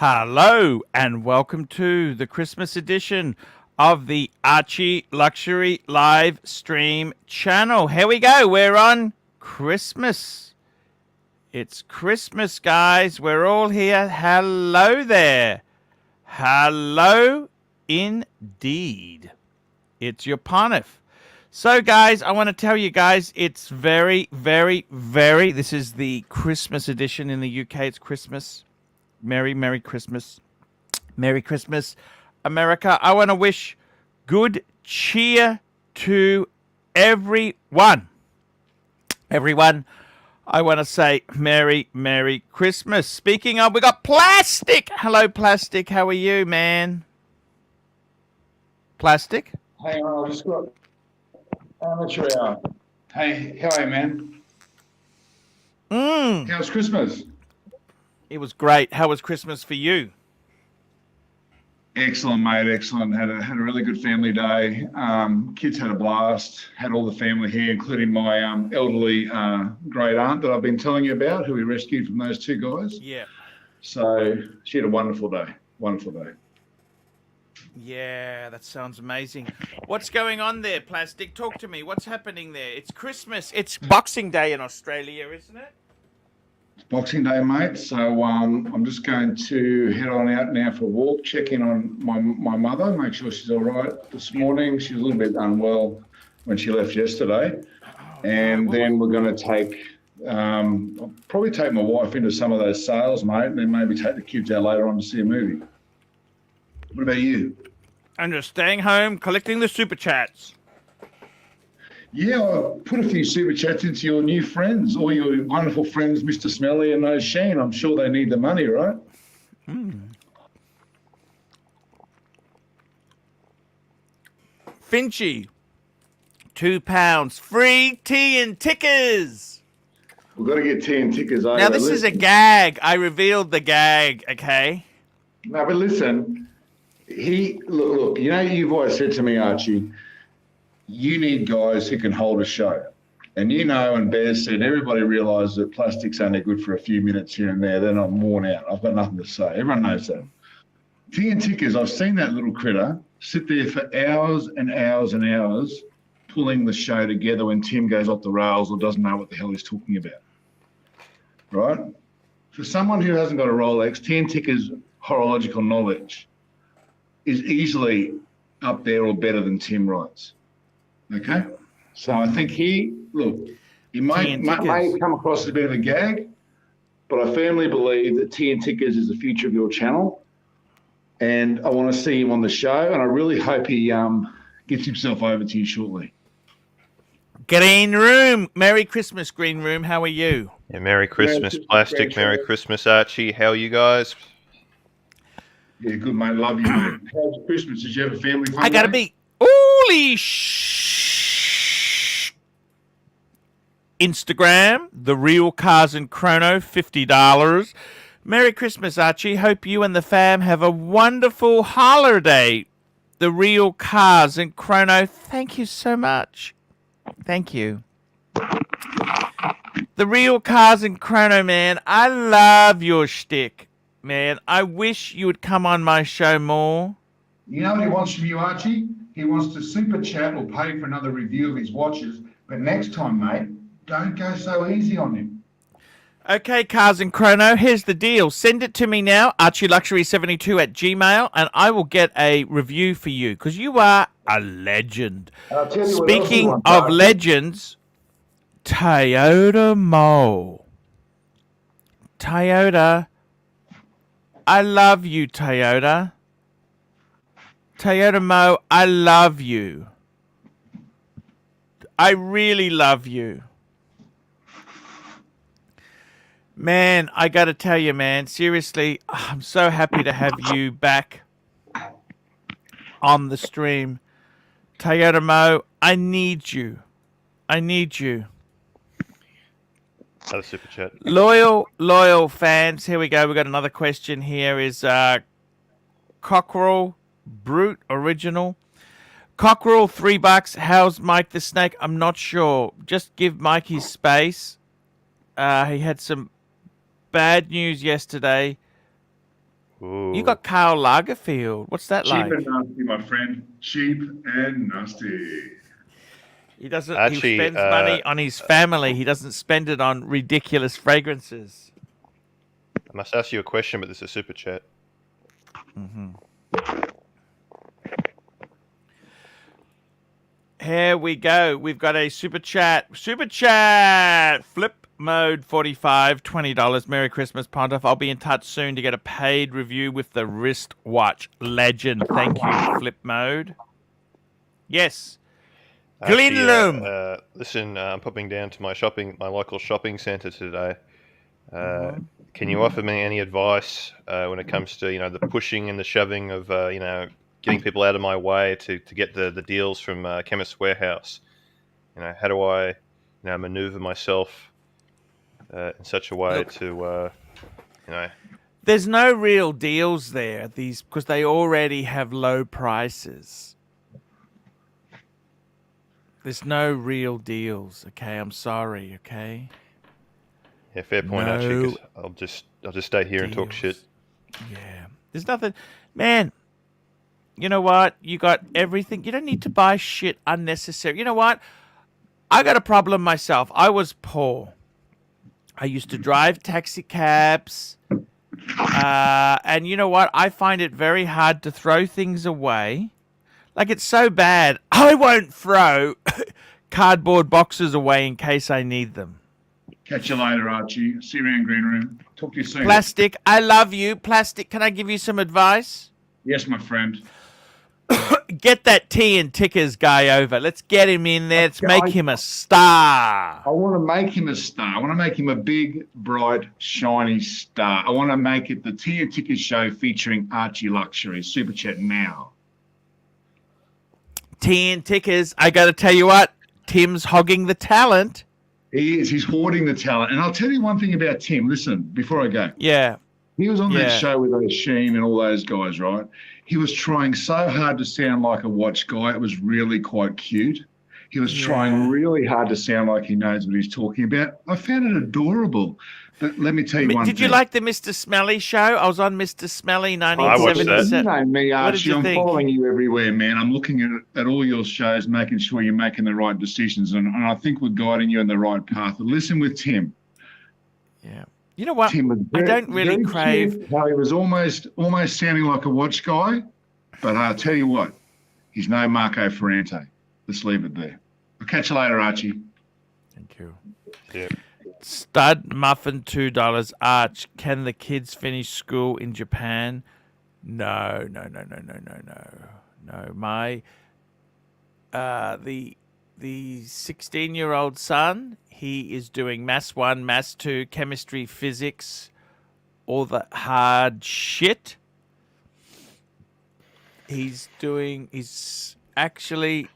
Hello and welcome to the Christmas edition of the ArchieLuxury live stream channel. Here we go. We're on Christmas. It's Christmas, guys. We're all here. Hello there. Hello indeed. It's your Pontiff. So, guys, I want to tell you guys, it's very, this is the Christmas edition in the UK. It's Christmas. Merry Christmas. Merry Christmas, America. I want to wish good cheer to everyone. Everyone, I want to say Merry Christmas. Speaking of, we got Plastic. Hello, Plastic. How are you, man? Plastic? Hang on, I just got amateur hour. Hey, how are you, man? How's Christmas? It was great. How was Christmas for you? Excellent, mate. Excellent. Had a really good family day. Kids had a blast. Had all the family here, including my elderly great aunt that I've been telling you about, who we rescued from those two guys. Yeah. So she had a wonderful day. Wonderful day. Yeah, that sounds amazing. What's going on there, Plastic? Talk to me. What's happening there? It's Christmas. It's Boxing Day in Australia, isn't it? It's Boxing Day, mate. So I'm just going to head on out now for a walk, check in on my mother, make sure she's all right this morning. She was a little bit unwell when she left yesterday. And then we're going to take, I'll probably take my wife into some of those sales, mate, and then maybe take the kids out later on to see a movie. What about you? I'm just staying home, collecting the super chats. Yeah, I put a few super chats into your new friends, all your wonderful friends, Mr. Smelly and those Sheen. I'm sure they need the money, right? Finchy, £2. Free tea and tickers. We've got to get tea and tickers over. Now, this is a gag. I revealed the gag, okay? No, but listen, look, you know, you've always said to me, Archie, you need guys who can hold a show. And you know, and Bear said, everybody realises that plastic's only good for a few minutes here and there. They're not worn out. I've got nothing to say. Everyone knows that. Tea and tickers, I've seen that little critter sit there for hours and hours and hours pulling the show together when Tim goes off the rails or doesn't know what the hell he's talking about. Right? For someone who hasn't got a Rolex, tea and tickers horological knowledge is easily up there or better than Tim writes. Okay? So I think he may come across as a bit of a gag, but I firmly believe that Tea and Tickers is the future of your channel. And I want to see him on the show, and I really hope he gets himself over to you shortly. Green Room. Merry Christmas, Green Room. How are you? Yeah, Merry Christmas, Plastic. Merry Christmas, Archie. How are you guys? Yeah, good, mate. Love you, mate. How's Christmas? Did you have a family fun? I gotta be. Holy Instagram, The Real Cars and Chrono, $50. Merry Christmas, Archie. Hope you and the fam have a wonderful holiday. The Real Cars and Chrono, thank you so much. Thank you. The Real Cars and Chrono, man. I love your shtick, man. I wish you would come on my show more. You know what he wants from you, Archie? He wants to super chat or pay for another review of his watches. But next time, mate, don't go so easy on him. Okay, Cars and Chrono, here's the deal. Send it to me now, ArchieLuxury72 at Gmail, and I will get a review for you, because you are a legend. Speaking of legends, Toyota Mo. Toyota, I love you, Toyota. Toyota Mo, I love you. I really love you. Man, I got to tell you, man, seriously, I'm so happy to have you back on the stream. Toyota Mo, I need you. I need you. Another super chat. Loyal fans, here we go. We got another question here. Is Cockerel Brute Original? Cockerel, $3. How's Mike the Snake? I'm not sure. Just give Mike his space. He had some bad news yesterday. Ooh. You got Karl Lagerfeld. What's that Cheap like? and nasty, my friend. Cheap and nasty. He doesn't. Archie, he spends money on his family. He doesn't spend it on ridiculous fragrances. I must ask you a question, but this is a super chat. Mm-hmm. Here we go. We've got a super chat. Super chat. Flip Mode 45, $20. Merry Christmas, Pontiff. I'll be in touch soon to get a paid review with the wristwatch legend. Thank you, Flip Mode. Yes. Glenloom. Listen, I'm popping down to my local shopping centre today. Can you offer me any advice when it comes to the pushing and the shoving of getting people out of my way to get the deals from Chemist Warehouse? How do I maneuver myself in such a way to There's no real deals there, because they already have low prices. There's no real deals, okay? I'm sorry, okay? Yeah, fair point, No Archie. 'Cause I'll just stay here and talk shit. Yeah. There's nothing. Man, you know what? You got everything. You don't need to buy shit unnecessary. You know what? I got a problem myself. I was poor. I used to drive taxi cabs. And you know what? I find it very hard to throw things away. Like, it's so bad. I won't throw cardboard boxes away in case I need them. Catch you later, Archie. See you around Green Room. Talk to you soon. Plastic, I love you. Plastic, can I give you some advice? Yes, my friend. Get that tea and tickers guy over. Let's get him in there. Let's make him a star. I want to make him a star. I want to make him a big, bright, shiny star. I want to make it the Tea and Tickers show featuring Archie Luxury. Super chat now. Tea and tickers, I got to tell you what. Tim's hogging the talent. He is. He's hoarding the talent. And I'll tell you one thing about Tim. Listen, before I go. Yeah. He was on that Yeah. show with those Sheen and all those guys, right? He was trying so hard to sound like a watch guy. It was really quite cute. He was trying really hard to sound like he knows what he's talking about. I found it adorable. But let me tell you one thing. Did you like the Mr. Smelly show? I was on Mr. Smelly I watched that. 1977. You know me, What did Archie. you I'm think? following you everywhere, man. I'm looking at all your shows, making sure you're making the right decisions. And I think we're guiding you in the right path. But listen with Tim. Yeah. You know what? Tim was I don't really very crave. cute, how he was almost sounding like a watch guy. But I'll tell you what, he's no Marco Ferrante. Let's leave it there. I'll catch you later, Archie. Thank you. Yeah. Stud muffin $2. Arch, can the kids finish school in Japan? No. My the 16-year-old son, he is doing Maths 1, Maths 2, chemistry, physics, all the hard shit. He's actually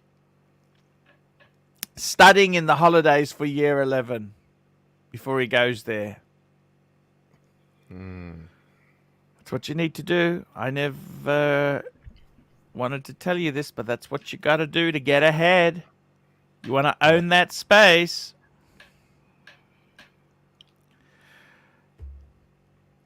studying in the holidays for year 11 before he goes there. That's what you need to do. I never wanted to tell you this, but that's what you got to do to get ahead. You want to own that space.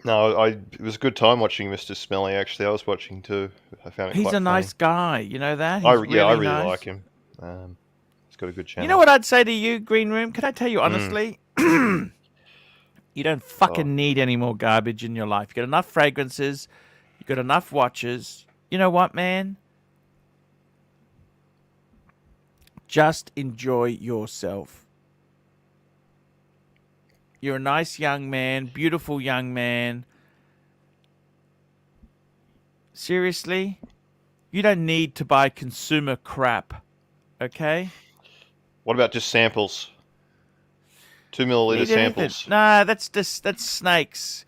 No, it was a good time watching Mr. Smelly. Actually, I was watching too. I found it. He's quite a nice funny. guy. You know that. I He's really nice. like him. He's got a good channel. You know what I'd say to you, Green Room? Can I tell you honestly? You don't fucking need any more garbage in your life. You got enough fragrances. You got enough watches. You know what, man? Just enjoy yourself. You're a nice young man, beautiful young man. Seriously? You don't need to buy consumer crap. Okay? What about just samples? 2 milliliter Need anything. samples. Nah, that's snakes.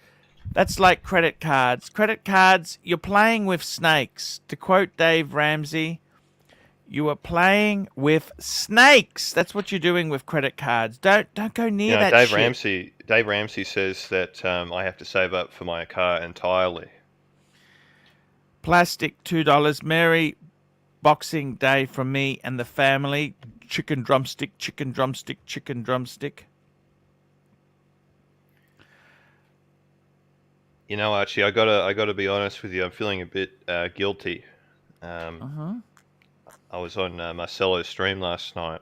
That's like credit cards. Credit cards, you're playing with snakes. To quote Dave Ramsey, you are playing with snakes. That's what you're doing with credit cards. Don't go near that shit. Dave Ramsey says that I have to save up for my car entirely. Plastic $2. Merry Boxing Day from me and the family. Chicken drumstick, chicken drumstick, chicken drumstick. You know, Archie, I gotta be honest with you. I'm feeling a bit guilty. I was on Marcelo's stream last night.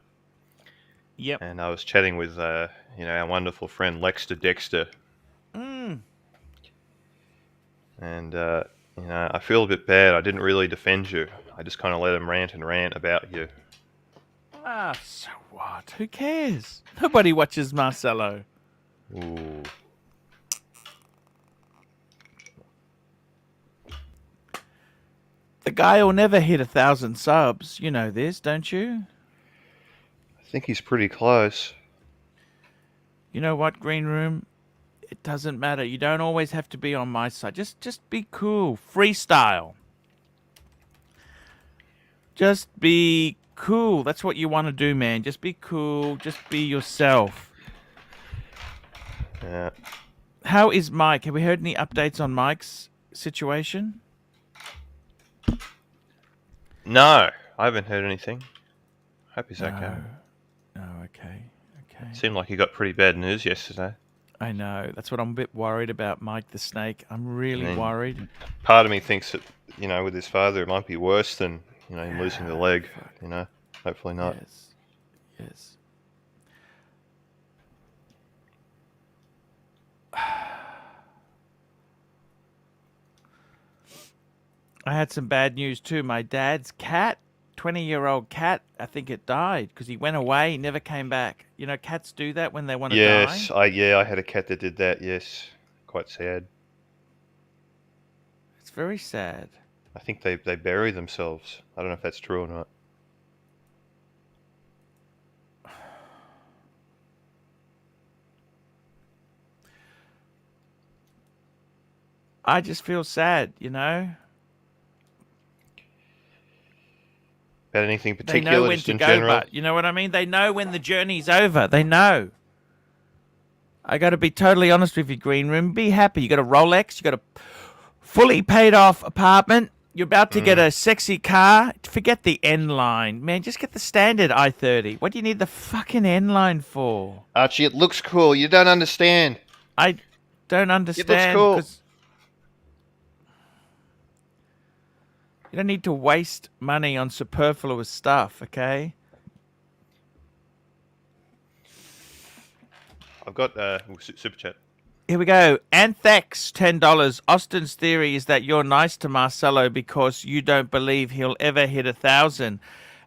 Yep. And I was chatting with our wonderful friend Lexter Dexter. And I feel a bit bad. I didn't really defend you. I just kind of let him rant about you. Ah, so what? Who cares? Nobody watches Marcelo. Ooh. The guy will never hit 1,000 subs. You know this, don't you? I think he's pretty close. You know what, Green Room? It doesn't matter. You don't always have to be on my side. Just be cool. Freestyle. Just be cool. That's what you want to do, man. Just be cool. Just be yourself. Yeah. How is Mike? Have we heard any updates on Mike's situation? No, I haven't heard anything. Hope he's okay. No, okay. Seemed like he got pretty bad news yesterday. I know. That's what I'm a bit worried about, Mike the Snake. I'm really worried. Part of me thinks that, with his father, it might be worse than, him losing the leg. Fuck. Hopefully not. Yes. I had some bad news too. My dad's cat, 20-year-old cat, I think it died because he went away, he never came back. You know, cats do that when they want to die. Yes, I had a cat that did that. Yes, quite sad. It's very sad. I think they bury themselves. I don't know if that's true or not. I just feel sad, About anything They particular, know when just to in go, general? but you know what I mean? They know when the journey's over. They know. I got to be totally honest with you, Green Room. Be happy. You got a Rolex. You got a fully paid off apartment. You're about to get a sexy car. Forget the N line, man. Just get the standard i30. What do you need the fucking N line for? Archie, it looks cool. You don't understand. I don't It looks understand cool. because you don't need to waste money on superfluous stuff, okay? I've got super chat. Here we go. Anthex, $10. Austin's theory is that you're nice to Marcelo because you don't believe he'll ever hit 1,000.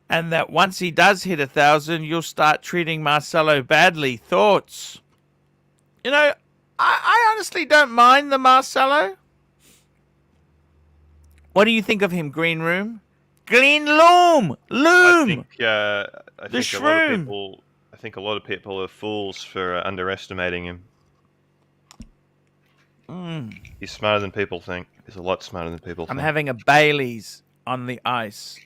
And that once he does hit 1,000, you'll start treating Marcelo badly. Thoughts? You know, I honestly don't mind the Marcelo. What do you think of him, Green Room? Green Loom! I Loom! think a lot of shroom. people. I think a lot of people are fools for underestimating him. He's smarter than people think. He's a lot smarter than people I'm think. having a Bailey's on the ice.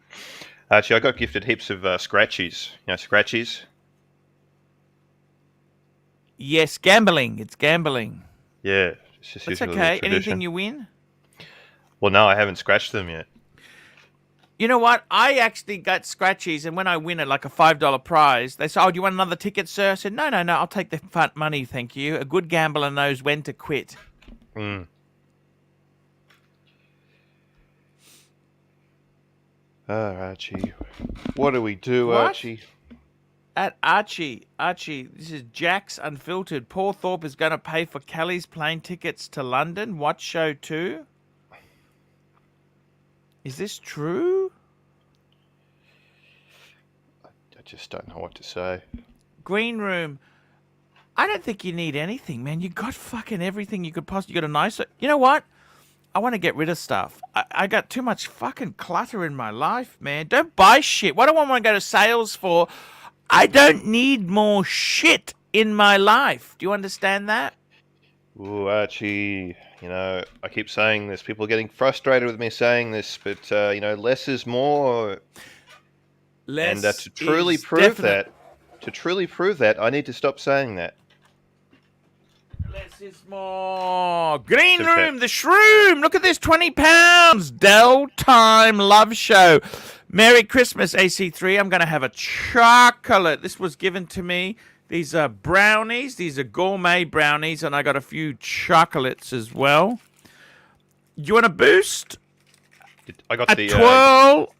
Actually, I got gifted heaps of scratchies. You know, scratchies. Yes, gambling. It's gambling. Yeah, it's just It's usually okay. a tradition. Anything you win? Well, no, I haven't scratched them yet. You know what? I actually got scratchies, and when I win it, like a $5 prize, they say, "Oh, do you want another ticket, sir?" I said, "No, I'll take the front money, thank you." A good gambler knows when to quit. Oh, Archie. What do we do, What? Archie? At Archie, this is Jack's Unfiltered. Paul Thorpe is going to pay for Kelly's plane tickets to London. What show too? Is this true? I just don't know what to say. Green Room. I don't think you need anything, man. You got fucking everything you could possibly. You got a nice. You know what? I want to get rid of stuff. I got too much fucking clutter in my life, man. Don't buy shit. What do I want to go to sales for? I don't need more shit in my life. Do you understand that? Ooh, Archie, you know, I keep saying this. People are getting frustrated with me saying this, but, you know, less is more. Less and to truly is prove definite. that, I need to stop saying that. Less is more. Green Super Room, chat. the shroom. Look at this, £20. Dell Time Love Show. Merry Christmas, AC3. I'm going to have a chocolate. This was given to me. These are brownies. These are gourmet brownies, and I got a few chocolates as well. Do you want a boost, I got a the twirl,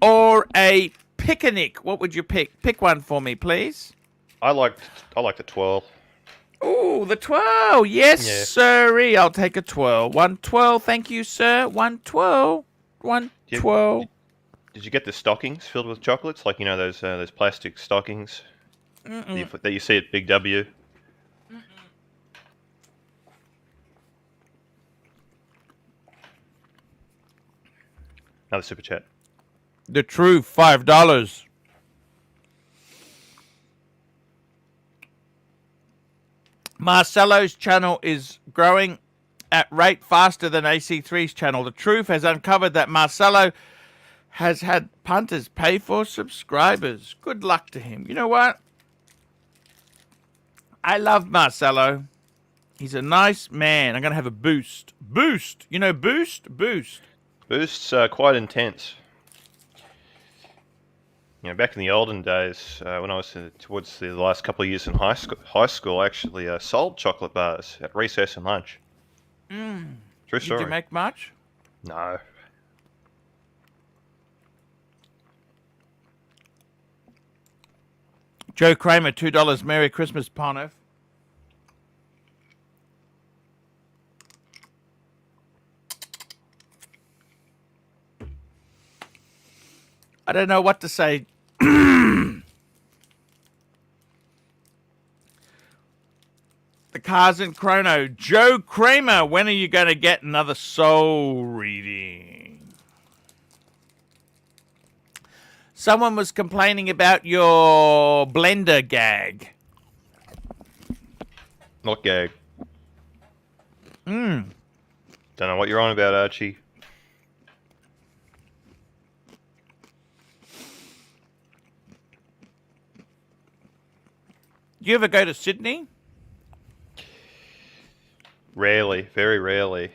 or a picnic? What would you pick? Pick one for me, please. I like the twirl. Ooh, the twirl. Yes, Yeah. sirree. I'll take a twirl. One twirl. Thank you, sir. One twirl. One Yeah. twirl. Did you get the stockings filled with chocolates? Like, you know, those plastic stockings that you see at Big W? Another super chat. The true $5. Marcelo's channel is growing at rate faster than AC3's channel. The truth has uncovered that Marcelo has had punters pay for subscribers. Good luck to him. You know what? I love Marcelo. He's a nice man. I'm going to have a boost. Boost. You know boost? Boost. Boosts are quite intense. You know, back in the olden days, when I was towards the last couple of years in high school, I actually sold chocolate bars at recess and lunch. True story. Did you make much? No. Joe Kramer, $2. Merry Christmas, Pontiff. I don't know what to say. The car's in chrono. Joe Kramer, when are you going to get another soul reading? Someone was complaining about your blender gag. Not gag. Mm. Don't know what you're on about, Archie. Do you ever go to Sydney? Rarely, very rarely,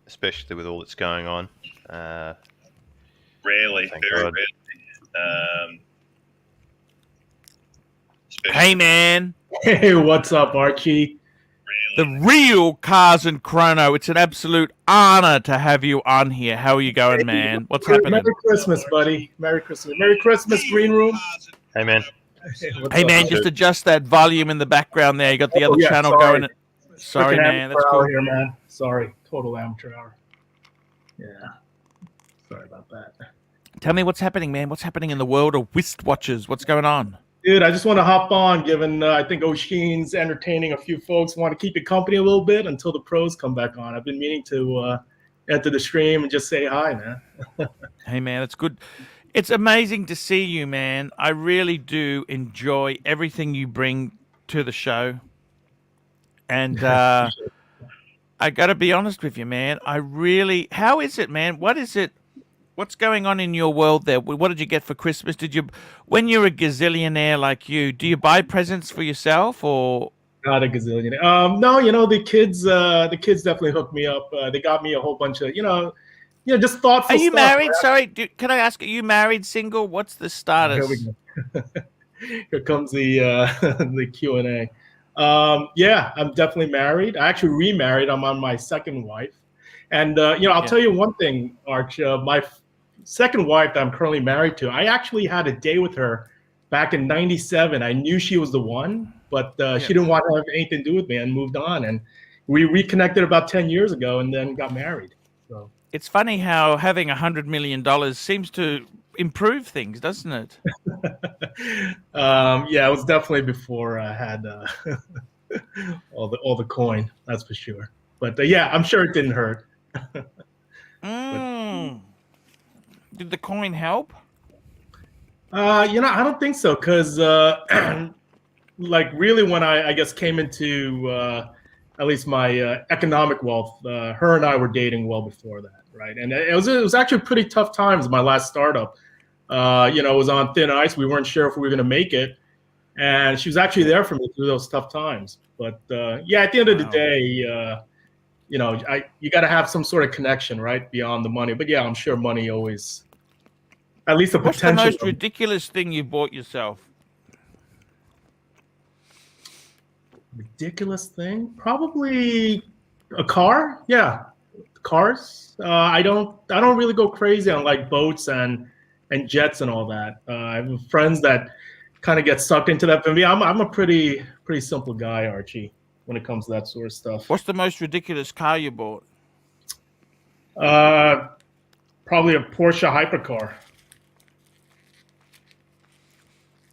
especially with all that's going on. Rarely, Thank very God. rarely. Hey, man. Hey, what's up, Archie? The real Cars and Chrono. It's an absolute honor to have you on here. How are you going, man? What's happening? Merry Christmas, buddy. Merry Christmas. Merry Christmas, Green Room. Hey, man. What's Hey, up? man, just adjust that volume in the background there. You got the other yeah, channel sorry. going. Sorry, Freaking man. That's amateur cool. hour here, man. Sorry. Total amateur hour. Yeah. Sorry about that. Tell me what's happening, man. What's happening in the world of wristwatches? What's going on? Dude, I just want to hop on, given I think O'Sheen's entertaining a few folks. Want to keep you company a little bit until the pros come back on. I've been meaning to enter the stream and just say hi, man. Hey, man, it's good. It's amazing to see you, man. I really do enjoy everything you bring to the show. And I got to be honest with you, man. How is it, man? What is it? What's going on in your world there? What did you get for Christmas? When you're a gazillionaire like you, do you buy presents for yourself or? Not a gazillion. No, you know, the kids definitely hooked me up. They got me a whole bunch of, just thoughtful Are you stuff, married? right? Sorry, can I ask, are you married, single? What's the status? Here we go. Here comes the the Q&A. Yeah, I'm definitely married. I actually remarried. I'm on my second wife. And, I'll tell you one thing, Arch. My second wife that I'm currently married to, I actually had a day with her back in '97. I knew she was the one, but she didn't want to have anything to do with me and moved on. And we reconnected about 10 years ago and then got married. So It's funny how having $100 million seems to improve things, doesn't it? yeah, it was definitely before I had all the coin, that's for sure. But yeah, I'm sure it didn't hurt. Did the coin help? I don't think so, because like really when I guess came into at least my economic wealth, her and I were dating well before that, right? And it was actually pretty tough times. My last startup, it was on thin ice. We weren't sure if we were going to make it, and she was actually there for me through those tough times. But yeah, at the end of the day, you got to have some sort of connection, right, beyond the money. But yeah, I'm sure money always, at least the What's the potential. most ridiculous thing you bought yourself? Ridiculous thing? Probably a car. Yeah, cars. I don't really go crazy on like boats and jets and all that. I have friends that kind of get sucked into that. For me, I'm a pretty simple guy, Archie, when it comes to that sort of stuff. What's the most ridiculous car you bought? Probably a Porsche hypercar.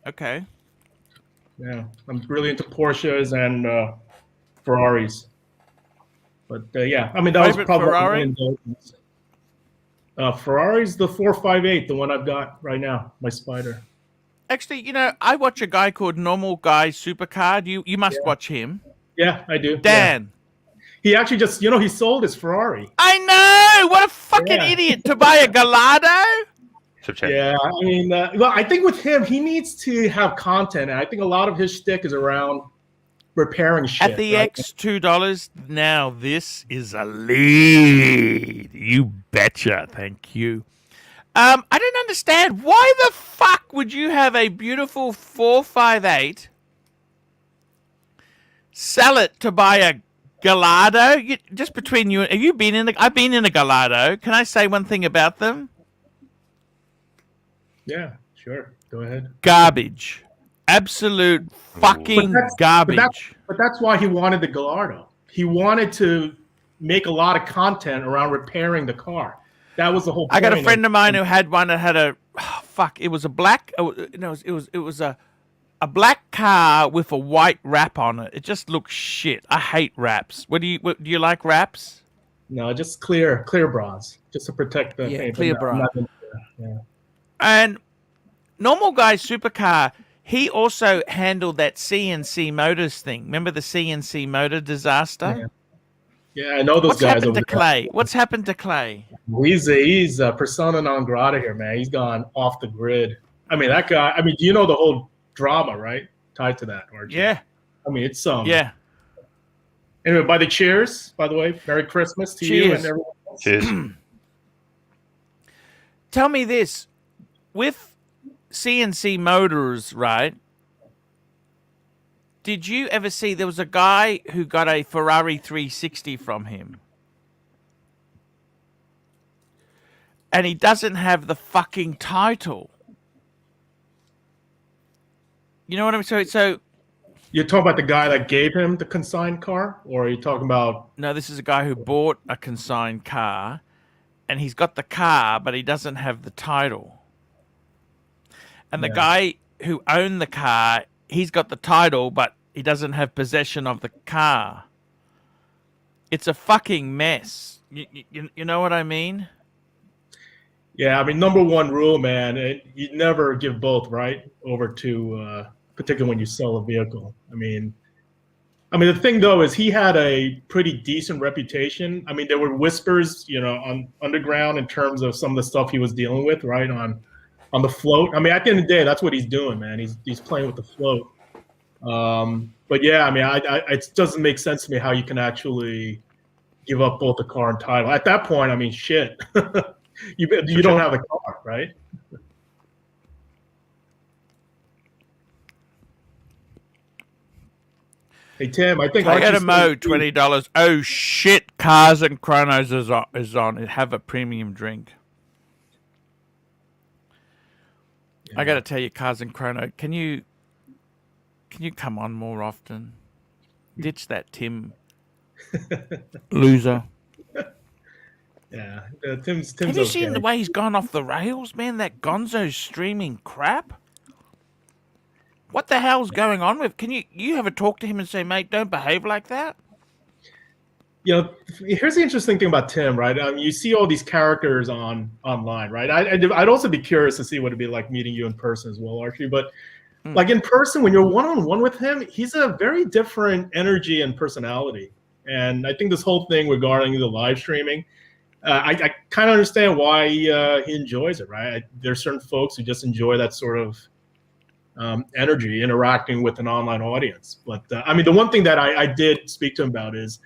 Okay. Yeah, I'm really into Porsches and Ferraris. But yeah, I mean that Favorite was probably Ferrari? Ferrari's the 458, the one I've got right now, my Spider. Actually, I watch a guy called Normal Guy Supercar. You must watch him. Yeah, I do. Dan. Yeah. He actually just, he sold his Ferrari. I know! What a fucking idiot to buy a Gallardo! Yeah, I mean, well, I think with him, he needs to have content. And I think a lot of his shtick is around repairing shit. At the right? X2, now this is a lead. You betcha. Thank you. I don't understand. Why the fuck would you have a beautiful 458, sell it to buy a Gallardo? Just between you, have you been in I've been in a Gallardo. Can I say one thing about them? Yeah, sure. Go ahead. Garbage. Absolute fucking garbage. But that's why he wanted the Gallardo. He wanted to make a lot of content around repairing the car. That was the whole point. I got a friend of mine who had one that had it was a black, it was a black car with a white wrap on it. It just looks shit. I hate wraps. Do you like wraps? No, just clear bras, just to protect the paint. Clear bra. Yeah. And Normal Guy Supercar, he also handled that CNC Motors thing. Remember the CNC motor disaster? Yeah, I know those What's guys. Happened to Clay? What's happened to Clay? He's persona non grata here, man. He's gone off the grid. I mean, that guy. I mean, do you know the whole drama, right? Tied to that, Archie. Yeah. I mean, it's Yeah. Anyway, by the cheers. By the way, Merry Christmas to you and Cheers. everyone else. Cheers. Tell me this. With CNC Motors, right? Did you ever see there was a guy who got a Ferrari 360 from him? And he doesn't have the fucking title. You know what I'm saying? So You're talking about the guy that gave him the consigned car, or are you talking about? no, this is a guy who bought a consigned car, and he's got the car, but he doesn't have the title. And the guy who owned the car, he's got the title, but he doesn't have possession of the car. It's a fucking mess. You know what I mean? Yeah, I mean, number one rule, man, you never give both, right, over to, particularly when you sell a vehicle. I mean, the thing though is he had a pretty decent reputation. I mean, there were whispers, on underground in terms of some of the stuff he was dealing with, right, on the float. I mean, at the end of the day, that's what he's doing, man. He's playing with the float. But yeah, I mean, it doesn't make sense to me how you can actually give up both the car and title. At that point, I mean, shit. You don't have the car, right? Hey Tim, I think I got a Mo $20. Oh shit! Cars and Chronos is on. Have a premium drink. Yeah. I got to tell you, Cars and Chrono. Can you come on more often? Ditch that Tim loser. Yeah, Tim's. Have you okay. seen the way he's gone off the rails, man? That Gonzo's streaming crap. What the hell's going on with? Can you have a talk to him and say, mate, don't behave like that? Here's the interesting thing about Tim, right? You see all these characters online, right? I'd also be curious to see what it'd be like meeting you in person as well, Archie. But like in person, when you're one-on-one with him, he's a very different energy and personality. And I think this whole thing regarding the live streaming, I kind of understand why he enjoys it, right? There's certain folks who just enjoy that sort of energy interacting with an online audience. But I mean, the one thing that I did speak to him about is,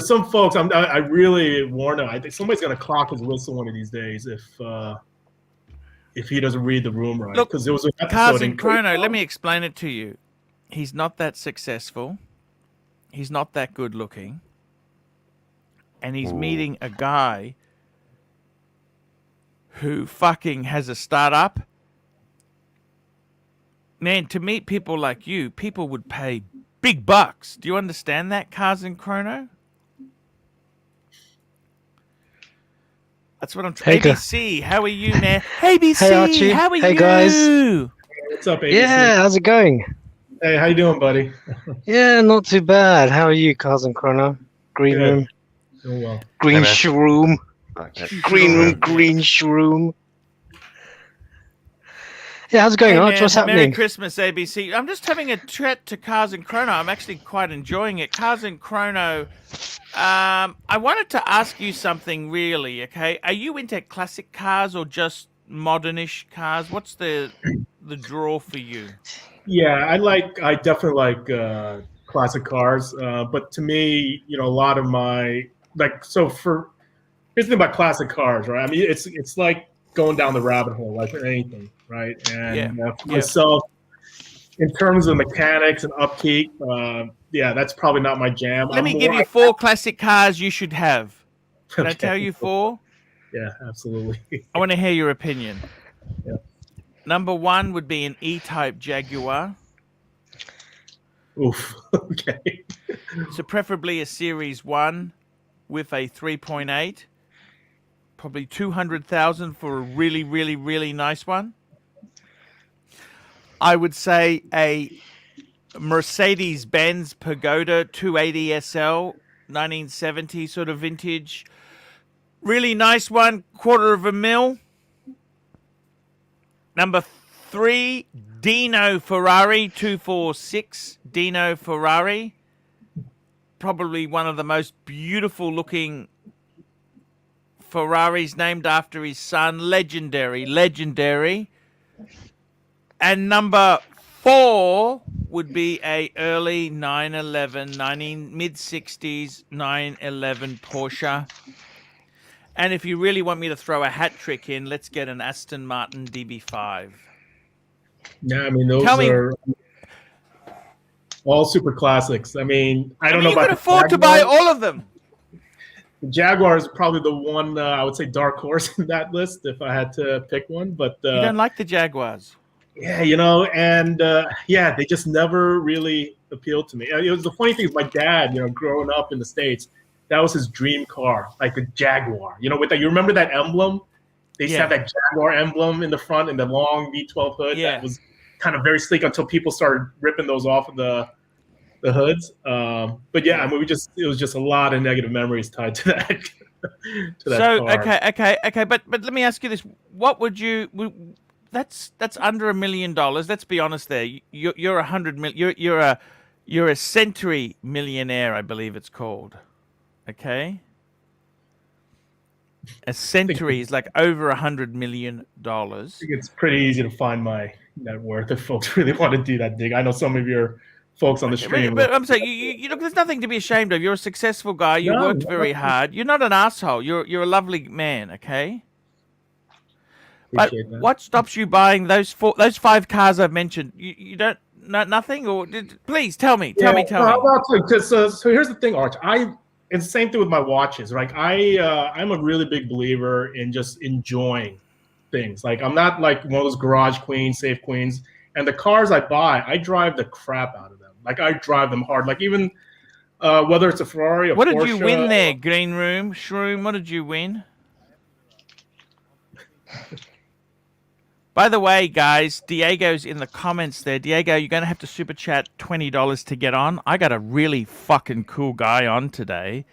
some folks, I really warn him. I think somebody's going to clock his whistle one of these days if he doesn't read the room right. Look, because there was an Cars episode and Chrono, let me explain it to you. He's not that successful. He's not that good looking. And he's meeting a guy who fucking has a startup. Man, to meet people like you, people would pay big bucks. Do you understand that, Cars and Chrono? That's what I'm trying. Hey, ABC, how are you, man? Hey, BC, Hey, Archie. how are Hey, you? guys. What's up, ABC? Yeah, how's it going? Hey, how you doing, buddy? Yeah, not too bad. How are you, Cousin Chrono? Green Good. room, Doing well. green Hey, man. shroom, Okay. green room, green shroom. Yeah, how's it going, Hey, Arch? man, What's Merry happening? Christmas, ABC. I'm just having a chat to Cars and Chrono. I'm actually quite enjoying it. Cars and Chrono, I wanted to ask you something really, okay? Are you into classic cars or just modernish cars? What's the draw for you? Yeah, I definitely like classic cars. But to me, a lot of my here's the thing about classic cars, right? I mean, it's like going down the rabbit hole, like anything, right? And for myself, in terms of mechanics and upkeep, that's probably not my jam. Let me give you 4 classic cars you should have. Can I tell you 4? Yeah, absolutely. I want to hear your opinion. Yeah. Number 1 would be an E-Type Jaguar. Oof. Okay. So preferably a Series 1 with a 3.8. Probably 200,000 for a really, really, really nice one. I would say a Mercedes-Benz Pagoda 280 SL, 1970 sort of vintage. Really nice one, $250,000. Number 3, Dino Ferrari 246 Dino Ferrari. Probably one of the most beautiful looking Ferraris named after his son. Legendary. And number 4 would be a early 911, mid-60s 911 Porsche. And if you really want me to throw a hat trick in, let's get an Aston Martin DB5. Yeah, I mean, those Tell me- are all super classics. I mean, I don't know you about could the afford to Jaguar. buy all of them. The Jaguar is probably the one I would say dark horse in that list if I had to pick one. But You don't like the Jaguars. yeah, you know, and yeah, they just never really appealed to me. It was the funny thing is my dad, you know, growing up in the States, that was his dream car, like the Jaguar. You know, with that, you remember that emblem? They used to have that Jaguar emblem in the front and the long V12 hood that was kind of very sleek until people started ripping those off of the hoods. But yeah, I mean, it was just a lot of negative memories tied to that. To that So car. okay, but let me ask you this: what would you? That's under $1 million. Let's be honest. There, you're 100 million. You're a century millionaire, I believe it's called. Okay. A century is like over $100 million. I think it's pretty easy to find my net worth if folks really want to do that dig. I know some of your folks on the stream. But I'm saying, you look. There's nothing to be ashamed of. You're a successful guy. You worked very hard. You're not an asshole. You're a lovely man. Okay. But what stops you buying those 5 cars I've mentioned? You don't nothing, or please tell me. Tell me. So here's the thing, Arch. It's the same thing with my watches. Like I'm a really big believer in just enjoying things. Like I'm not like one of those garage queens, safe queens. And the cars I buy, I drive the crap out of them. Like I drive them hard. Like even whether it's a Ferrari or what Porsche. Did you win there, Green Room Shroom? What did you win? By the way, guys, Diego's in the comments there. Diego, you're going to have to super chat $20 to get on. I got a really fucking cool guy on today.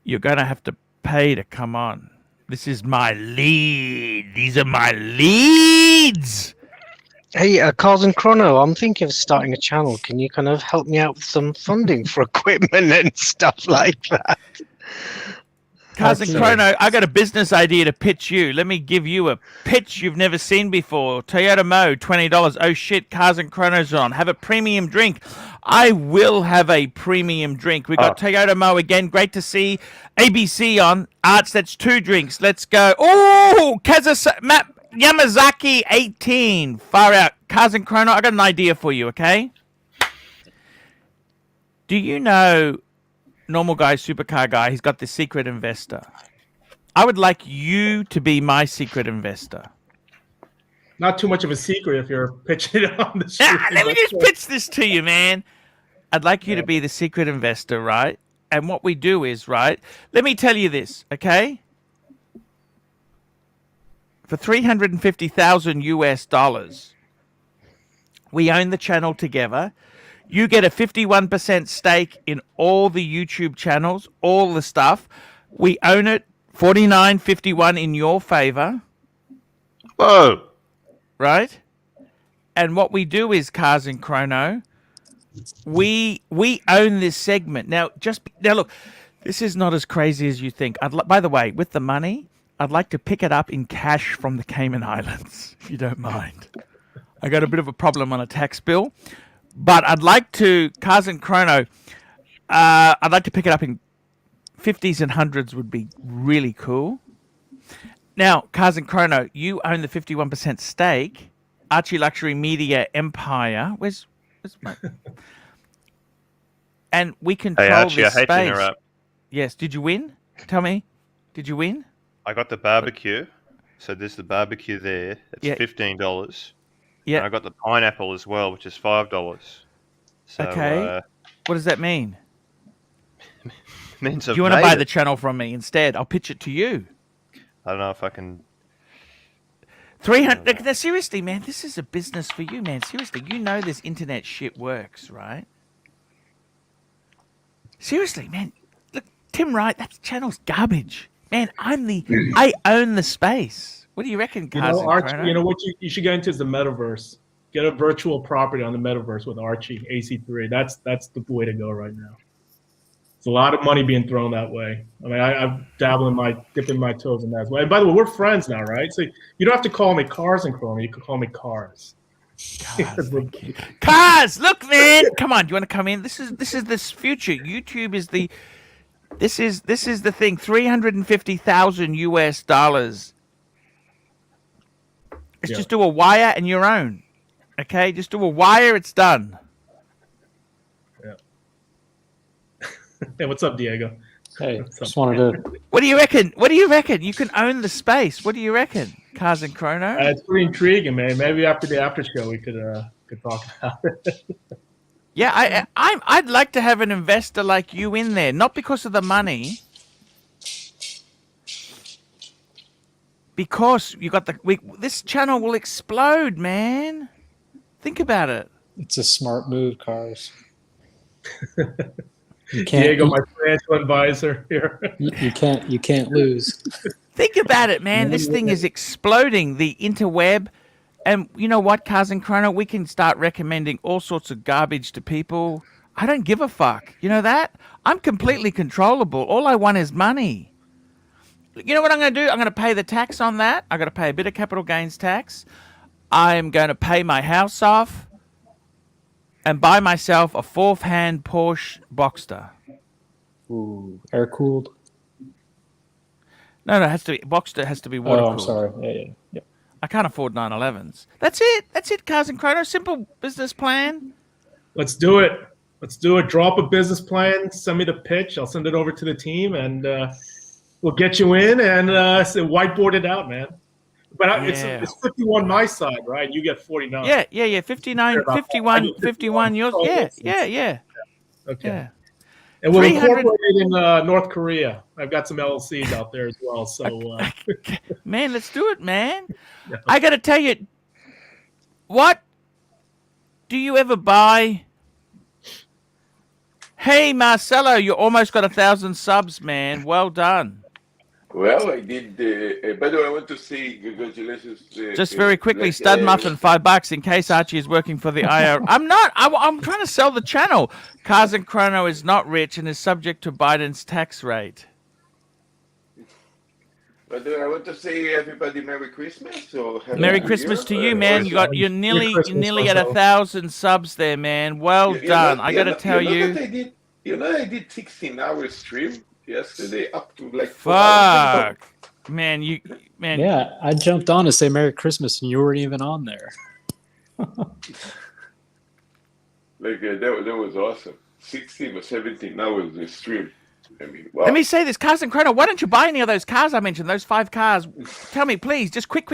You're going to have to pay to come on. This is my lead. These are my leads. Hey, Cars and Chrono, I'm thinking of starting a channel. Can you kind of help me out with some funding for equipment and stuff like that? Cars and Chrono, I got a business idea to pitch you. Let me give you a pitch you've never seen before. Toyota Mo, $20. Oh shit, Cars and Chrono's on. Have a premium drink. I will have a premium drink. We got Toyota Mo again. Great to see ABC on. Arts, that's 2 drinks. Let's go. Oh, Yamazaki 18. Far out. Cars and Chrono, I got an idea for you, okay? Do you know normal guy, supercar guy, he's got the secret investor? I would like you to be my secret investor. Not too much of a secret if you're pitching it on the street. Let me just pitch this to you, man. I'd like you to be the secret investor, right? And what we do is, right, let me tell you this, okay? For $350,000 US, we own the channel together. You get a 51% stake in all the YouTube channels, all the stuff. We own it 49-51 in your favor. Whoa. Right? And what we do is, Cars and Chrono, we own this segment. Now look, this is not as crazy as you think. By the way, with the money, I'd like to pick it up in cash from the Cayman Islands, if you don't mind. I got a bit of a problem on a tax bill. But I'd like to, Cars and Chrono, I'd like to pick it up in 50s and 100s would be really cool. Now, Cars and Chrono, you own the 51% stake. ArchieLuxury Media Empire. Where's my... And we control Archie, this I hate space. to interrupt. Yes, did you win? Tell me. Did you win? I got the barbecue. So there's the barbecue there. It's $15. Yeah. And I got the pineapple as well, which is $5. So, okay. What does that mean? Means Do you want to buy the channel from me instead? I'll pitch it to you. I don't know if I can. 300. No, seriously, man, this is a business for you, man. Seriously, you know this internet shit works, right? Seriously, man. Look, Tim Wright, that channel's garbage, man. I own the space. What do you reckon, Cousin? Archie, you know what you should get into is the metaverse. Get a virtual property on the metaverse with Archie, AC3. That's the way to go right now. There's a lot of money being thrown that way. I mean, I'm dipping my toes in that as well. And by the way, we're friends now, right? So you don't have to call me Cars and Chrono. You can call me Cars. Cars, thank you. Cars, look, man. Come on, do you want to come in? This is this future. YouTube is the this is the thing. $350,000. Let's just do a wire and your own. Okay, just do a wire. It's done. Yeah. Hey, what's up, Diego? Hey, just wanted to. What do you reckon? What do you reckon? You can own the space. What do you reckon? Cars and Chrono. It's pretty intriguing, man. Maybe after the after show we could talk about it. Yeah, I'd like to have an investor like you in there, not because of the money, because you got this channel will explode, man. Think about it. It's a smart move, Cars. You can't. Diego, my financial advisor here. You can't lose. Think about it, man. This thing is exploding, the interweb. And you know what, Cars and Chrono? We can start recommending all sorts of garbage to people. I don't give a fuck. You know that? I'm completely controllable. All I want is money. You know what I'm going to do? I'm going to pay the tax on that. I'm going to pay a bit of capital gains tax. I'm going to pay my house off and buy myself a fourth-hand Porsche Boxster. Ooh, air cooled. No, it has to be Boxster. Has to be water cooled. Oh, I'm sorry. Yeah. I can't afford 911s. That's it, Cars and Chrono. Simple business plan. Let's do it. Drop a business plan. Send me the pitch. I'll send it over to the team, and we'll get you in and whiteboard it out, man. But it's 51 my side, right? You get 49. Yeah. 59, 51 yours. Yeah. Okay. Yeah. And we'll incorporate it in North Korea. I've got some LLCs out there as well. So, man, let's do it, man. Yeah. I got to tell you, what do you ever buy? Hey, Marcelo, you almost got 1,000 subs, man. Well done. Well, I did. By the way, I want to say congratulations. Just very quickly, Stud Muffin, $5 in case Archie is working for the IR. I'm not. I'm trying to sell the channel. Cars and Chrono is not rich and is subject to Biden's tax rate. By the way, I want to say everybody Merry Christmas. Merry Christmas to you, man. You're nearly at 1,000 subs there, man. Well done. I got to tell you. I did 16 hours stream yesterday up to like 4 fuck man. Yeah, I jumped on to say Merry Christmas and you weren't even on there. That was awesome. 16 or 17 hours of stream. I mean, wow. Let me say this, Cars and Chrono, why don't you buy any of those cars I mentioned, those 5 cars? Tell me, please, just quick.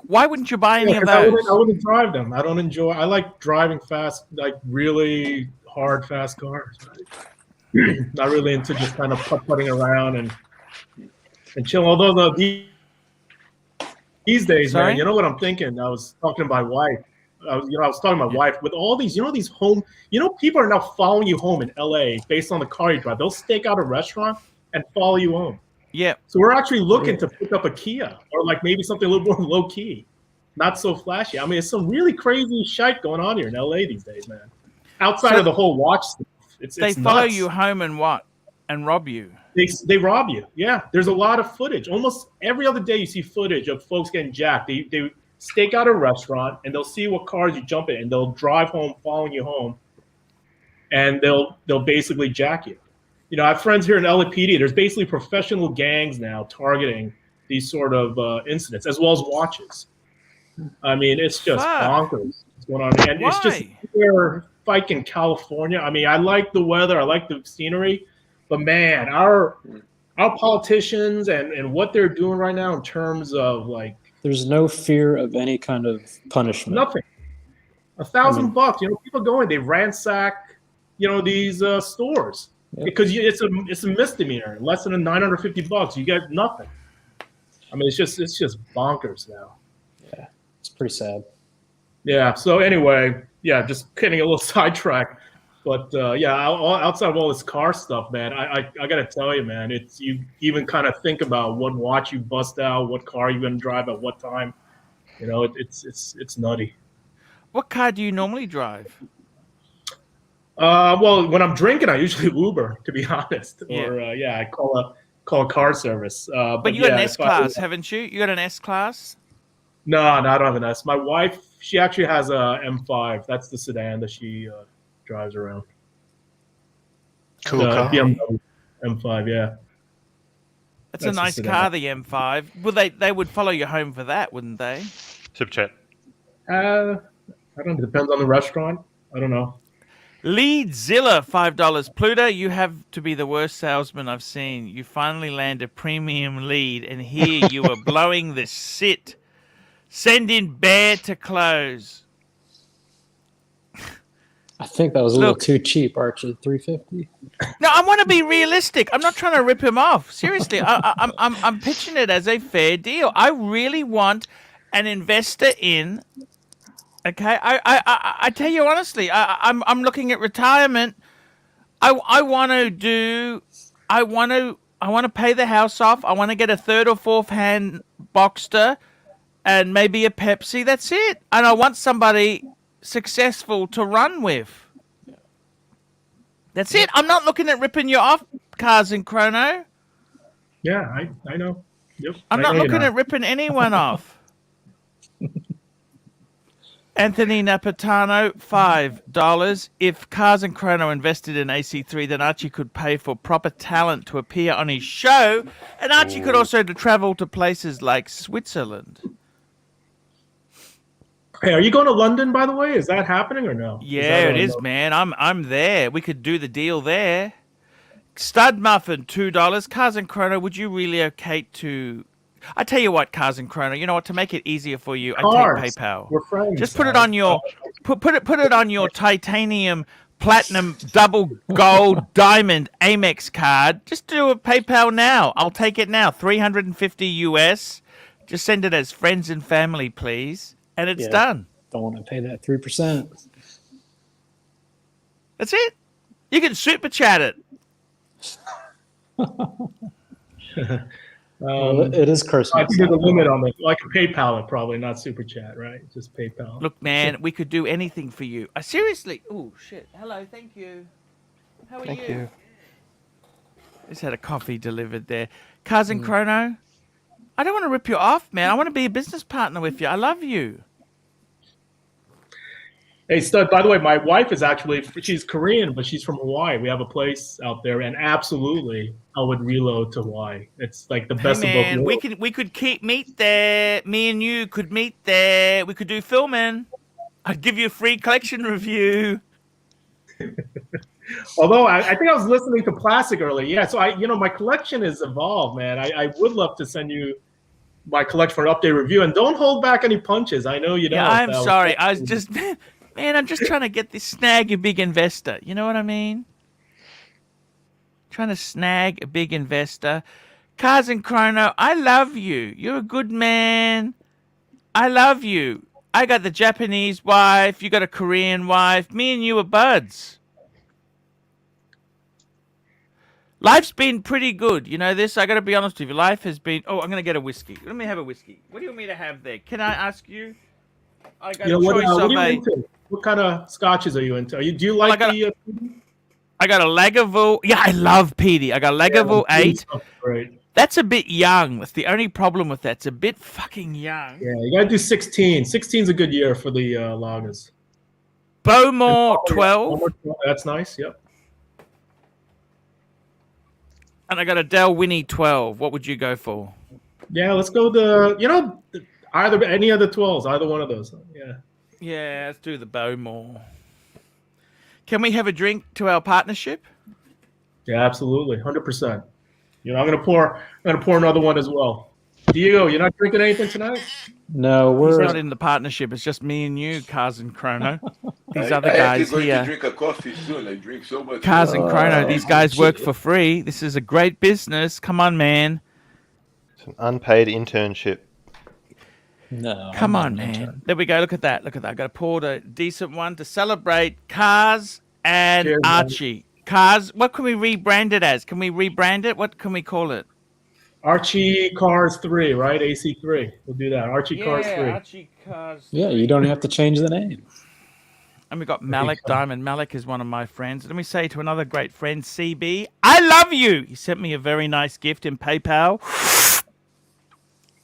Why wouldn't you buy any of those? I wouldn't drive them. I like driving fast, like really hard, fast cars. Not really into just kind of putting around and chill. Although these days, Sorry? man, you know what I'm thinking? I was talking to my wife. I was talking to my wife with all these, these home, people are now following you home in LA based on the car you drive. They'll stake out a restaurant and follow you home. Yeah. So we're actually looking to pick up a Kia or like maybe something a little more low key, not so flashy. I mean, it's some really crazy shit going on here in LA these days, man. Outside of the whole watch stuff. They follow you home and what? And rob you. They rob you. Yeah. There's a lot of footage. Almost every other day you see footage of folks getting jacked. They stake out a restaurant and they'll see what cars you jump in and they'll drive home, following you home, and they'll basically jack you. I have friends here in LAPD. There's basically professional gangs now targeting these sort of incidents as well as watches. I mean, it's just bonkers what's going on. And it's just here, like in California. I mean, I like the weather, I like the scenery, but man, our politicians and what they're doing right now in terms of like, there's no fear of any kind of punishment. Nothing. $1,000. People go in, they ransack, these stores because it's a misdemeanor, less than $950. You get nothing. I mean, it's just bonkers now. Yeah, it's pretty sad. Yeah. So anyway, just getting a little sidetracked, but outside of all this car stuff, man, I gotta tell you, man, it's you even kind of think about what watch you bust out, what car you're gonna drive at what time. It's nutty. What car do you normally drive? Well, when I'm drinking, I usually Uber, to be honest, or I call a car service. But you got an S class, haven't you? You got an S class? No, I don't have an S. My wife, she actually has a M5. That's the sedan that she drives around. Cool The car. BMW M5, yeah. That's a That's a nice sedan. car, the M5. Well, they would follow you home for that, wouldn't they? Super chat. I don't know. Depends on the restaurant. I don't know. Leadzilla, $5. Pluto, you have to be the worst salesman I've seen. You finally land a premium lead, and here you are blowing the sit. Send in bear to close. I think that was a little Look. too cheap, Archie. 350. No, I want to be realistic. I'm not trying to rip him off. Seriously, I'm pitching it as a fair deal. I really want an investor in. Okay, I tell you honestly, I'm looking at retirement. I want to pay the house off. I want to get a third or fourth hand Boxster and maybe a Pepsi. That's it. And I want somebody successful to run with. That's it. I'm not looking at ripping you off, Cars and Chrono. Yeah, I know. Yep. I'm I not know you're looking at ripping anyone off. Anthony Napatano, $5. If Cars and Chrono invested in AC3, then Archie could pay for proper talent to appear on his show, and Archie could also travel to places like Switzerland. Hey, are you going to London, by the way? Is that happening or no? Yeah, it is, man. I'm there. We could do the deal there. Stud Muffin, $2. Cars and Chrono, would you relocate to... I tell you what, Cars and Chrono, you know what? To make it easier for you, I take PayPal. We're friends. Just put it on your put it on your titanium, platinum, double gold, diamond Amex card. Just do a PayPal now. I'll take it now. $350 US. Just send it as friends and family, please, and it's done. Don't want to pay that 3%. That's it. You can super chat it. Well, it is Christmas. I think there's a limit on it. Like a PayPal, it probably not super chat, right? Just PayPal. Look, man, we could do anything for you. Seriously. Oh shit. Hello. Thank you. How are Thank you? you. Just had a coffee delivered there. Cars and Chrono, I don't want to rip you off, man. I want to be a business partner with you. I love you. Hey, Stud, by the way, my wife is actually, she's Korean, but she's from Hawaii. We have a place out there, and absolutely, I would reload to Hawaii. It's like the best Hey, of both man, worlds. we could meet there. Me and you could meet there. We could do filming. I'd give you a free collection review. Although I think I was listening to Plastic earlier. Yeah, so my collection is evolved, man. I would love to send you my collection for an update review, and don't hold back any punches. I know you don't. Yeah, I'm sorry. I was just, man, I'm just trying to get this snag a big investor. You know what I mean? Trying to snag a big investor. Cars and Chrono, I love you. You're a good man. I love you. I got the Japanese wife. You got a Korean wife. Me and you are buds. Life's been pretty good. You know this? I got to be honest with you. Life has been... Oh, I'm going to get a whiskey. Let me have a whiskey. What do you want me to have there? Can I ask you? I got a choice what of are you a... into? What kind of scotches are you into? Do you like I got a Lagavulin. Yeah, I love Petey. I got a Lagavulin 8. Right. That's a bit young. That's the only problem with that. It's a bit fucking young. Yeah, you got to do 16. 16 is a good year for the lagers. Bowmore 12. That's nice, yep. And I got a Del Winnie 12. What would you go for? Yeah, let's go either any of the 12s, either one of those. Yeah. Yeah, let's do the Bowmore. Can we have a drink to our partnership? Yeah, absolutely, 100%. I'm gonna pour another one as well. Diego, you're not drinking anything tonight? No, He's we're not in the partnership. It's just me and you, Cars and Chrono. These I other am guys going here. to drink a coffee soon. I drink so much. Cars and Chrono, these guys work for free. This is a great business. Come on, man. It's an unpaid internship. no. Come on, man. There we go. Look at that. Look at that. I got poured a decent one to celebrate Cars and Cheers, man. Archie. Cars, what can we rebrand it as? Can we rebrand it? What can we call it? Archie Cars 3, right? AC3. We'll do that. Archie Cars 3. Archie Cars. Yeah, you don't have to change the name. And we got Malik Diamond. Malik is one of my friends. Let me say to another great friend, CB, I love you. He sent me a very nice gift in PayPal.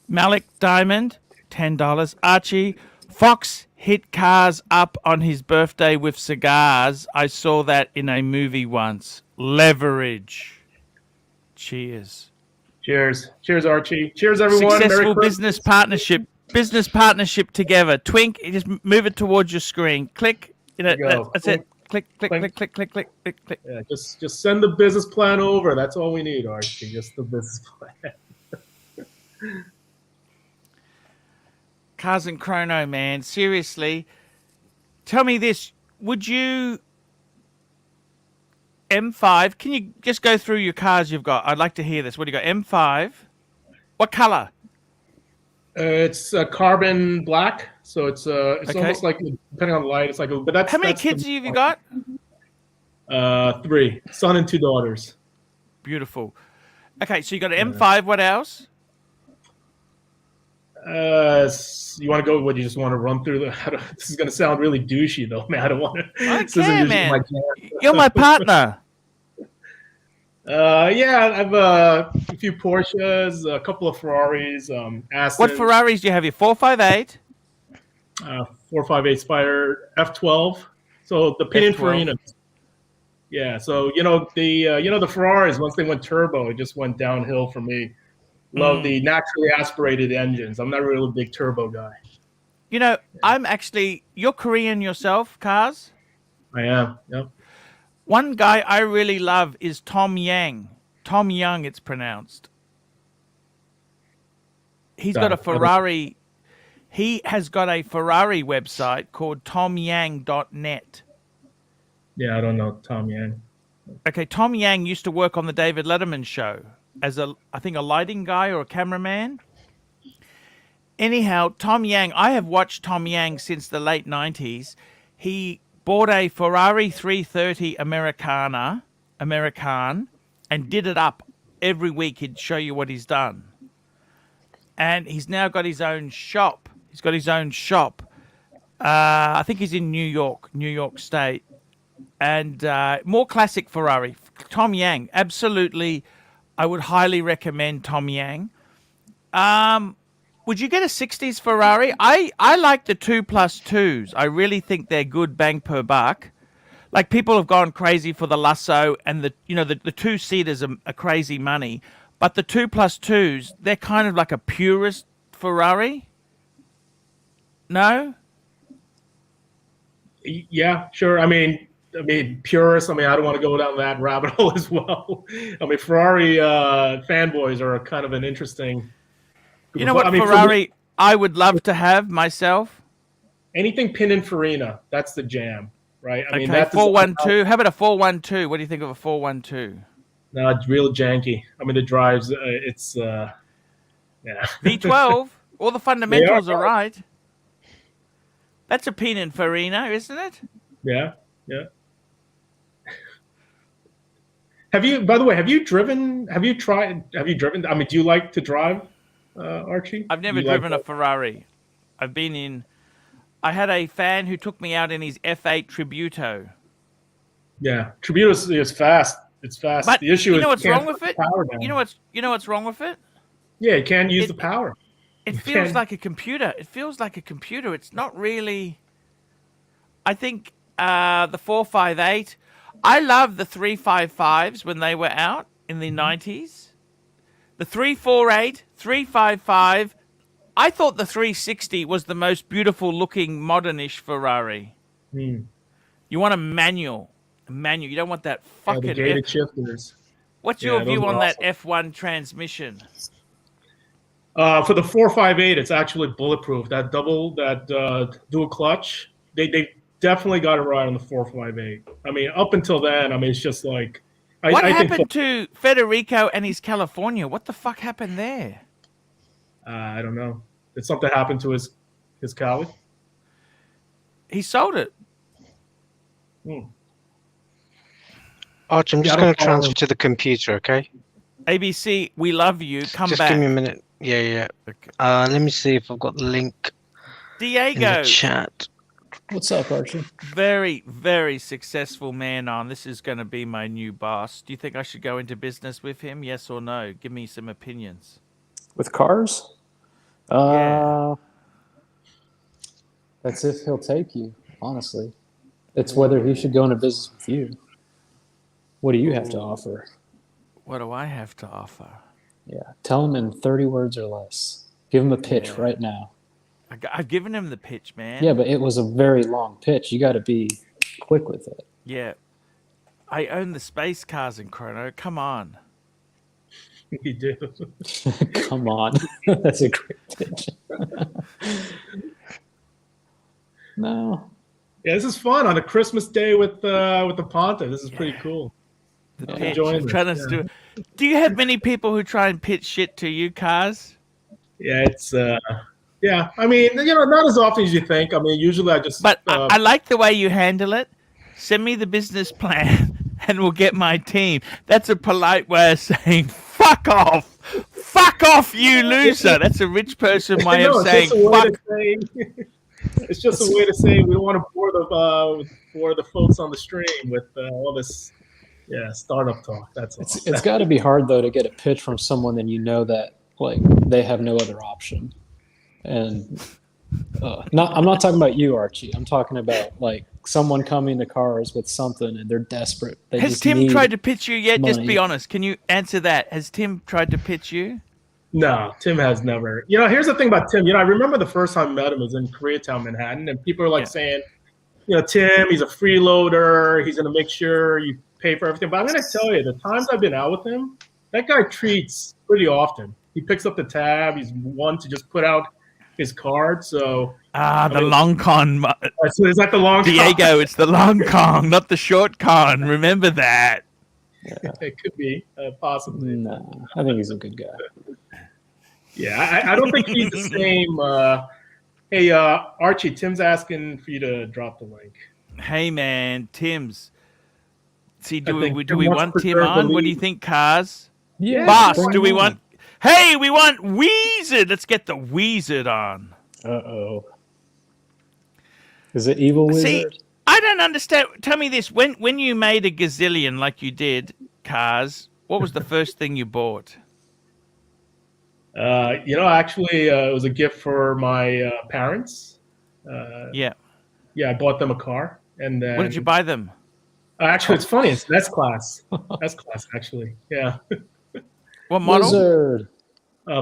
Malik Diamond, $10. Archie, Fox hit cars up on his birthday with cigars. I saw that in a movie once. Leverage. Cheers. Cheers. Cheers, Archie. Cheers, everyone. Successful Merry business partnership. Business partnership together. Twink, just move it towards your screen. Click. There you go. That's it. Click, click, click, click, click, click, click, click. Yeah, just send the business plan over. That's all we need, Archie. Just the business plan. Cars and Chrono, man. Seriously. Tell me this. Would you... M5, can you just go through your cars you've got? I'd like to hear this. What do you got? M5. What color? It's carbon black, so it's Okay. almost like, depending on the light, it's like but that's How many that's kids have you got? 3, son and 2 daughters. Beautiful. Okay, so you got an M5. What else? You want to go? What, you just want to run through the? This is going to sound really douchey, though, man. I don't want to. I this isn't care, usually man. my jam. You're my partner. Yeah, I have a few Porsches, a couple of Ferraris, Astons. What Ferraris do you have here? 458? 458 Spider F12. So the Pininfarina. Yeah, so the Ferraris, once they went turbo, it just went downhill for me. Love the naturally aspirated engines. I'm not really a big turbo guy. You know, you're Korean yourself, cars? I am, yeah. One guy I really love is Tom Yang. Tom Young, it's pronounced. He's got a Ferrari. He has got a Ferrari website called tomyang.net. Yeah, I don't know Tom Yang. Okay, Tom Yang used to work on the David Letterman show as I think a lighting guy or a cameraman. Anyhow, Tom Yang, I have watched Tom Yang since the late 90s. He bought a Ferrari 330 American, and did it up every week. He'd show you what he's done. And he's now got his own shop. He's got his own shop. I think he's in New York State. And more classic Ferrari. Tom Yang, absolutely. I would highly recommend Tom Yang. Would you get a 60s Ferrari? I like the 2+2s. I really think they're good bang per buck. Like, people have gone crazy for the Lasso, and the 2-seaters are crazy money. But the 2+2s, they're kind of like a purist Ferrari. No? Yeah, sure. I mean, purists. I don't want to go down that rabbit hole as well. Ferrari fanboys are kind of an interesting. You know what Ferrari I would love to have myself? Anything Pininfarina. That's the jam, right? Okay, 412. How about a 412? What do you think of a 412? No, it's real janky. The drives, it's, yeah. V12, all the fundamentals are right. That's a Pininfarina, isn't it? Yeah, yeah. Have you driven? Do you like to drive, Archie? I've never driven a Ferrari. I had a fan who took me out in his F8 Tributo. Yeah, Tributo is fast. It's fast. But the issue you know is what's wrong with it? You know what's wrong with it? Yeah, you can't use the power. It feels like a computer. It's not really. I think the 458. I love the 355s when they were out in the 90s. The 348, 355. I thought the 360 was the most beautiful looking modernish Ferrari. You want a manual. You don't want that fucking the gated shifters. What's your view on that F1 transmission? For the 458, it's actually bulletproof. That dual clutch, they definitely got it right on the 458. Up until then, it's just like. What happened to Federico and his California? What the fuck happened there? I don't know. Did something happen to his Cali? He sold it. Arch, I'm just going to transfer to the computer, okay? ABC, we love you. Come back. Just give me a minute. Yeah. Okay. Let me see if I've got the link Diego. in the chat. What's up, Archie? Very, very successful man on. This is going to be my new boss. Do you think I should go into business with him? Yes or no? Give me some opinions. With cars? Yeah. That's if he'll take you, honestly. It's whether he should go into business with you. What do you have to offer? What do I have to offer? Yeah. Tell him in 30 words or less. Give him a pitch Yeah. right now. I've given him the pitch, man. Yeah, but it was a very long pitch. You got to be quick with it. Yeah. I own the space cars in Chrono. Come on. We do. Come on. That's a great pitch. No. Yeah, this is fun on a Christmas day with the Pontiff. This is pretty cool. The I'm pitch. enjoying I'm this, trying to yeah. do you have many people who try and pitch shit to you, Cars? Yeah, it's yeah. I mean, not as often as you think. I mean, usually I just. But I like the way you handle it. Send me the business plan and we'll get my team. That's a polite way of saying fuck off. Fuck off, you loser. That's a rich person way of saying fuck. It's just a way to say we don't want to bore the folks on the stream with all this, startup talk. That's all. It's got to be hard though to get a pitch from someone that you know that like they have no other option. And I'm not talking about you, Archie. I'm talking about like someone coming to Cars with something and they're desperate. Has Tim tried to pitch you yet? money. Just be honest. Can you answer that? Has Tim tried to pitch you? No, Tim has never. Here's the thing about Tim. I remember the first time I met him was in Koreatown, Manhattan, and people are like saying, Tim, he's a freeloader. He's going to make sure you pay for everything. But I'm going to tell you, the times I've been out with him, that guy treats pretty often. He picks up the tab. He's one to just put out his card. So the long con. So is that the long Diego, con? it's the long con, not the short con. Remember that. Yeah. It could be possibly. No, I think he's a good guy. Yeah, I don't think he's the same. Hey, Archie, Tim's asking for you to drop the link. Hey, man, Tim's. See, do we Tim want wants to Tim preserve the on? What do you lead. think, Cars? Yeah, Boss, bring do him we on. want... Hey, we want Wizard. Let's get the Wizard on. Uh-oh. Is it Evil Wizard? See, I don't understand. Tell me this. When you made a gazillion like you did, Cars, what was the first thing you bought? Actually, it was a gift for my parents. Yeah. Yeah, I bought them a car, and then What did you buy them? Actually, it's funny. It's S class. S class, actually. Yeah, What model? Wizard.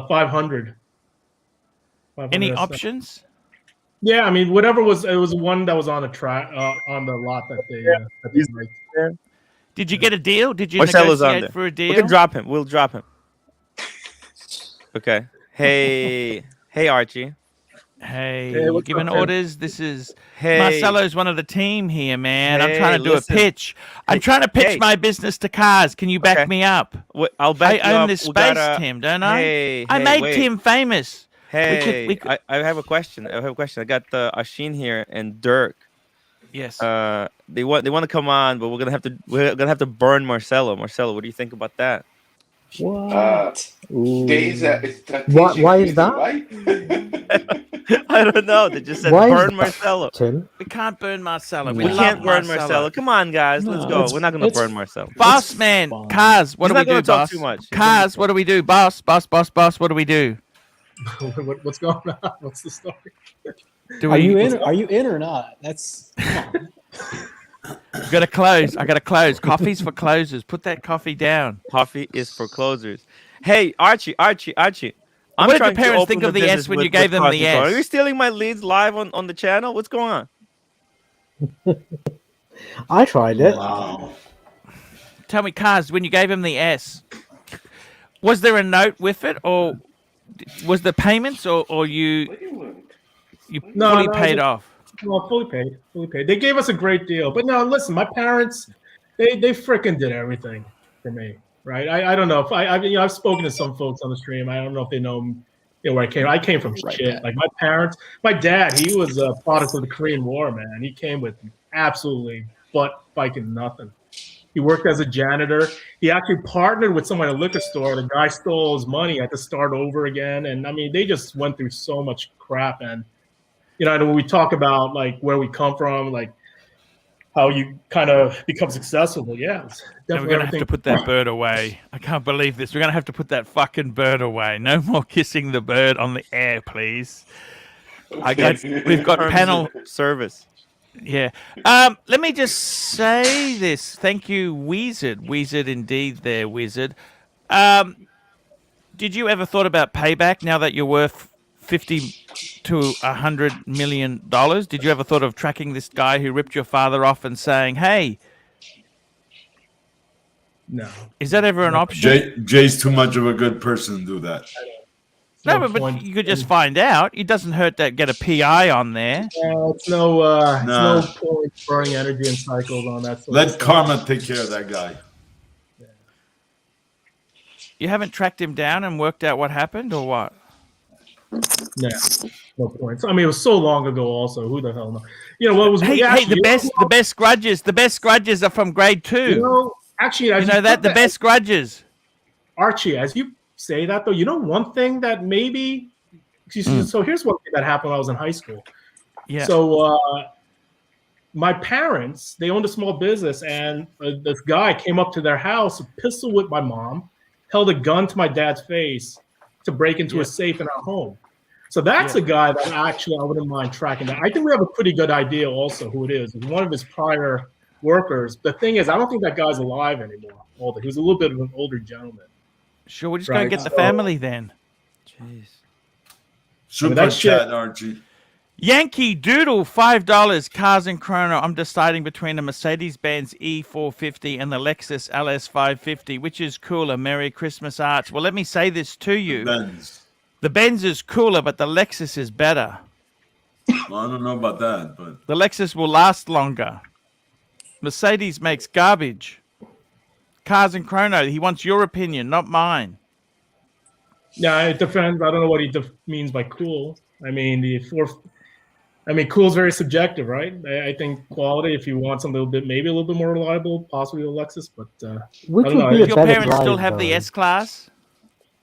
500. Any S. options? Yeah, I mean, whatever was. It was one that was on a track on the lot that they liked. Did you get a deal? Did you Marcelo's on negotiate there. for a We deal? can drop him. We'll drop him. Okay. Hey, Archie. Hey, Hey, what's giving up, Tim? orders. This is Hey. Marcelo's one of the team here, man. I'm Hey, trying to do listen. a pitch. I'm trying to pitch Hey. my business to Cars. Can you back Okay. me up? I'll back I you own up. this We space, gotta- Tim, don't I? Hey, I hey, made wait. Tim famous. Hey, we could- I have a question. I got Ashin here and Dirk. Yes. They want to come on, but we're gonna have to burn Marcelo. Marcelo, what do you think about that? What? Ooh. There is a strategic Why is reason that? why. I don't know. They just said Why is burn that, Marcelo. Tim? We can't burn Marcelo. We love can't burn Marcelo. Come on, guys. Let's No, go. it's- We're not gonna it's- burn Marcelo. Boss It's man, fine. Cars, what He's do we not gonna do, talk boss? too much. He's Cars, what do we do? Boss, what do we do? What's going on? What's the story? Do Are we you in? Are you in or not? That's come on. gotta close? I gotta close. Coffee's for closers. Put that coffee down. Coffee is for closers. Hey, Archie. I'm What did your trying to parents open think of the business S when with- you gave with them Cosmic the Car. S? Are you stealing my leads live on the channel? What's going on? I tried it. Wow. Tell me, Cars, when you gave him the S, was there a note with it, or was the payments, or you No, fully no, paid just- off? Well, fully paid. They gave us a great deal. But no, listen, my parents, they freaking did everything for me, right? I don't know if I've spoken to some folks on the stream. I don't know if they know where I came. I came from Right, shit. Dad. Like my parents, my dad, he was a product of the Korean War, man. He came with absolutely butt biking nothing. He worked as a janitor. He actually partnered with someone at a liquor store. The guy stole his money, had to start over again. And I mean, they just went through so much crap. And and when we talk about like where we come from, like how you kind of become successful, yeah, it's And definitely we're gonna have everything. to put that bird away. I can't believe this. We're gonna have to put that fucking bird away. No more kissing the bird on the air, please. We've got Terms panel. of service. Yeah. Let me just say this. Thank you, Wizard. Wizard indeed there, Wizard. Did you ever thought about payback now that you're worth $50 to $100 million? Did you ever thought of tracking this guy who ripped your father off and saying, hey, No. is that ever an option? Jay's too much of a good person to do that. No, but you could just find out. It doesn't hurt to get a PI on there. It's no point burning energy and cycles on that. Let karma take care of that guy. You haven't tracked him down and worked out what happened, or what? No points. I mean, it was so long ago. Also, who the hell knows? You know what was? Hey, the best grudges are from grade 2. You know, actually, you know that the best grudges. Archie, as you say that though, you know one thing that maybe. So here's one thing that happened when I was in high school. Yeah. So my parents, they owned a small business, and this guy came up to their house, pistol whipped my mom, held a gun to my dad's face to break into a safe in our home. So that's a guy that actually I wouldn't mind tracking down. I think we have a pretty good idea also who it is. It's one of his prior workers. The thing is, I don't think that guy's alive anymore. He was a little bit of an older gentleman. Sure, we're just going to get the family then. Jeez. Super chat, Archie. Yankee Doodle, $5. Cars and Chrono. I'm deciding between a Mercedes-Benz E450 and the Lexus LS550. Which is cooler? Merry Christmas, Arch. Well, let me say this to you. The Benz is cooler, but the Lexus is better. Well, I don't know about that, but the Lexus will last longer. Mercedes makes garbage. Cars and Chrono. He wants your opinion, not mine. Yeah, it depends. I don't know what he means by cool. I mean, cool is very subjective, right? I think quality, if you want something maybe a little bit more reliable, possibly a Lexus, but which I don't would know. be Does your parents still have the S-Class?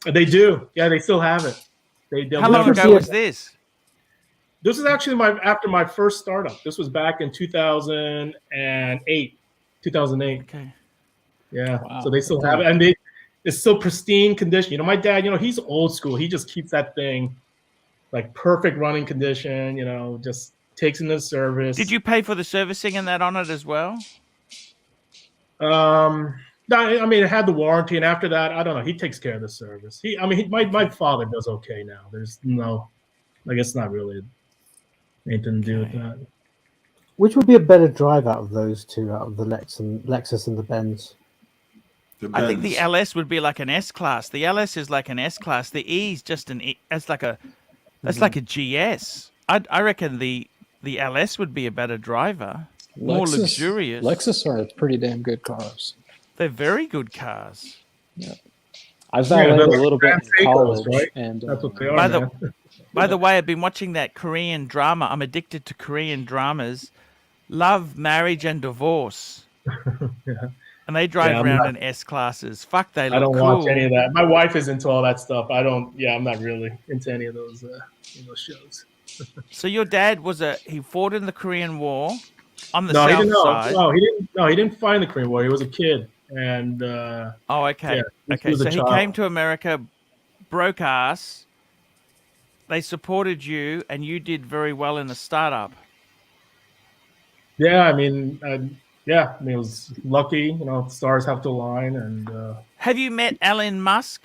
They do. Yeah, they still have it. How long ago was this? This is actually after my first startup. This was back in 2008. 2008. Okay. Yeah. Wow. So they still have it, and it's still pristine condition. You know, my dad, he's old school. He just keeps that thing like perfect running condition. Just takes it into service. Did you pay for the servicing and that on it as well? No, I mean, it had the warranty, and after that, I don't know. He takes care of the service. My father does okay now. There's I guess not really anything to do with that. Which would be a better drive out of those two, out of the Lexus and the Benz? I think the LS would be like an S-Class. The LS is like an S-Class. The E is just that's like a GS. I reckon the LS would be a better driver, more luxurious. Lexus are pretty damn good cars. They're very good cars. Yeah. I valeted a little bit in college, right? and That's what they are. By the way, I've been watching that Korean drama. I'm addicted to Korean dramas. Love, Marriage, and Divorce. Yeah. And they drive around in S-Classes. Fuck, they look I don't cool. watch any of that. My wife is into all that stuff. I'm not really into any of those shows. So your dad he fought in the Korean War on the he south didn't, side. He didn't fight in the Korean War. He was a kid. And okay. Okay, so he came to America, broke ass. They supported you, and you did very well in the startup. Yeah, I mean, it was lucky. Stars have to align. And have you met Elon Musk?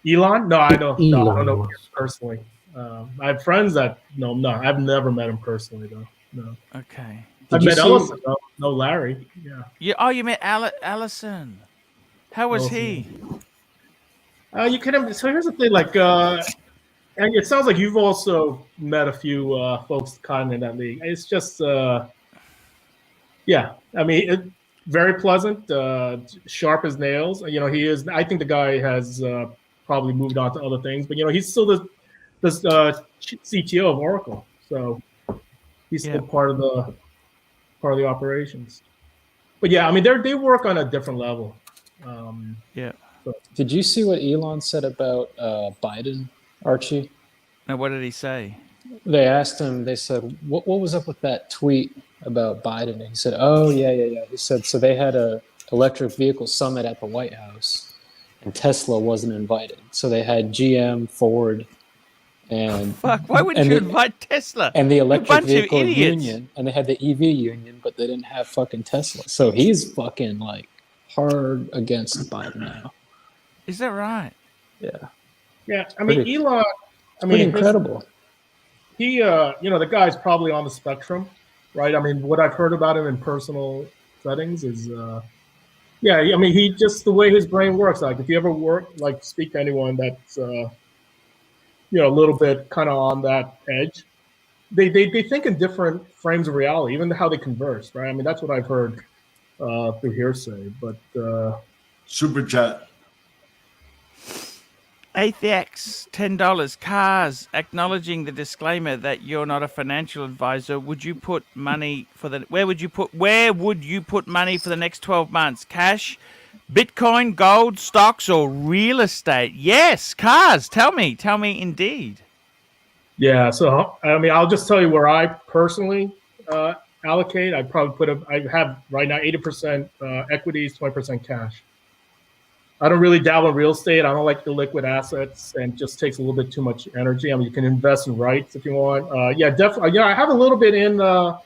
Elon? No, I don't know him personally. I have friends that know him. No, I've never met him personally, though. No. Okay. I've met Ellison, though. No, Larry. Yeah. You met Allison. How was he? You can. So here's the thing, and it sounds like you've also met a few folks kind of in that league. It's just, I mean, very pleasant, sharp as nails. He is. I think the guy has probably moved on to other things, but he's still the CTO of Oracle, so he's still part of the operations. But yeah, I mean, they work on a different level. Did you see what Elon said about Biden, Archie? Now, what did he say? They asked him, they said, what was up with that tweet about Biden? And he said, oh, yeah. He said, so they had a electric vehicle summit at the White House, and Tesla wasn't invited. So they had GM, Ford, And Fuck, why wouldn't you invite Tesla? And the electric bunch vehicle of idiots. union, and they had the EV union, but they didn't have fucking Tesla. So he's fucking like hard against Biden now. Is that right? Yeah. Yeah, I mean, Pretty- Elon, I Pretty mean, incredible. he, the guy's probably on the spectrum, right? I mean, what I've heard about him in personal settings is, yeah, I mean, he just, the way his brain works, like if you ever speak to anyone that's, a little bit kind of on that edge, they think in different frames of reality, even how they converse, right? I mean, that's what I've heard through hearsay, but... Super chat. ATX, $10. Cars, acknowledging the disclaimer that you're not a financial advisor. Would you put money for the... Where would you put money for the next 12 months? Cash, Bitcoin, gold, stocks, or real estate? Yes, Cars, tell me indeed. Yeah, so I mean, I'll just tell you where I personally allocate. I probably I have right now 80% equities, 20% cash. I don't really dabble in real estate. I don't like the liquid assets, and it just takes a little bit too much energy. I mean, you can invest in REITs if you want. Yeah, definitely. Yeah, I have a little bit in the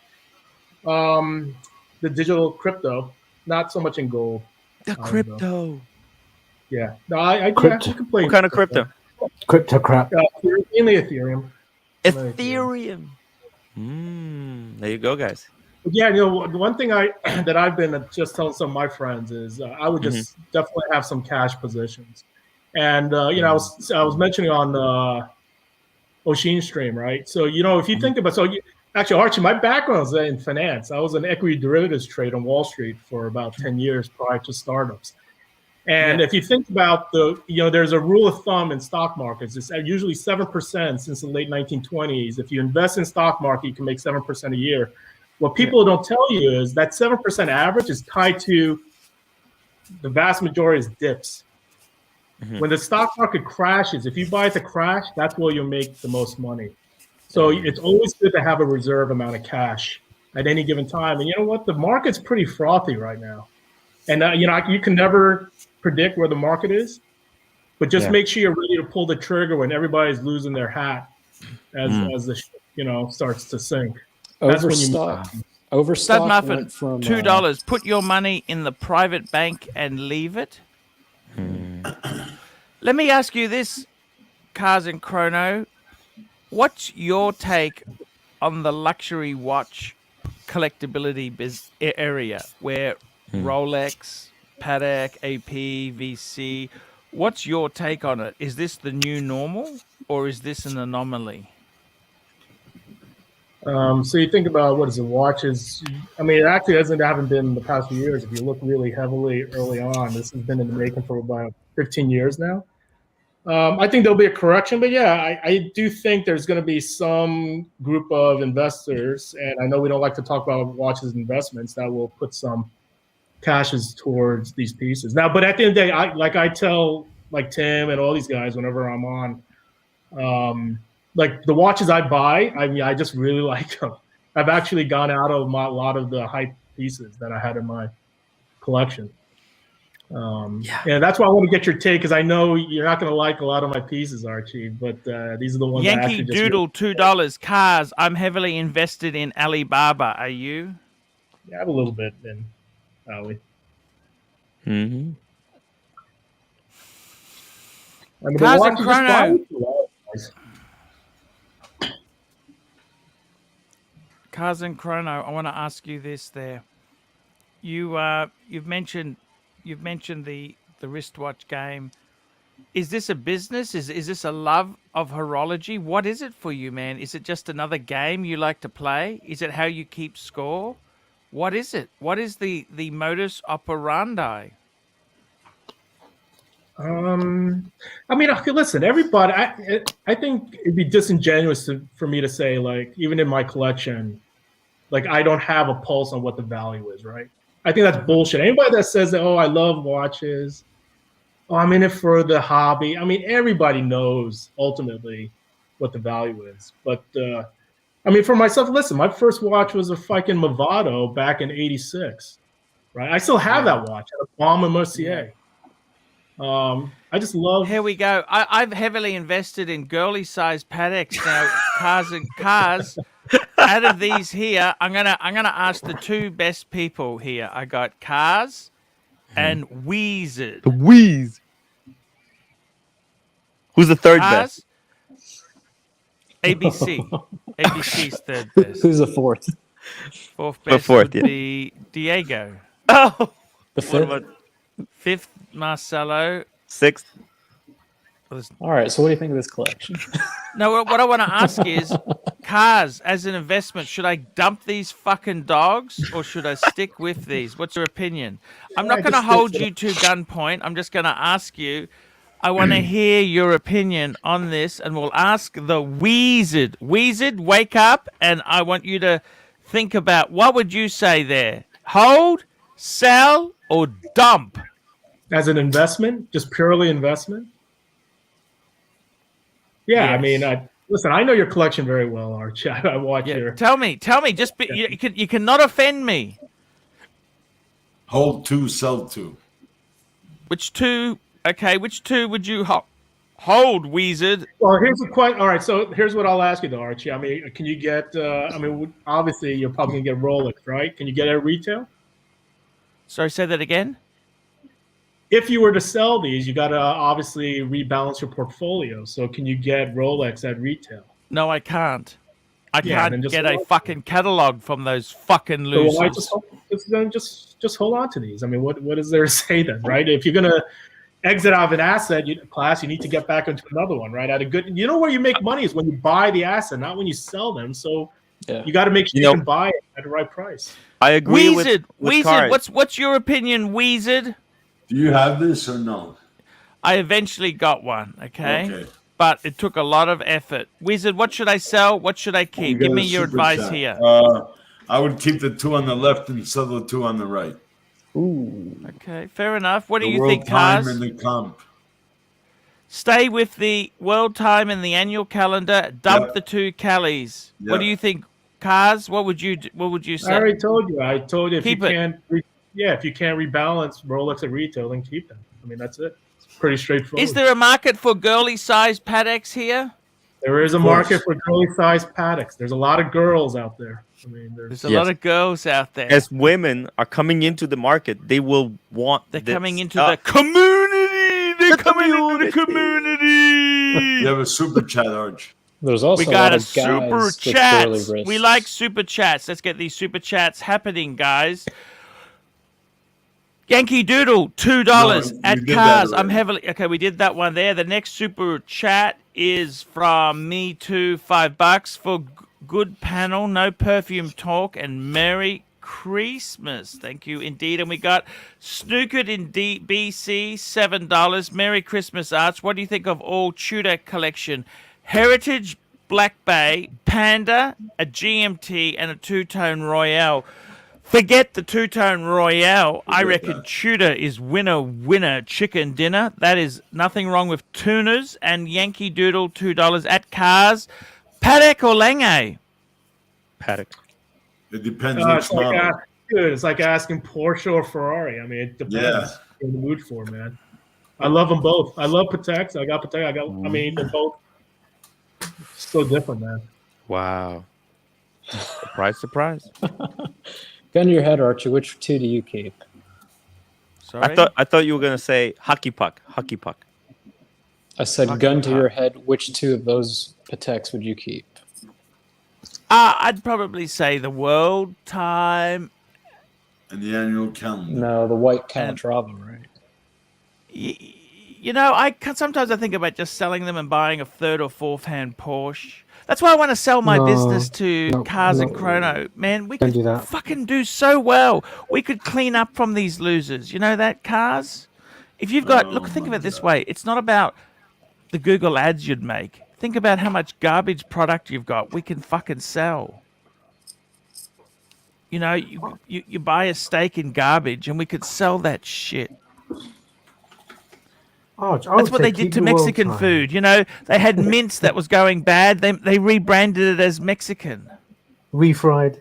digital crypto, not so much in gold. The crypto. Yeah, no, I Crypto. can play. What kind of crypto? Crypto crap. Mainly Ethereum. Ethereum. There you go, guys. Yeah, the one thing that I've been just telling some of my friends is I would just definitely have some cash positions, and I was mentioning on Oshin stream, right? So if you think about actually Archie, my background is in finance. I was an equity derivatives trader on Wall Street for about 10 years prior to startups. And if you think about there's a rule of thumb in stock markets. It's usually 7% since the late 1920s. If you invest in stock market, you can make 7% a year. What people don't tell you is that 7% average is tied to the vast majority is dips. When the stock market crashes, if you buy at the crash, that's where you'll make the most money. So it's always good to have a reserve amount of cash at any given time. And you know what? The market's pretty frothy right now. And you can never predict where the market is, but just make sure you're ready to pull the trigger when everybody's losing their hat as the ship, starts to sink. Overstock Stud Muffin, went from $2. Put your money in the private bank and leave it. Let me ask you this, Cars and Chrono. What's your take on the luxury watch collectability area where Rolex, Patek, AP, VC, what's your take on it? Is this the new normal or is this an anomaly? So you think about what is it, watches. I mean, it actually haven't been in the past few years. If you look really heavily early on, this has been in the making for about 15 years now. I think there'll be a correction, but yeah, I do think there's going to be some group of investors, and I know we don't like to talk about watches investments, that will put some cashes towards these pieces. Now, but at the end of the day, I tell like Tim and all these guys whenever I'm on, like the watches I buy, I mean, I just really like them. I've actually gone out of a lot of the hype pieces that I had in my collection. And that's why I want to get your take, because I know you're not going to like a lot of my pieces, Archie, but these are the ones Yankee Doodle, $2. Cars, I'm heavily invested in Alibaba. Are you? Yeah, I have a little bit in Ali. I mean, Cars and Chrono. Cars and Chrono, I want to ask you this there. You've mentioned the wristwatch game. Is this a business? Is this a love of horology? What is it for you, man? Is it just another game you like to play? Is it how you keep score? What is it? What is the modus operandi? I mean, okay, listen, everybody, I think it'd be disingenuous for me to say, like, even in my collection, like, I don't have a pulse on what the value is, right? I think that's bullshit. Anybody that says that, oh, I love watches, oh, I'm in it for the hobby. I mean, everybody knows ultimately what the value is. But, I mean, for myself, listen, my first watch was a fucking Movado back in '86, right? I still have that watch, a Bomb and Mercier. I I just love. Here we go. I've heavily invested in girly-sized paddocks now. Cars. Out of these here, I'm gonna ask the two best people here. I got Cars and Wizard. The Wheeze. Who's the third best? ABC. ABC's third best. Who's the fourth? Fourth best would be Diego. Oh, The fifth. Fifth, Marcelo. Sixth. All right. So what do you think of this collection? No, what I want to ask is, Cars as an investment, should I dump these fucking dogs or should I stick with these? What's your opinion? I'm not going to hold you to gunpoint. I'm just going to ask you. I want to hear your opinion on this, and we'll ask the Wizard. Wizard, wake up, and I want you to think about what would you say there? Hold, sell, or dump? As an investment, just purely investment. Yeah, Yes. I mean, listen, I know your collection very well, Archie. I watch your. Tell me. Just you cannot offend me. Hold 2, sell 2. Which two? Okay, which two would you hold, Wizard? Well, here's the question. All right, so here's what I'll ask you, though, Archie. I mean, can you get? Obviously, you're probably gonna get Rolex, right? Can you get it at retail? Sorry, say that again. If you were to sell these, you got to obviously rebalance your portfolio. So, can you get Rolex at retail? No, I can't. I Yeah, then can't just get a hold on. fucking catalog from those fucking So losers. why just hold on to these? I mean, what is there to say then, right? If you're gonna exit out of an asset class, you need to get back into another one, right? At a good, you know where you make money is when you buy the asset, not when you sell them. So you got to make sure you can buy it at the right price. I agree Wizard, with Wizard, Cars. what's your opinion, Wizard? Do you have this or no? I eventually got one, okay? Okay. But it took a lot of effort. Wizard, what should I sell? What should I keep? Give got me a your super advice chat. here. I would keep the 2 on the left and sell the 2 on the right. Ooh. Okay, fair enough. What do The you world think, time Cars? and the comp. Stay with the world time and the annual calendar. Dump Yep. the 2 Callies. What Yep. do you think, Cars? What would you say? I already told you. I told you if Keep you it. can't, if you can't rebalance Rolex at retail, then keep them. I mean, that's it. It's pretty straightforward. Is there a market for girly-sized paddocks here? There is a Of course. market for girly-sized paddocks. There's a lot of girls out there. I mean, There's a lot of girls out there. As women are coming into the market, they will want. They're this coming into stuff. the community. They're coming into the community. You have a super chat, Arch. There's also We got a a lot of super guys with chat. curly wrists. We like super chats. Let's get these super chats happening, guys. Yankee Doodle, $2 No, at we did that Cars. I'm already. heavily okay. We did that one there. The next super chat is from me too, $5 for good panel, no perfume talk, and Merry Christmas. Thank you indeed. And we got Snookered in BC, $7. Merry Christmas, Arch. What do you think of all Tudor collection? Heritage, Black Bay, Panda, a GMT, and a two-tone Royale. Forget the two-tone Royale. I reckon Tudor is winner chicken dinner. That is nothing wrong with tuners. And Yankee Doodle, $2 at Cars. Paddock or Lange? Paddock. It depends It's which model. it's like asking Porsche or Ferrari. I mean, it depends. Yeah. What you're in the mood for, man. I love them both. I love Pateks. I got Patek. I mean, they're both so different, man. Wow. Surprise, surprise. Gun to your head, Archie. Which 2 do you keep? Sorry? I thought you were gonna say hockey puck. Hockey puck. I said, Fucking gun to hell. your head. Which 2 of those Pateks would you keep? I'd probably say the World Time. And the annual calendar. No, the white Calatrava, right? You know, sometimes I think about just selling them and buying a third or fourth hand Porsche. That's why I want to sell my business to Cars and Chrono. Man, we Don't could do that. fucking do so well. We could clean up from these losers. You know that, Cars? If you've got, look, think of it this way. It's not about the Google ads you'd make. Think about how much garbage product you've got. We can fucking sell. You know, you buy a steak in garbage and we could sell that shit. Arch, I That's would what say they did keep to the World Mexican Time. food. You know, they had mince that was going bad. They rebranded it as Mexican. Refried.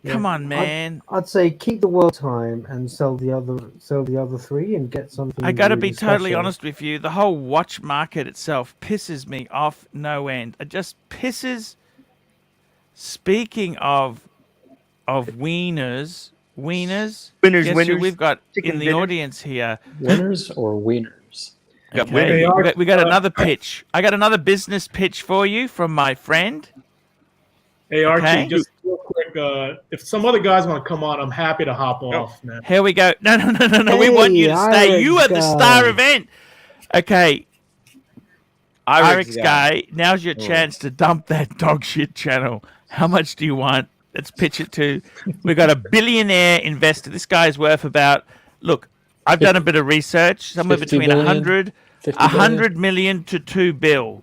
Come on, man. I'd say keep the world time and sell the other three and get something. I got to really be totally special. honest with you. The whole watch market itself pisses me off no end. It just pisses. Speaking of wieners, guess who winners, we've got chicken in the dinners. audience here? Winners or wieners? Got Okay. winners. We got another pitch. I got another business pitch for you from my friend. Hey, Archie, Okay. just real quick, if some other guys want to come on, I'm happy to hop off, man. Here we go. No. We want you to stay. You are the star event. Okay. Irix guy, now's your chance to dump that dog shit channel. How much do you want? Let's pitch it to. We've got a billionaire investor. This guy's worth about. Look, I've done a bit of research. Somewhere 50 between billion, 100 million to 2 bill.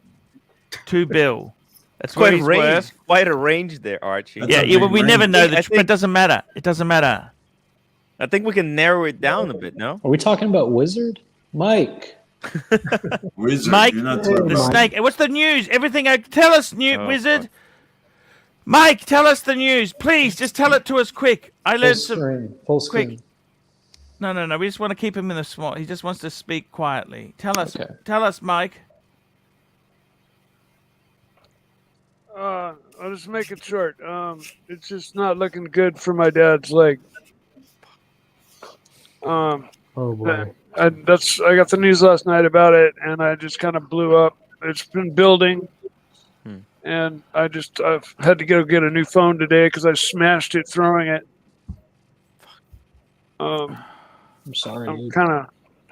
2 bill. That's Quite what a he's range. worth. Quite a range there, Archie. That's Yeah, a yeah. Well, big we never range. know I but it doesn't matter. It doesn't matter. I think we can narrow it down a bit. No. Are we talking about Wizard? Mike. Wizard, Mike, you're not talking the about- snake. What's the news? Everything. Tell us, wizard. fuck. Mike, tell us the news, please. Just tell it to us quick. I Full learned some. screen. Full quick. screen. No. We just want to keep him in the small. He just wants to speak quietly. Tell us. Okay. Tell us, Mike. I'll just make it short. It's just not looking good for my dad's leg. Oh boy. I got the news last night about it, and I just kind of blew up. It's been building, and I've had to go get a new phone today because I smashed it throwing it. I'm sorry. I'm dude. kind of.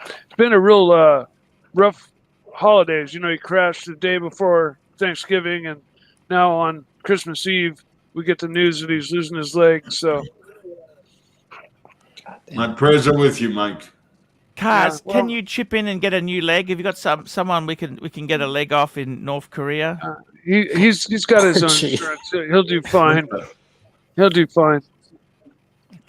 It's been a real rough holidays. You know, he crashed the day before Thanksgiving, and now on Christmas Eve we get the news that he's losing his leg. So My prayers are with you, Mike. Kaz, Yeah, can well- you chip in and get a new leg? Have you got someone we can get a leg off in North Korea? he's got his own Archie. insurance. He'll do fine. He'll do fine.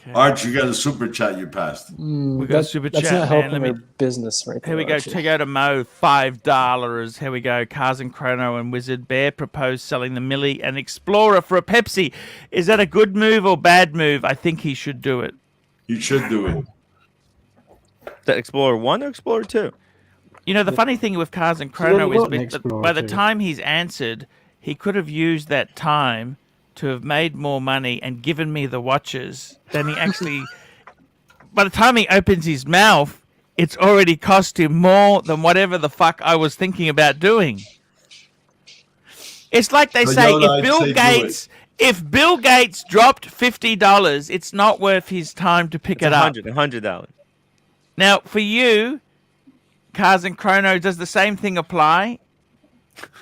Okay. Arch, you got a super chat you passed. We got a super that's chat, not man. helping Let me- their business right there. Here we go. Archie. Toyota Mo, $5. Here we go. Cars and Chrono and Wizard Bear propose selling the Millie and Explorer for a Pepsi. Is that a good move or bad move? I think he should do it. You should do it. The Explorer 1 or Explorer 2? You know, the funny thing with Cars and Chrono got an is Explorer by the too. time he's answered, he could have used that time to have made more money and given me the watches than he actually... By the time he opens his mouth, it's already cost him more than whatever the fuck I was thinking about doing. It's like they So say, Yoda, I'd say do if Bill Gates dropped $50, it's not worth his time to pick It's it up. $100. Now, for you, Cars and Chrono, does the same thing apply?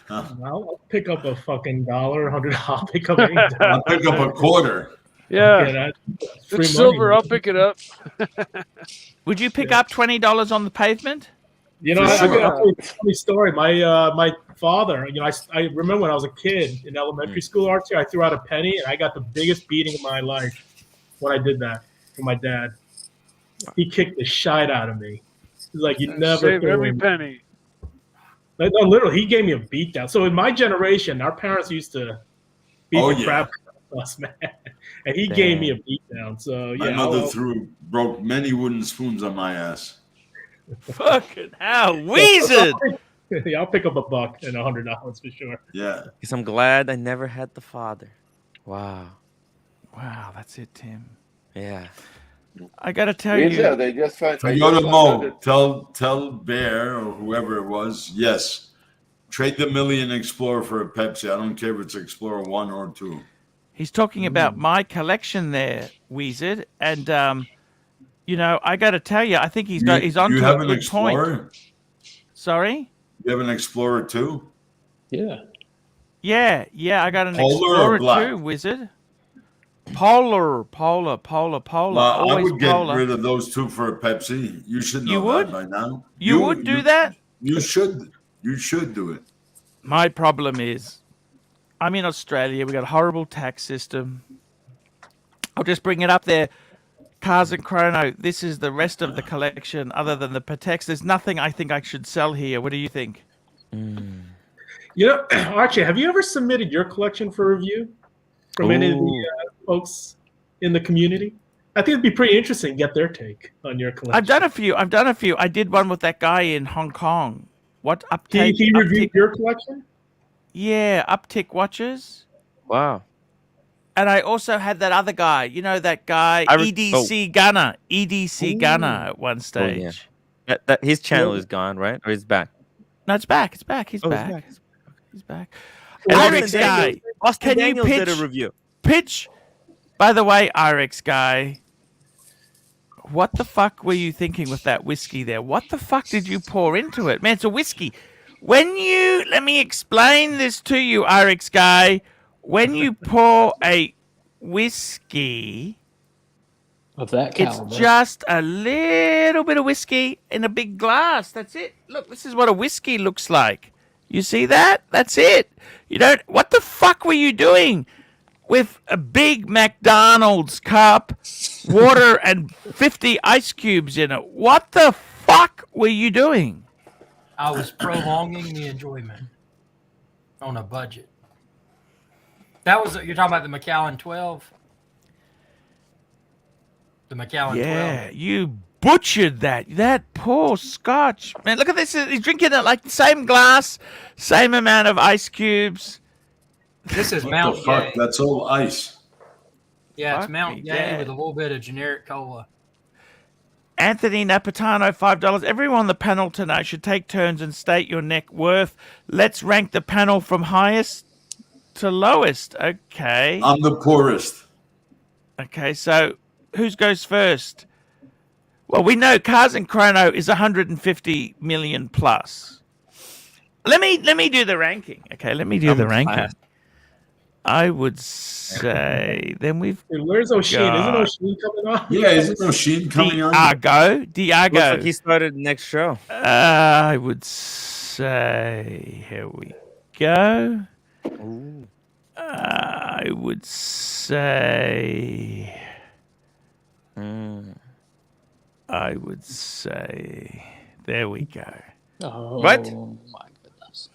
I'll pick up a fucking dollar, $100. I'll pick up $8. I'll pick up a quarter. Yeah, That's free it's silver. money. I'll pick it up. Would you pick up $20 on the pavement? You know, For I'll sure. tell you a funny story. My father, you know, I remember when I was a kid in elementary school, Archie, I threw out a penny and I got the biggest beating of my life when I did that for my dad. He kicked the shite out of me. He's like, you never Save threw every in- penny. Like, no, literally, he gave me a beat down. So in my generation, our parents used to beat Oh, the yeah. crap out of us, man. And he gave me a beat down. So My yeah, mother broke many wooden spoons on my ass. Fucking hell, Wizard! Yeah, I'll pick up $100 and $100 for sure. Yeah. Because I'm glad I never had the father. Wow. Wow, that's it, Tim. Yeah. I gotta tell Yeah, you, they just find. So Yoda Mo, tell Bear or whoever it was, yes. Trade the Million Explorer for a Pepsi. I don't care if it's Explorer 1 or 2. he's talking about my collection there, Wizard, and you know, I gotta tell you, I think he's on You to have a an good Explorer? point. Sorry? You have an Explorer 2? Yeah. Yeah, I got an Polar or Explorer black? too, Wizard. Polar. Well, I Always would get polar. rid of those two for a Pepsi. You should know You would? that by now. You would do that? You should. You should do it. My problem is, I'm in Australia. We got a horrible tax system. I'll just bring it up there. Cars and Chrono. This is the rest of the collection, other than the Patex. There's nothing I think I should sell here. What do you think? You know, Archie, have you ever submitted your collection for review from any of the folks? in the community? I think it'd be pretty interesting to get their take on your collection. I've done a few. I did one with that guy in Hong Kong. What uptake? He reviewed your collection? Yeah, Uptick watches. Wow. And I also had that other guy. You know that guy, EDC Gunner. EDC Gunner at one stage. His channel is gone, right? Or is back? No, it's back. It's back. He's back. Back. He's back. Irex guy. Austin Can Daniels you did a review. pitch? By the way, Irex guy, what the fuck were you thinking with that whiskey there? What the fuck did you pour into it? Man, it's a whiskey. Let me explain this to you, Irex guy. When you pour a whiskey of that caliber, it's just a little bit of whiskey in a big glass. That's it. Look, this is what a whiskey looks like. You see that? That's it. What the fuck were you doing with a big McDonald's cup, water, and 50 ice cubes in it? What the fuck were you doing? I was prolonging the enjoyment on a budget. You're talking about the Macallan 12? The Macallan 12. Yeah, you butchered that. That poor Scotch. Man, look at this. He's drinking it like the same glass, same amount of ice cubes. This is What Mount the fuck? Yay. That's all ice. Yeah, it's Fuck Mount me Yay dead. with a little bit of generic cola. Anthony Napatano, $5. Everyone on the panel tonight should take turns and state your net worth. Let's rank the panel from highest to lowest. Okay. I'm the poorest. Okay, so who goes first? Well, we know Cars and Chrono is 150 million plus. Let me do the ranking. Okay, let me do the ranking. I would say then we've. Hey, where's O'Sheen? Isn't O'Sheen coming on? Yeah, isn't O'Sheen coming on? Diago. Looks like he started next show. I would say, here we go. Ooh. I would say. I would say. There we go. Oh, What? my goodness.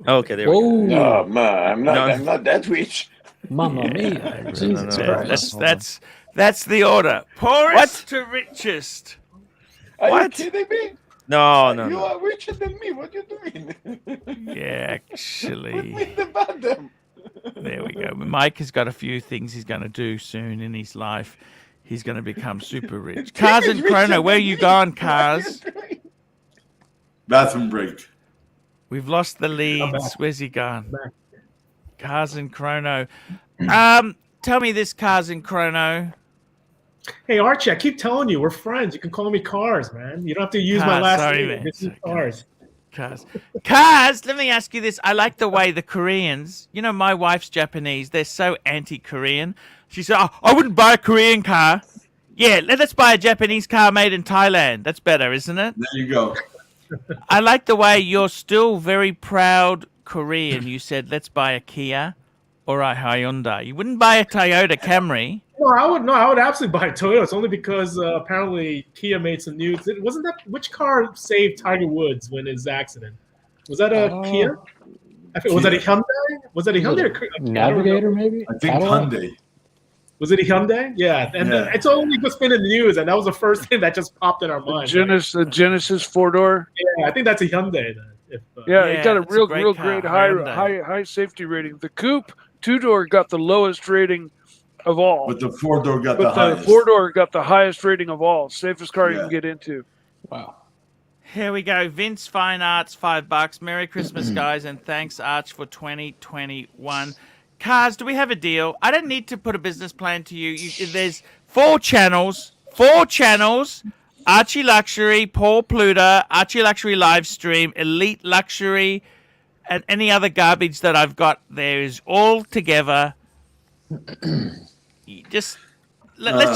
Okay, there we Whoa. go. No, man, I'm not that rich. Mamma mia. Jesus Christ. That's the order. Poorest to richest. Are What? you kidding me? No. You are richer than me. What you doing? Yeah, Put actually. me in the bottom. There we go. Mike has got a few things he's going to do soon in his life. He's going to become super rich. Cars and Chrono, where you gone, Cars? Bathroom break. We've lost the leads. Where's he gone? Cars and Chrono. Tell me this, Cars and Chrono. Hey, Archie, I keep telling you, we're friends. You can call me Cars, man. You don't have to use my last sorry, name. man. This is Cars. Cars, let me ask you this. I like the way the Koreans, my wife's Japanese. They're so anti-Korean. She said, I wouldn't buy a Korean car. Yeah, let's buy a Japanese car made in Thailand. That's better, isn't it? There you go. I like the way you're still very proud Korean. You said, let's buy a Kia or a Hyundai. You wouldn't buy a Toyota Camry. I would absolutely buy a Toyota. It's only because apparently Kia made some news. Wasn't that which car saved Tiger Woods when his accident? Was that a Kia? Was that a Hyundai? Was that a Hyundai or a Navigator, maybe? I think Hyundai. Was it a Hyundai? Yeah, and it's only just been in the news, and that was the first thing that just popped in our mind. The Genesis 4-door. Yeah, I think that's a Hyundai then. It got a it's a real great great car, high safety rating. The coupe 2-door got the lowest rating of all. But the 4-door got the But highest. the 4-door got the highest rating of all. Safest car you can get into. Wow. Here we go. Vince Fine Arts, $5. Merry Christmas, guys, and thanks, Arch, for 2021. Cars, do we have a deal? I don't need to put a business plan to you. There's 4 channels. Archie Luxury, Paul Pluter, Archie Luxury live stream, Elite Luxury, and any other garbage that I've got there is all together. Let's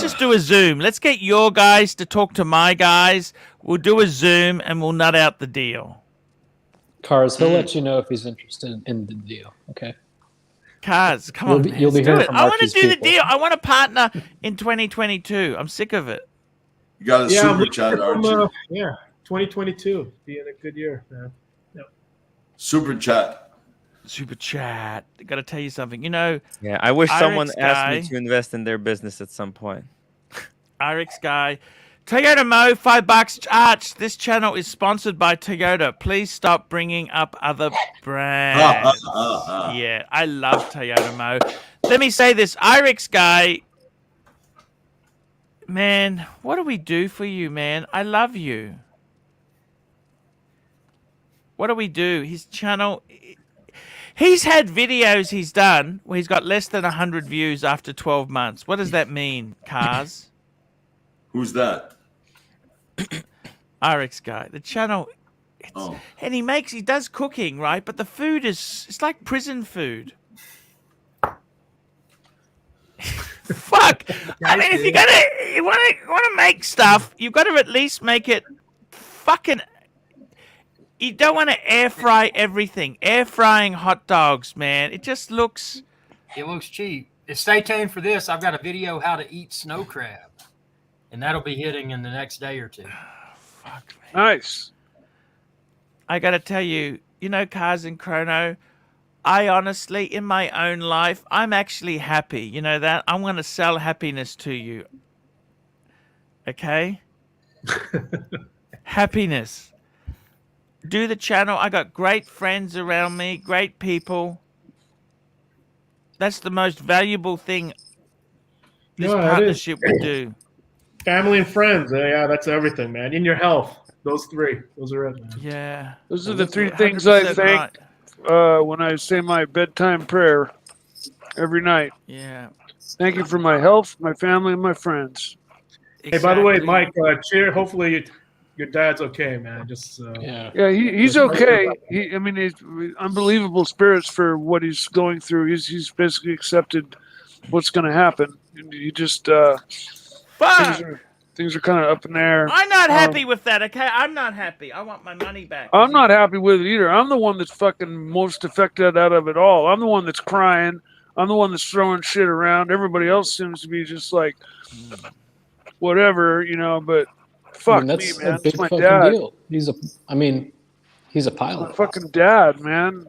just do a Zoom. Let's get your guys to talk to my guys. We'll do a Zoom and we'll nut out the deal. Cars, he'll let you know if he's interested in the deal. Okay. Cars, come on. You'll be hearing from I want to Archie's do the people. deal. I want to partner in 2022. I'm sick of it. You got a super chat, from, Archie. 2022 being a good year, man. Yep. Super chat. Super chat. Got to tell you something. You know. Yeah, I wish someone Irix asked me guy- to invest in their business at some point. Irix guy. Toyota Mo, $5. Arch, this channel is sponsored by Toyota. Please stop bringing up other brands. Yeah, I love Toyota Mo. Let me say this, Irix guy. Man, what do we do for you, man? I love you. What do we do? His channel... He's had videos he's done where he's got less than 100 views after 12 months. What does that mean, Cars? Who's that? Irix guy. The channel... And he does cooking, right? But the food it's like prison food. Fuck. I mean, if you want to make stuff, you've got to at least make it fucking. You don't want to air fry everything. Air frying hot dogs, man. It just looks. It looks cheap. Stay tuned for this. I've got a video how to eat snow crab, and that'll be hitting in the next day or two. Fuck, man. Nice. I got to tell you, Cars and Chrono. I honestly, in my own life, I'm actually happy. You know that? I'm going to sell happiness to you. Okay? Happiness. Do the channel. I got great friends around me, great people. That's the most valuable thing this partnership would do. Family and friends. Yeah, that's everything, man. In your health. Those three. Those are it, man. Yeah. Those are the three things I thank when I say my bedtime prayer every night. Yeah. Thank you for my health, my family, and my friends. Hey, by the way, Mike, hopefully your dad's okay, man. Just yeah, he's okay. He's unbelievable spirits for what he's going through. He's basically accepted what's going to happen. He just things are kind of up in the air. I'm not happy with that, okay? I'm not happy. I want my money back. I'm not happy with it either. I'm the one that's fucking most affected out of it all. I'm the one that's crying. I'm the one that's throwing shit around. Everybody else seems to be just like, whatever, but fuck that's me, man. a big It's my fucking dad. deal. He's a pilot. My fucking dad, man.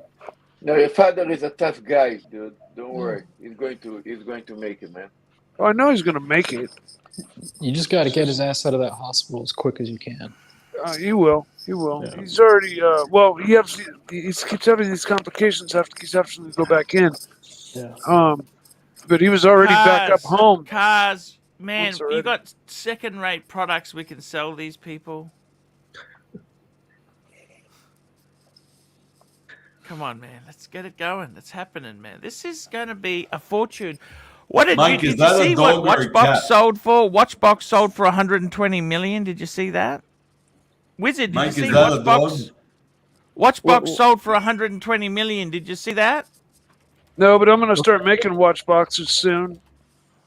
No, your father is a tough guy, dude. Don't worry. He's going to make it, man. Oh, I know he's gonna make it. You just got to get his ass out of that hospital as quick as you can. He will. He will. Yeah. He's already. He keeps having these complications after he's having to go back in. Yeah. But he was already back up home. Cars, man, Once already. you got second-rate products we can sell these people. Come on, man. Let's get it going. It's happening, man. This is going to be a fortune. What did Mike, you is that a see what dog or a Watchbox cat? sold for? Watchbox sold for 120 million. Did you see that? Wizard, did Mike, you is see that a Watchbox? dog? Watchbox sold for 120 million. Did you see that? No, but I'm gonna start making watch boxes soon.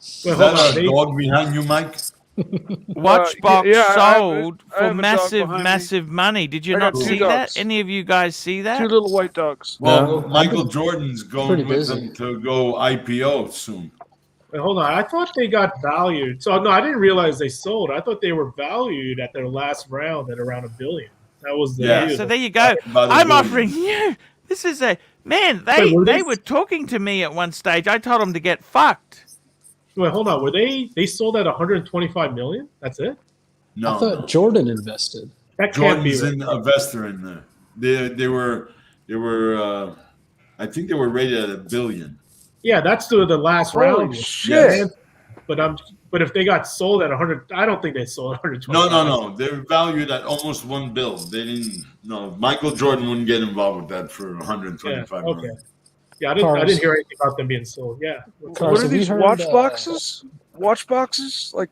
Is that a dog behind you, Mike? Watchbox I sold have a for dog massive, behind me. massive money. Did you I got not two see dogs. that? Any of you guys see that? 2 little white dogs. Well, Michael Jordan's going pretty with busy. them to go IPO soon. Wait, hold on. I thought they got valued. So no, I didn't realize they sold. I thought they were valued at their last round at around $1 billion. That was the Yeah. deal. So there you go. About $1 I'm billion. offering you. This is a man. Wait, were They they- were talking to me at one stage. I told them to get fucked. Wait, hold on. Were they sold at 125 million? That's it? No, I thought Jordan invested. That can't be Jordan's right. an investor in there. They were. I think they were rated at $1 billion. Yeah, that's the last Holy round. shit. But if they got sold at 100, I don't think they sold at 125. No. They're valued at almost $1 billion. They didn't. No, Michael Jordan wouldn't get involved with that for 125 Yeah, million. okay. Yeah, I didn't hear anything about them being sold. Yeah. What Cars, are have you these heard, watch boxes? Watch boxes? Like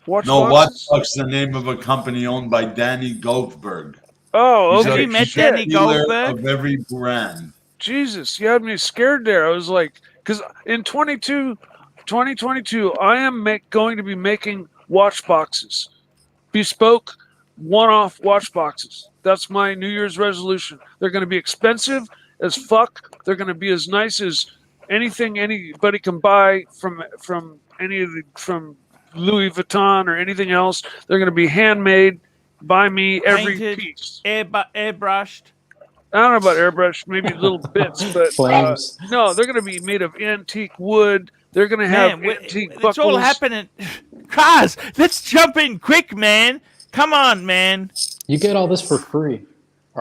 watch No, boxes? Watchbox is the name of a company owned by Danny Goldberg. Oh, He's okay. a you met Shit. Danny dealer Goldberg? of every brand. Jesus, you had me scared there. I was like, because in 2022, I am going to be making watch boxes, bespoke, one-off watch boxes. That's my New Year's resolution. They're going to be expensive as fuck. They're going to be as nice as anything anybody can buy from Louis Vuitton or anything else. They're going to be handmade by me, every Painted, piece. airbrushed. I don't know about airbrush, maybe little bits, but Flames. no, they're going to be made of antique wood. They're going to have Man, antique it's buckles. all happening. Cars, let's jump in quick, man. Come on, man. You get all this for free.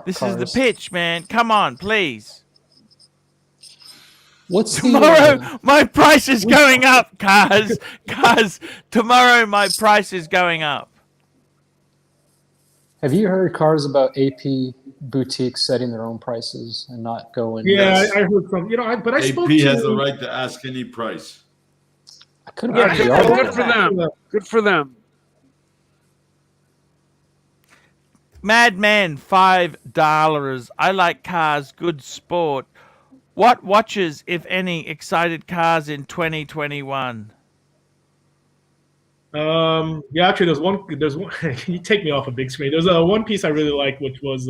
This Cars. is the pitch, man. Come on, please. What's Tomorrow, the, my price is going up, Cars. Cars, tomorrow my price is going up. have you heard cars about AP boutiques setting their own prices and not going? Yeah, I heard from but I spoke AP to. has the right to ask any price. I couldn't Yeah, find the article. good for them. Good for them. Madman, $5. I like cars, good sport. What watches, if any, excited cars in 2021? Yeah, actually, there's one. You take me off a big screen. There's one piece I really liked, which was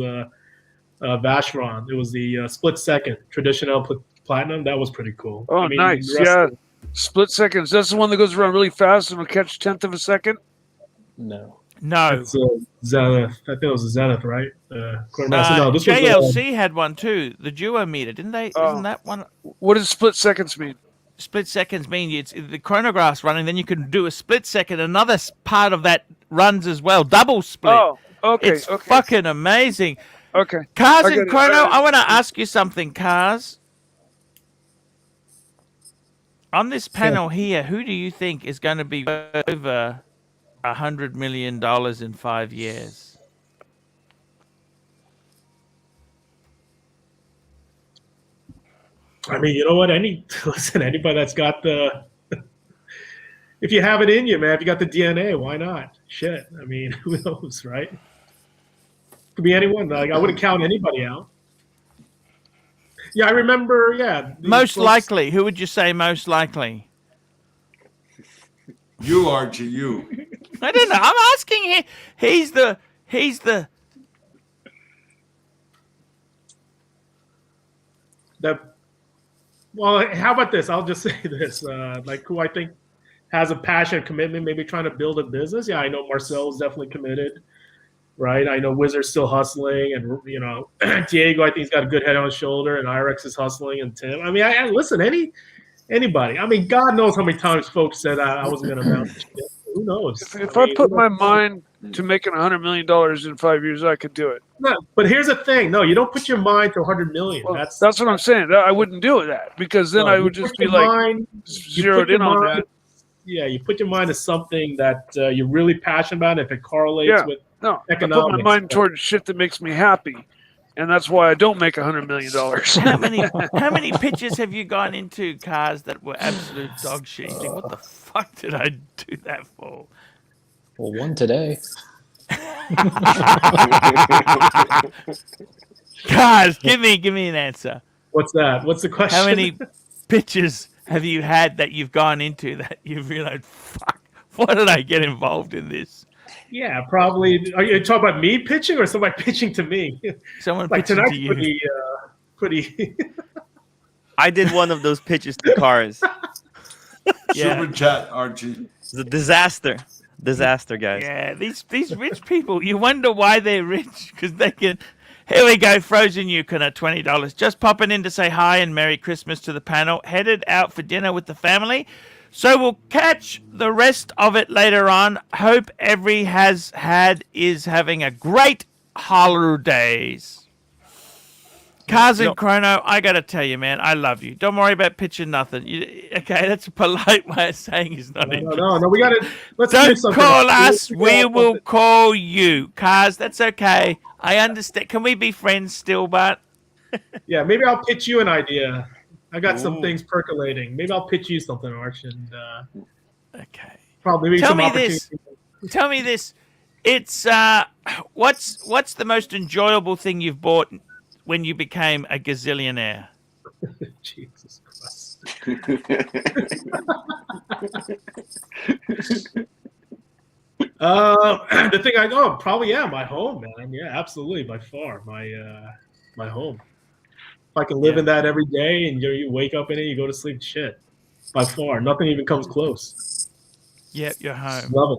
Vacheron. It was the split second traditional platinum. That was pretty cool. Oh, nice. Yeah. Split seconds. That's the one that goes around really fast and will catch 1/10 of a second? No. No. It's Zenith. I think it was a Zenith, right? No, this JLC had one too. The duometer, didn't they? Isn't that one? What does split seconds mean? Split seconds mean it's the chronograph's running, then you can do a split second. Another part of that runs as well, double split. Oh, okay. It's fucking amazing. Okay. Cars I and get it. Chrono, I want to ask you something, Cars. On this panel here, who do you think is going to be over $100 million in 5 years? I mean, you know what? Anybody that's got the, if you have it in you, man, if you got the DNA, why not? Shit. I mean, who knows, right? Could be anyone. Like, I wouldn't count anybody out. Yeah, I remember. Yeah. Most likely. Who would you say most likely? You, Archie, you. I don't know. I'm asking him. He's the. Well, how about this? I'll just say this. Like, who I think has a passion, commitment, maybe trying to build a business. Yeah, I know Marcel is definitely committed, right? I know Wizard's still hustling, and Diego, I think he's got a good head on his shoulder, and Irex is hustling, and Tim. I mean, I listen, anybody. I mean, God knows how many times folks said I wasn't going to amount to shit. Who knows? If I put my mind to making $100 million in 5 years, I could do it. No, but here's the thing. No, you don't put your mind to 100 million. Well, that's what I'm saying. I wouldn't do that because then I would just be like zeroed in on that. Yeah, you put your mind to something that you're really passionate about. If it correlates with economics. I put my mind towards shit that makes me happy, and that's why I don't make $100 million. How many pitches have you gone into, Cars, that were absolute dog shit? You think, what the fuck did I do that for? Well, one today. Cars, give me an answer. What's that? What's the question? How many pitches have you had that you've gone into that you've realized, fuck, why did I get involved in this? Yeah, probably. Are you talking about me pitching or somebody pitching to me? Someone like pitching tonight's to you. pretty. I did one of those pitches to Cars. Super chat, Archie. It's a disaster. Disaster, guys. Yeah, these rich people, you wonder why they're rich, because they can. Here we go, Frozen Yukon at $20. Just popping in to say hi and Merry Christmas to the panel. Headed out for dinner with the family. So we'll catch the rest of it later on. Hope every is having a great holidays. Cars and Chrono, I got to tell you, man, I love you. Don't worry about pitching nothing. Okay, that's a polite way of saying he's not interested. No, we got to. Let's do Don't something. call us. We will call you. Cars, that's okay. I understand. Can we be friends still, but? Yeah, maybe I'll pitch you an idea. I got some things percolating. Maybe I'll pitch you something, Arch, and okay. Probably Tell some me this. opportunities. Tell me this. It's what's the most enjoyable thing you've bought when you became a gazillionaire? Jesus Christ. The thing I know, probably my home, man. Yeah, absolutely, by far, my home. If I can live in that every day, and you wake up in it, you go to sleep, shit. By far, nothing even comes close. Yep, you're home. Love it.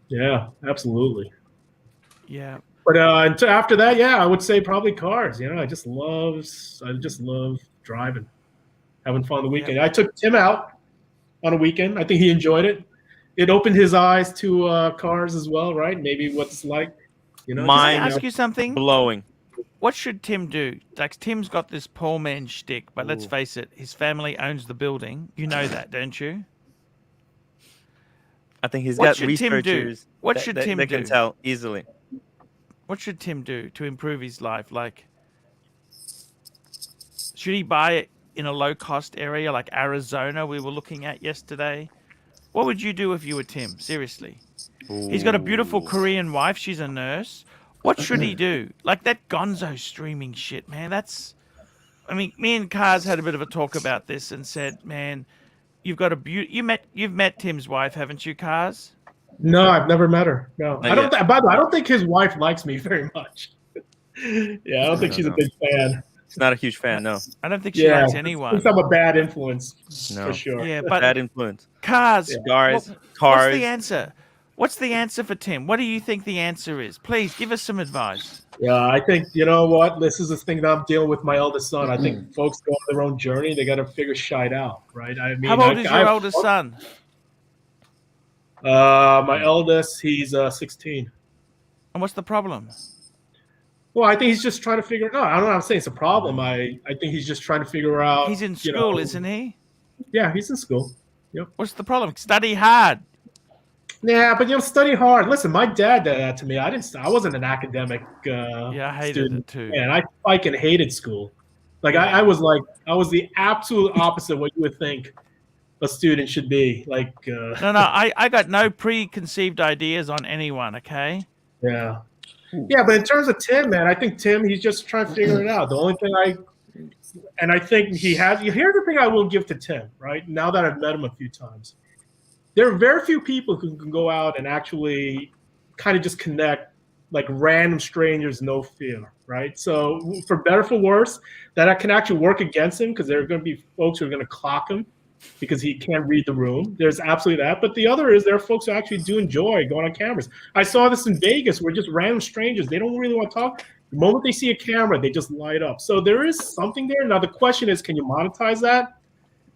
Yeah, absolutely. Yeah. But after that, yeah, I would say probably cars. You know, I just love driving, having fun on the weekend. I took Tim out on a weekend. I think he enjoyed it. It opened his eyes to cars as well, right? Maybe what it's like. You know, Can I ask you something? Blowing. What should Tim do? Like, Tim's got this poor man shtick, but let's face it, his family owns the building. You know that, don't you? I think he's What got should Tim do? researchers What that- should that- Tim that do? can tell easily. What should Tim do to improve his life? Like, should he buy it in a low-cost area like Arizona we were looking at yesterday? What would you do if you were Tim? Seriously. He's got a beautiful Korean wife. She's a nurse. What should he do? Like that gonzo streaming shit, man. That's... I mean, me and Kaz had a bit of a talk about this and said, man, you've got a you've met Tim's wife, haven't you, Kaz? No, I've never met her. No, Not I don't. yet. By the way, I don't think his wife likes me very much. Yeah, I don't think she's a big fan. He's not a huge fan, no. I don't think she likes anyone. Thinks I'm a bad influence No. for sure. Yeah, but Bad influence. Cars. Cars. What's Cars. the answer? What's the answer for Tim? What do you think the answer is? Please give us some advice. Yeah, I think, you know what? This is the thing that I'm dealing with my eldest son. I think folks go on their own journey. They got to figure shit out, right? I mean, How old is your oldest son? My eldest, he's 16. And what's the problem? Well, I think he's just trying to figure. No, I don't know. I'm saying it's a problem. I think he's just trying to figure out. He's in you school, know- isn't he? Yeah, he's in school. Yep. What's the problem? Study hard. Yeah, but study hard. Listen, my dad did that to me. I wasn't an academic. Yeah, I hated student. it too. And I fucking hated school. Like I was the absolute opposite of what you would think a student should be. Like No, I got no preconceived ideas on anyone. Okay. yeah, yeah. But in terms of Tim, man, I think Tim, he's just trying to figure it out. The only thing I think he has. Here's the thing I will give to Tim. Right now that I've met him a few times. There are very few people who can go out and actually kind of just connect like random strangers, no fear, right? So for better, for worse, that can actually work against him because there are going to be folks who are going to clock him because he can't read the room. There's absolutely that. But the other is there are folks who actually do enjoy going on cameras. I saw this in Vegas where just random strangers, they don't really want to talk. The moment they see a camera, they just light up. So there is something there. Now the question is, can you monetize that?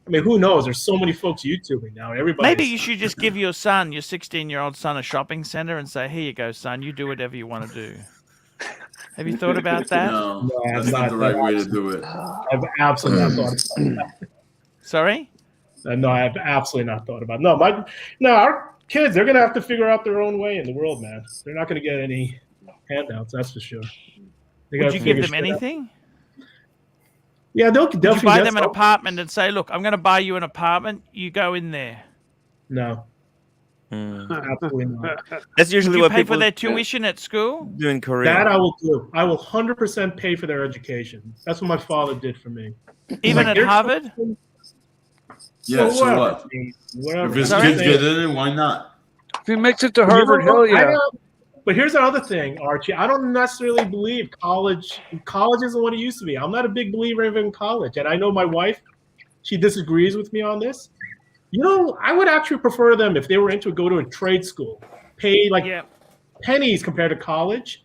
I mean, who knows? There's so many folks YouTubing now. Everybody. Maybe you should just give your 16-year-old son, a shopping center and say, "Here you go, son. You do whatever you want to do." Have you thought about that? No, that's not the right way to do it. I've absolutely not thought about that. Sorry? No, I have absolutely not thought about it. No, our kids, they're going to have to figure out their own way in the world, man. They're not going to get any handouts, that's for sure. Would you give them anything? Yeah, they'll Would you definitely buy get them an some. apartment and say, "Look, I'm going to buy you an apartment. You go in there." No. Absolutely not. That's usually Would you what pay people for their tuition at school? do in Korea. That I will do. I will 100% pay for their education. That's what my father did for me. Even at here's Harvard? Yeah, so what? Whatever. If his Sorry? kids get in it, why not? If he makes it to Harvard, hell I yeah. know. But here's the other thing, Archie. I don't necessarily believe college isn't what it used to be. I'm not a big believer in college. And I know my wife, she disagrees with me on this. You know, I would actually prefer them if they were into go to a trade school, pay like pennies compared to college,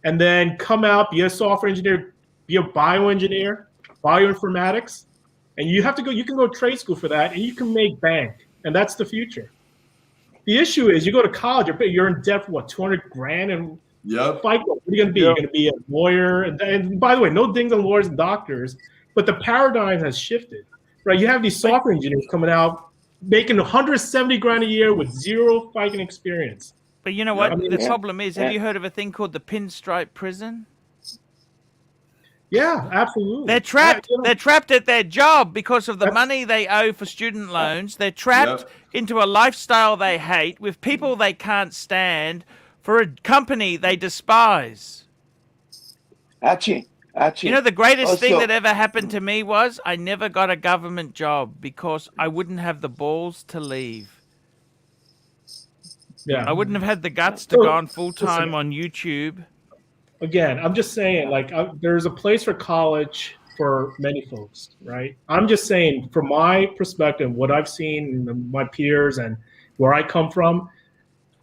and then come out, be a software engineer, be a bioengineer, bioinformatics, and you have to go. You can go to trade school for that, and you can make bank, and that's the future. The issue is, you go to college, you're in debt for what, 200 grand, and yep. What are you going to be? You're going to be a lawyer, and by the way, no dings on lawyers and doctors, but the paradigm has shifted, right? You have these software engineers coming out making 170 grand a year with zero fucking experience. But you know what? I mean, The problem is, have you heard of a thing called the pinstripe prison? Yeah, absolutely. They're trapped. They're trapped at their job because of the money they owe for student loans. They're trapped into a lifestyle they hate with people they can't stand for a company they despise. Archie. You know, the greatest thing Also- that ever happened to me was I never got a government job because I wouldn't have the balls to leave. Yeah. I wouldn't have had the guts to go on full-time on YouTube. Again, I'm just saying, like, there's a place for college for many folks, right? I'm just saying, from my perspective, what I've seen in my peers and where I come from,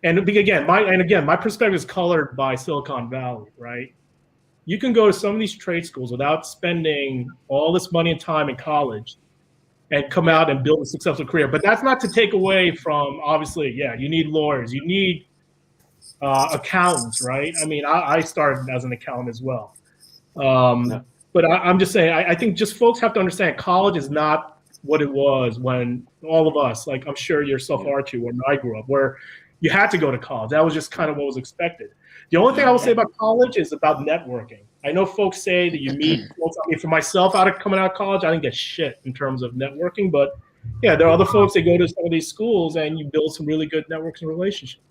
And again, my perspective is colored by Silicon Valley, right? You can go to some of these trade schools without spending all this money and time in college and come out and build a successful career. But that's not to take away from, obviously, you need lawyers, you need accountants, right? I mean, I started as an accountant as well. But I'm just saying, I think just folks have to understand college is not what it was when all of us, like I'm sure yourself, Archie, when I grew up, where you had to go to college. That was just kind of what was expected. The only thing I will say about college is about networking. I know folks say that you meet folks. I mean, for myself, coming out of college, I didn't get shit in terms of networking. But yeah, there are other folks that go to some of these schools and you build some really good networks and relationships.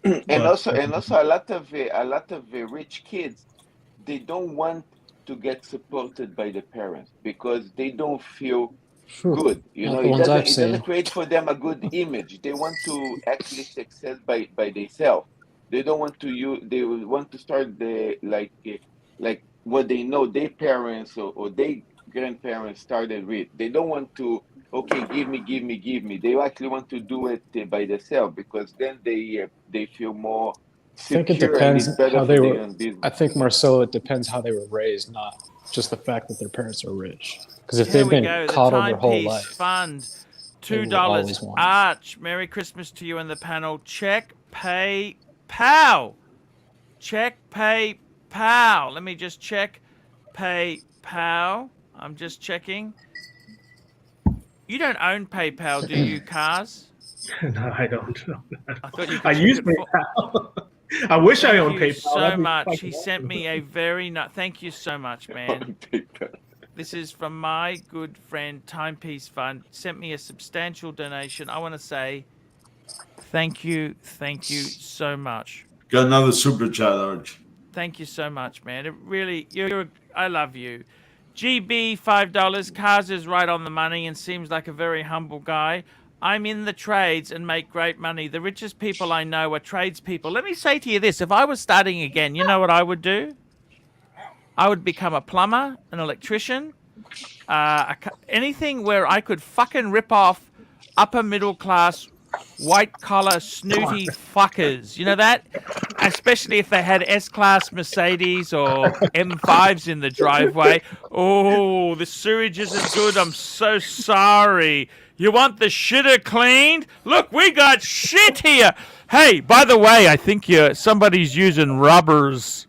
And also a lot of rich kids, they don't want to get supported by the parents because they don't feel good. You know, it doesn't create for them a good image. They want to actually success by themselves. They don't want to they want to start like what they know their parents or their grandparents started with. They don't want to, okay, give me. They actually want to do it by themselves because then they feel more secure. I think it depends how they were. Business. I think, Marcelo, it depends how they were raised, not just the fact that their parents are rich. Because if they've been coddled their whole life, fund $2. Arch, Merry Christmas to you and the panel. Check, pay, pow. Check, pay, pow. Let me just check, pay, pow. I'm just checking. You don't own PayPal, do you, Cars? No, I don't. I thought you I use PayPal. I wish I owned PayPal. So much. He sent me a very thank you so much, man. This is from my good friend Timepiece Fund. Sent me a substantial donation. I want to say thank you so much. Got another super chat, Arch. Thank you so much, man. It really, I love you. GB $5. Cars is right on the money and seems like a very humble guy. I'm in the trades and make great money. The richest people I know are tradespeople. Let me say to you this. If I was starting again, you know what I would do? I would become a plumber, an electrician, anything where I could fucking rip off upper middle class, white collar, snooty fuckers. You know that? Especially if they had S-Class Mercedes or M5s in the driveway. Oh, the sewage isn't good. I'm so sorry. You want the shitter cleaned? Look, we got shit here. Hey, by the way, I think somebody's using rubbers.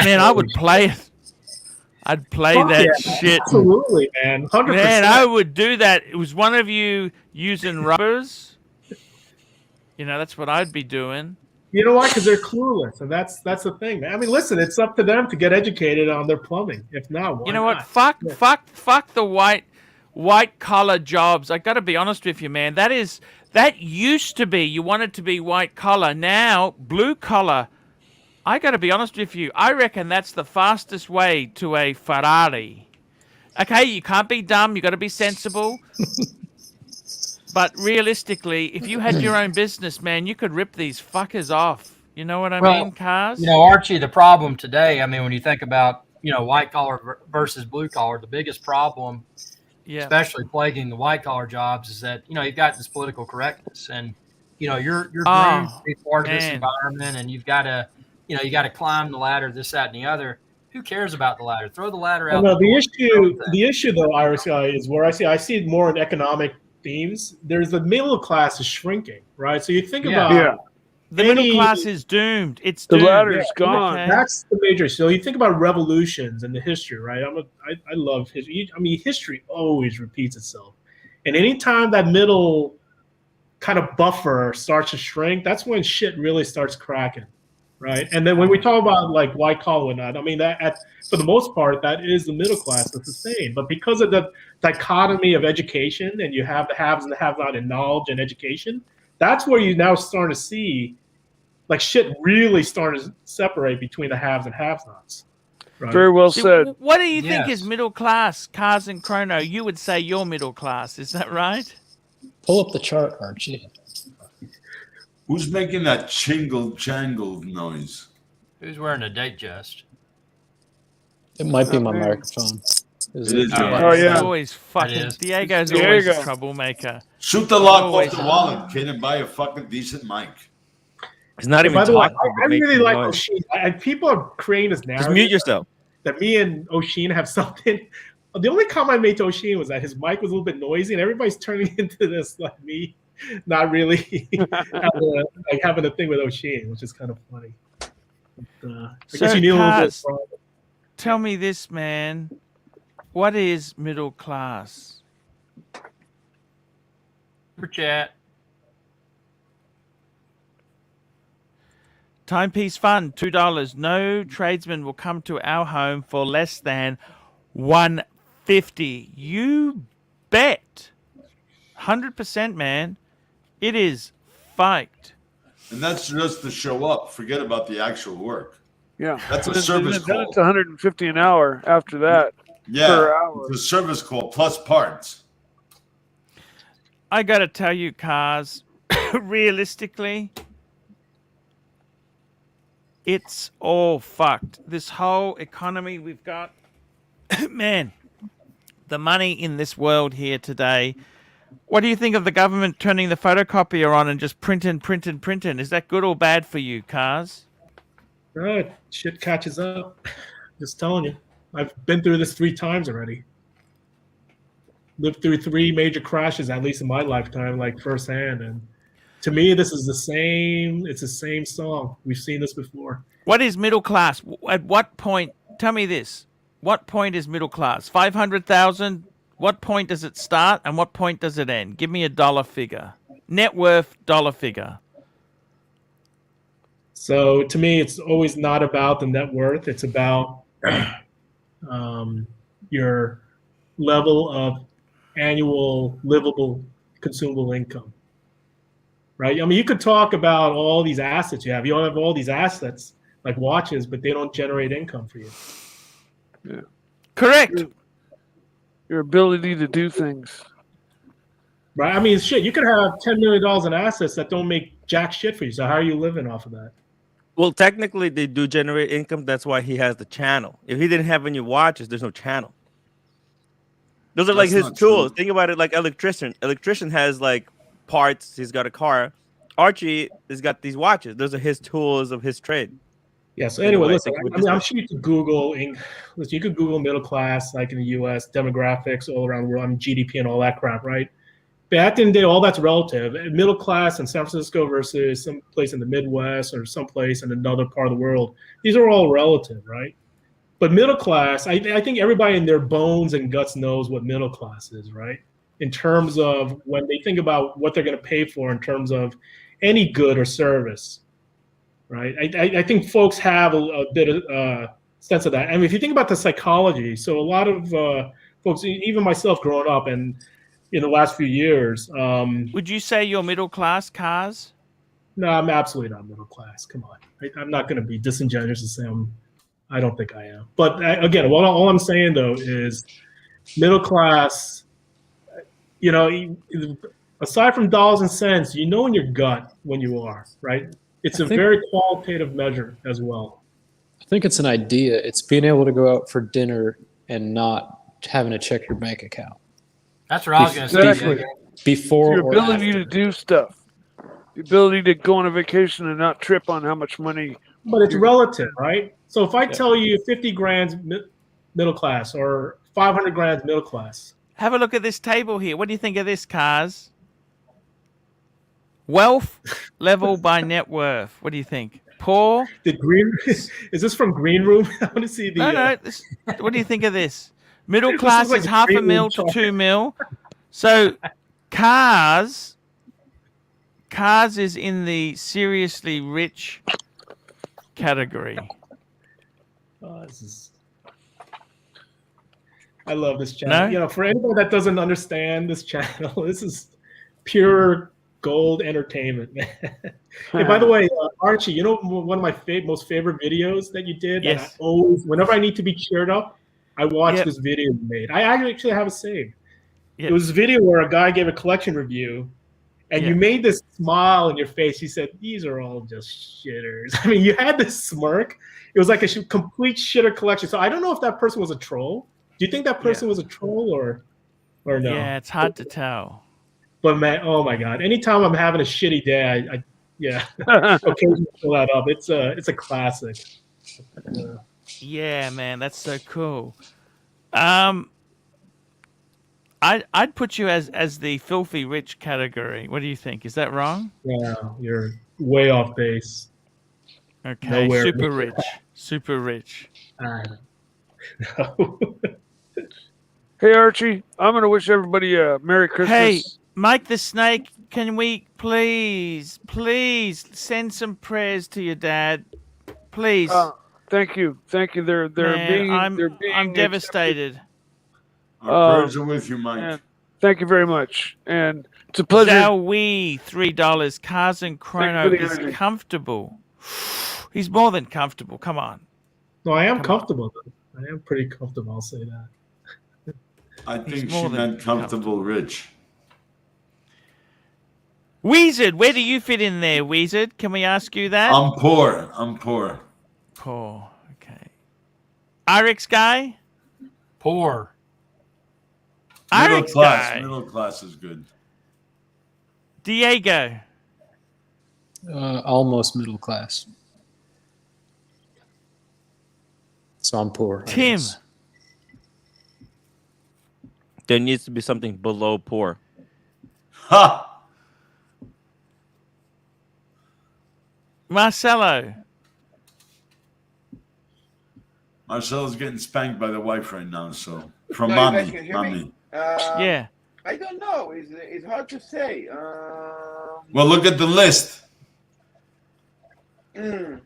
Man, I would play it. I'd play that shit. Absolutely, man. 100%. Man, I would do that. It was one of you using rubbers. You know, that's what I'd be doing. You know why? Because they're clueless, and that's the thing, man. I mean, listen, it's up to them to get educated on their plumbing. If not, why you know what? not? Fuck the white collar jobs. I got to be honest with you, man. That used to be, you wanted to be white collar. Now, blue collar. I got to be honest with you. I reckon that's the fastest way to a Ferrari. Okay, you can't be dumb. You got to be sensible. But realistically, if you had your own business, man, you could rip these fuckers off. You know what I mean, Cars? You know, Archie, the problem today, I mean, when you think about, white collar versus blue collar, the biggest problem, especially plaguing the white collar jobs, is that, you've got this political correctness and, you're groomed to be part of this environment and you've got to, you got to climb the ladder, this, that, and the other. Who cares about the ladder? Throw the ladder out. No, the issue though, Iris, is where I see it more in economic themes. There's the middle class is shrinking, right? So you think about the middle class is doomed. It's doomed. The ladder's gone. Okay. That's the major. So you think about revolutions and the history, right? I love history. I mean, history always repeats itself, and anytime that middle kind of buffer starts to shrink, that's when shit really starts cracking. Right, and then when we talk about like white collar and that, I mean that for the most part that is the middle class that's sustained. But because of the dichotomy of education, and you have the haves and the have-not in knowledge and education, that's where you now start to see like shit really start to separate between the haves and have-nots. Right? Very well said. What do you think is middle class, Cars and Chrono? You would say you're middle class, is that right? Pull up the chart, Archie. Who's making that chingle-jangle noise? Who's wearing a date jest? It might be my microphone. Is It is. Oh, yeah. It's always fucking is. Diego's Diego. always a troublemaker. Shoot the lock Always. off the wallet, kid, and buy a fucking decent mic. It's not Hey, even by the way, talking. I really like Oshin. People are creating this narrative. Just mute yourself. That me and Oshin have something. The only comment I made to Oshin was that his mic was a little bit noisy, and everybody's turning into this like me, not really having a thing with Oshin, which is kind of funny. But, I guess you need a little bit. Kaz, tell me this, man. What is middle class? For chat. Timepiece Fund, $2. No tradesman will come to our home for less than $150. You bet. 100%, man. It is faked. And that's just to show up. Forget about the actual work. Yeah. That's a Then- service then call. it's 150 an hour after that. Yeah, Per hour. it's a service call plus parts. I got to tell you, Cars, realistically, it's all fucked. This whole economy we've got, man, the money in this world here today. What do you think of the government turning the photocopier on and just printing? Is that good or bad for you, Cars? Right, shit catches up. Just telling you, I've been through this 3 times already. Lived through 3 major crashes, at least in my lifetime, like firsthand. And to me, this is the same. It's the same song. We've seen this before. What is middle class? At what point? Tell me this. What point is middle class? 500,000? What point does it start and what point does it end? Give me a dollar figure. Net worth dollar figure. So to me, it's always not about the net worth. It's about your level of annual livable consumable income, right? I mean, you could talk about all these assets you have. You have all these assets like watches, but they don't generate income for you. Yeah. Correct. Your ability to do things. Right? I mean, shit, you could have $10 million in assets that don't make jack shit for you. So how are you living off of that? Well, technically, they do generate income. That's why he has the channel. If he didn't have any watches, there's no channel. Those are like That's his not tools. true. Think about it like electrician. Electrician has like parts. He's got a car. Archie has got these watches. Those are his tools of his trade. Yeah. So In a anyway, way, I listen, think with I mean, this- I'm sure you could Google. Listen, you could Google middle class, like in the U.S., demographics all around the world, on GDP and all that crap, right? But at the end of the day, all that's relative. Middle class in San Francisco versus some place in the Midwest or someplace in another part of the world, these are all relative, right? But middle class, I think everybody in their bones and guts knows what middle class is, right? In terms of when they think about what they're going to pay for in terms of any good or service, right? I think folks have a bit of sense of that. I mean, if you think about the psychology, so a lot of folks, even myself growing up and in the last few years. Would you say you're middle class, Cars? No, I'm absolutely not middle class. Come on. I'm not going to be disingenuous and say I don't think I am. But again, all I'm saying, though, is middle class, you know, aside from dollars and cents, you know in your gut when you are, right? It's a very qualitative measure as well. I think it's an idea. It's being able to go out for dinner and not having to check your bank account. That's what I was going to say. Exactly. Before Your or ability after. to do stuff. The ability to go on a vacation and not trip on how much money. But it's relative, right? So if I tell you 50 grand middle class or 500 grand middle class. Have a look at this table here. What do you think of this, Cars? Wealth level by net worth. What do you think? Poor? Is this from Green Room? I want to see the. No. What do you think of this? Middle This class is like is a half a Green mil Room to chart. 2 mil. So Cars is in the seriously rich category. Oh, I love this channel. No? You know, for anyone that doesn't understand this channel, this is pure gold entertainment, man. Hey, by the way, Archie, you know one of my most favorite videos that you did? That Yes. I always, whenever I need to be cheered up, I watch Yep. this video you made. I actually have it saved. Yep. It was a video where a guy gave a collection review, and you Yeah. made this smile on your face. He said, "These are all just shitters." I mean, you had this smirk. It was like a complete shitter collection. So I don't know if that person was a troll Do you think that person was a troll or no? Yeah, it's hard to tell. But man, oh my god! Anytime I'm having a shitty day, I occasionally pull that up. It's a classic. Yeah, man, that's so cool. I'd put you as the filthy rich category. What do you think? Is that wrong? Yeah, you're way off base. Okay, Nowhere. super rich, super rich. No. Hey Archie, I'm gonna wish everybody a Merry Christmas. Hey, Mike the Snake, can we please send some prayers to your dad, please? Thank you. They're Man, being I'm devastated. Our prayers are with you, Mike. Thank you very much, and it's a pleasure. Zowie, $3. Cars and Chrono the is energy. comfortable. He's more than comfortable. Come on. No, I am comfortable. I am pretty comfortable. I'll say that. I think she meant comfortable rich. Weezard, where do you fit in there, Weezard? Can we ask you that? I'm poor. Poor. Okay. RX guy? Poor. Middle RX class. guy. Middle class is good. Diego? Almost middle class. So I'm poor. I Tim? guess. There needs to be something below poor. Ha! Marcelo? Marcelo's getting spanked by the wife right now, so from No, you guys mommy, can hear me? mommy. Yeah. I don't know. It's hard to say. Well, look at the list. Mm,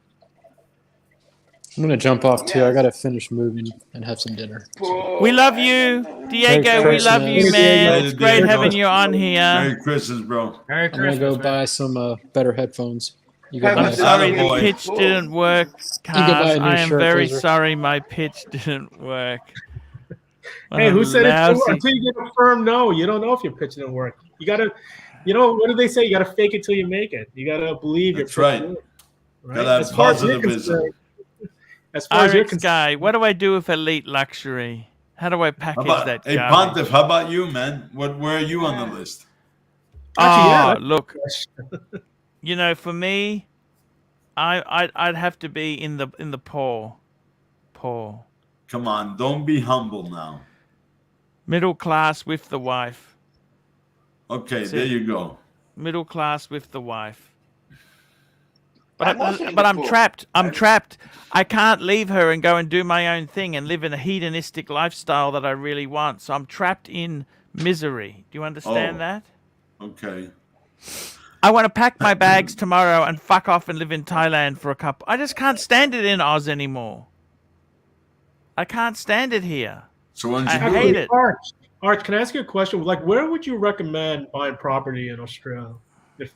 I'm gonna jump off too. I gotta finish moving and have some dinner. We love you. Diego, we love you, Christmas. man. Later, It's great Diego. having you on here. Merry Christmas, bro. Merry I'm gonna Christmas. go man. buy some better headphones. You go Have buy a I'm sorry the Attaboy. pitch didn't work, You can buy Cars. a new I am shirt, very Fraser. sorry my pitch didn't work. Hey, who said it? Lousy. Until you get a firm no, you don't know if your pitch didn't work. You gotta, what do they say? You gotta fake it till you make it. You gotta believe That's your pitch right. worked, right? Gotta have As far as you're positivism. concerned, as far as you're RX concerned, guy, what do I do with Elite Luxury? How do I How package about, that hey, garbage? Pontiff, how about you, man? Where are you on the list? Oh, Actually, look, for me, I'd have to be in the poor. Come on, don't be humble now. Middle class with the wife. Okay, That's there it. you go. Middle class with the wife. I'm also in But the I'm pool. trapped. I'm trapped. I can't leave her and go and do my own thing and live in a hedonistic lifestyle that I really want. So I'm trapped in misery. Do you understand Oh. that? Okay. I want to pack my bags tomorrow and fuck off and live in Thailand for a couple. I just can't stand it in Oz anymore. I can't stand it here. So why don't I you hate it. Arch, can I ask you a question? Like, where would you recommend buying property in Australia? If,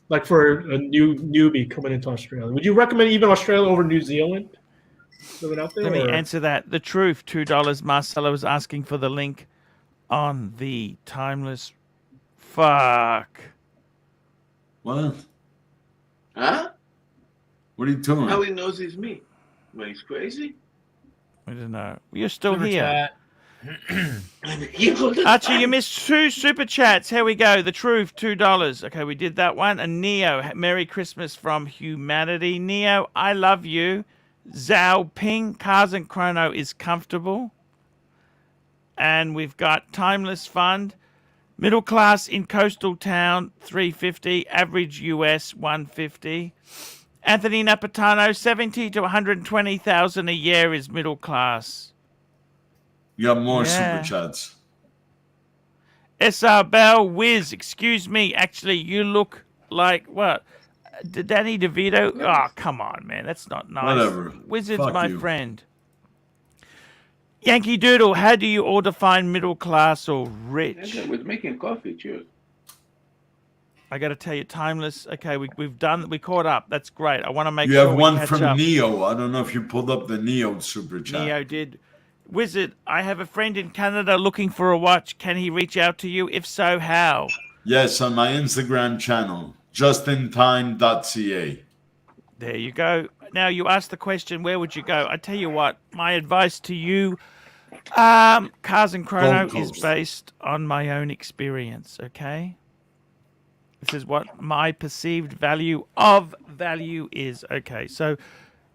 like for a newbie coming into Australia, would you recommend even Australia over New Zealand? Living out there, Let me or- answer that. The truth, $2. Marcelo was asking for the link on the timeless. Fuck. What? Huh? What are you doing? How he knows it's me? Well, he's crazy. I don't know. You're still Super here. chat. Archie, you missed 2 super chats. Here we go. The truth, $2. Okay, we did that one. And Neo, Merry Christmas from humanity. Neo, I love you. Zhao Ping, Cars and Chrono is comfortable. And we've got Timeless Fund. Middle class in coastal town, $350. Average US, $150. Anthony Napatano, 70 to 120,000 a year is middle class. You got more Yeah. super chats. SR Bell, Wiz, excuse me. Actually, you look like what? Danny DeVito? Oh, come on, man. That's not nice. Whatever. Wizard's Fuck my you. friend. Yankee Doodle, how do you all define middle class or rich? I was making coffee. Cheers. I got to tell you, Timeless. Okay, we caught up. That's great. I want to make You sure have we one catch from up. Neo. I don't know if you pulled up the Neo super chat. Neo did. Wizard, I have a friend in Canada looking for a watch. Can he reach out to you? If so, how? Yes, on my Instagram channel, justintime.ca. There you go. Now you asked the question, where would you go? I tell you what, my advice to you, Cars and Chrono is based on my own experience, okay? This is what my perceived value of value is. Okay, so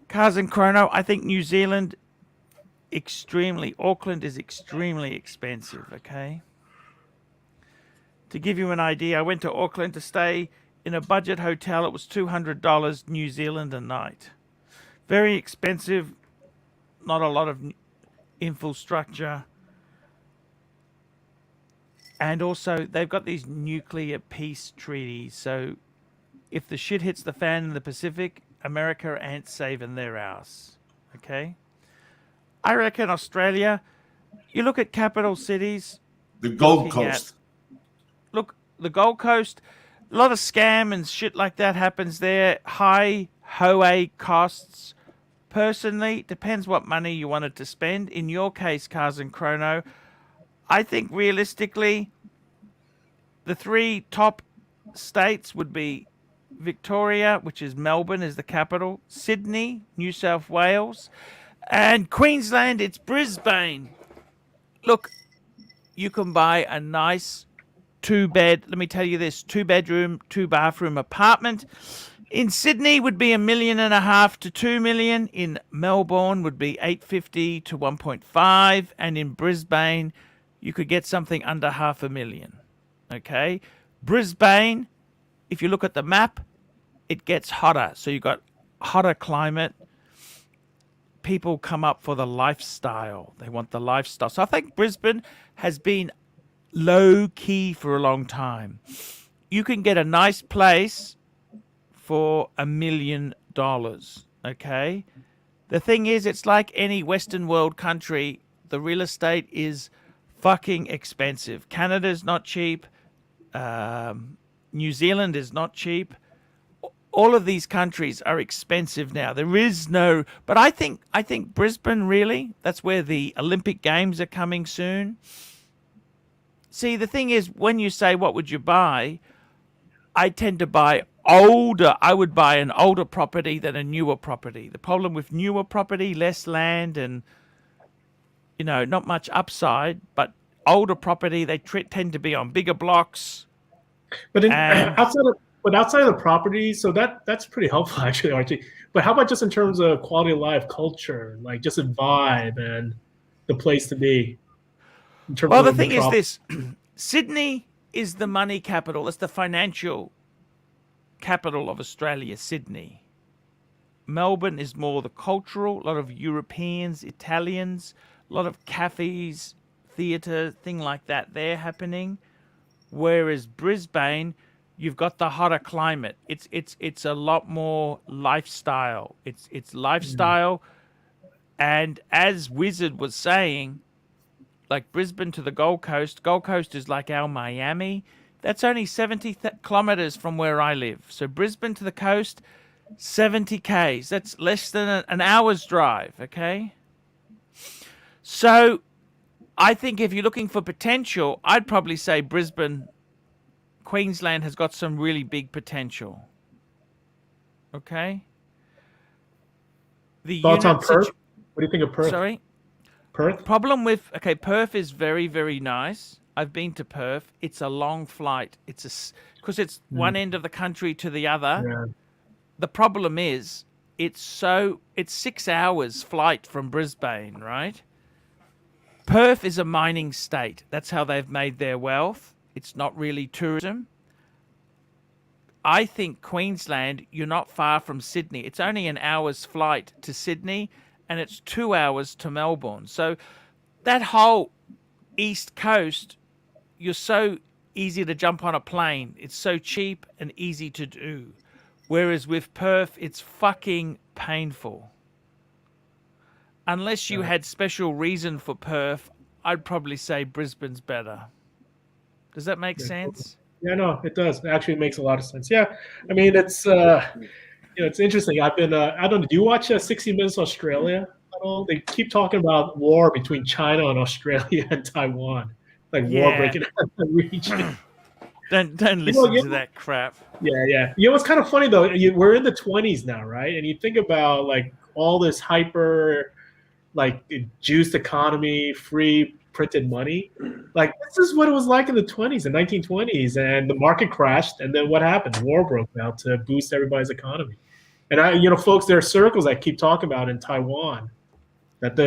Cars and Chrono, I think New Zealand, Auckland is extremely expensive, okay? To give you an idea, I went to Auckland to stay in a budget hotel. It was $200 New Zealand a night. Very expensive, not a lot of infrastructure. And also, they've got these nuclear peace treaties. So if the shit hits the fan in the Pacific, America ain't saving their ass. Okay? I reckon Australia, you look at capital cities. The Gold Coast. Look, the Gold Coast, a lot of scam and shit like that happens there. High HOA costs. Personally, depends what money you wanted to spend. In your case, Cars and Chrono, I think realistically, the 3 top states would be Victoria, which is Melbourne, is the capital, Sydney, New South Wales, and Queensland, it's Brisbane. Look, you can buy a nice 2-bed, let me tell you this, 2-bedroom, 2-bathroom apartment. In Sydney would be $1.5 million to $2 million. In Melbourne would be $850 to $1.5, and in Brisbane you could get something under $500,000. Okay, Brisbane, if you look at the map, it gets hotter. So you've got hotter climate. People come up for the lifestyle. They want the lifestyle. So I think Brisbane has been low key for a long time. You can get a nice place for $1 million. Okay, the thing is, it's like any Western world country. The real estate is fucking expensive. Canada's not cheap. New Zealand is not cheap. All of these countries are expensive now. There is no, but I think Brisbane, really, that's where the Olympic Games are coming soon. See, the thing is, when you say what would you buy, I tend to buy older. I would buy an older property than a newer property. The problem with newer property, less land and, you know, not much upside, but older property, they tend to be on bigger blocks. But outside of the property, so that's pretty helpful actually, Archie. But how about just in terms of quality of life, culture, like just a vibe and the place to be? Well, the thing is this: Sydney is the money capital. It's the financial capital of Australia, Sydney. Melbourne is more the cultural. A lot of Europeans, Italians, a lot of cafes, theatre, thing like that. They're happening. Whereas Brisbane, you've got the hotter climate. It's a lot more lifestyle. It's lifestyle, and as Wizard was saying, like Brisbane to the Gold Coast. Gold Coast is like our Miami. That's only 70 kilometers from where I live. So Brisbane to the coast, 70 k's. That's less than an hour's drive. Okay. So I think if you're looking for potential, I'd probably say Brisbane, Queensland has got some really big potential. Okay. Thoughts on Perth? What do you think of Perth? Sorry? Perth? Problem with, Perth is very, very nice. I've been to Perth. It's a long flight. Because it's one end of the country to the other. Yeah. The problem is, it's 6 hours flight from Brisbane, right? Perth is a mining state. That's how they've made their wealth. It's not really tourism. I think Queensland, you're not far from Sydney. It's only an hour's flight to Sydney, and it's 2 hours to Melbourne. So that whole East Coast, you're so easy to jump on a plane. It's so cheap and easy to do. Whereas with Perth, it's fucking painful. Unless you had special reason for Perth, I'd probably say Brisbane's better. Does that make sense? Yeah, no, it does. It actually makes a lot of sense. Yeah, I mean, it's it's interesting. I've been I don't know. Do you watch 60 Minutes Australia at all? They keep talking about war between China and Australia and Taiwan, like war breaking out in the region. Don't listen to that crap. Yeah. You know what's kind of funny though? We're in the 20s now, right? And you think about like all this hyper, like juiced economy, free printed money. Like this is what it was like in the 20s and 1920s, and the market crashed, and then what happened? War broke out to boost everybody's economy. And folks, there are circles I keep talking about in Taiwan that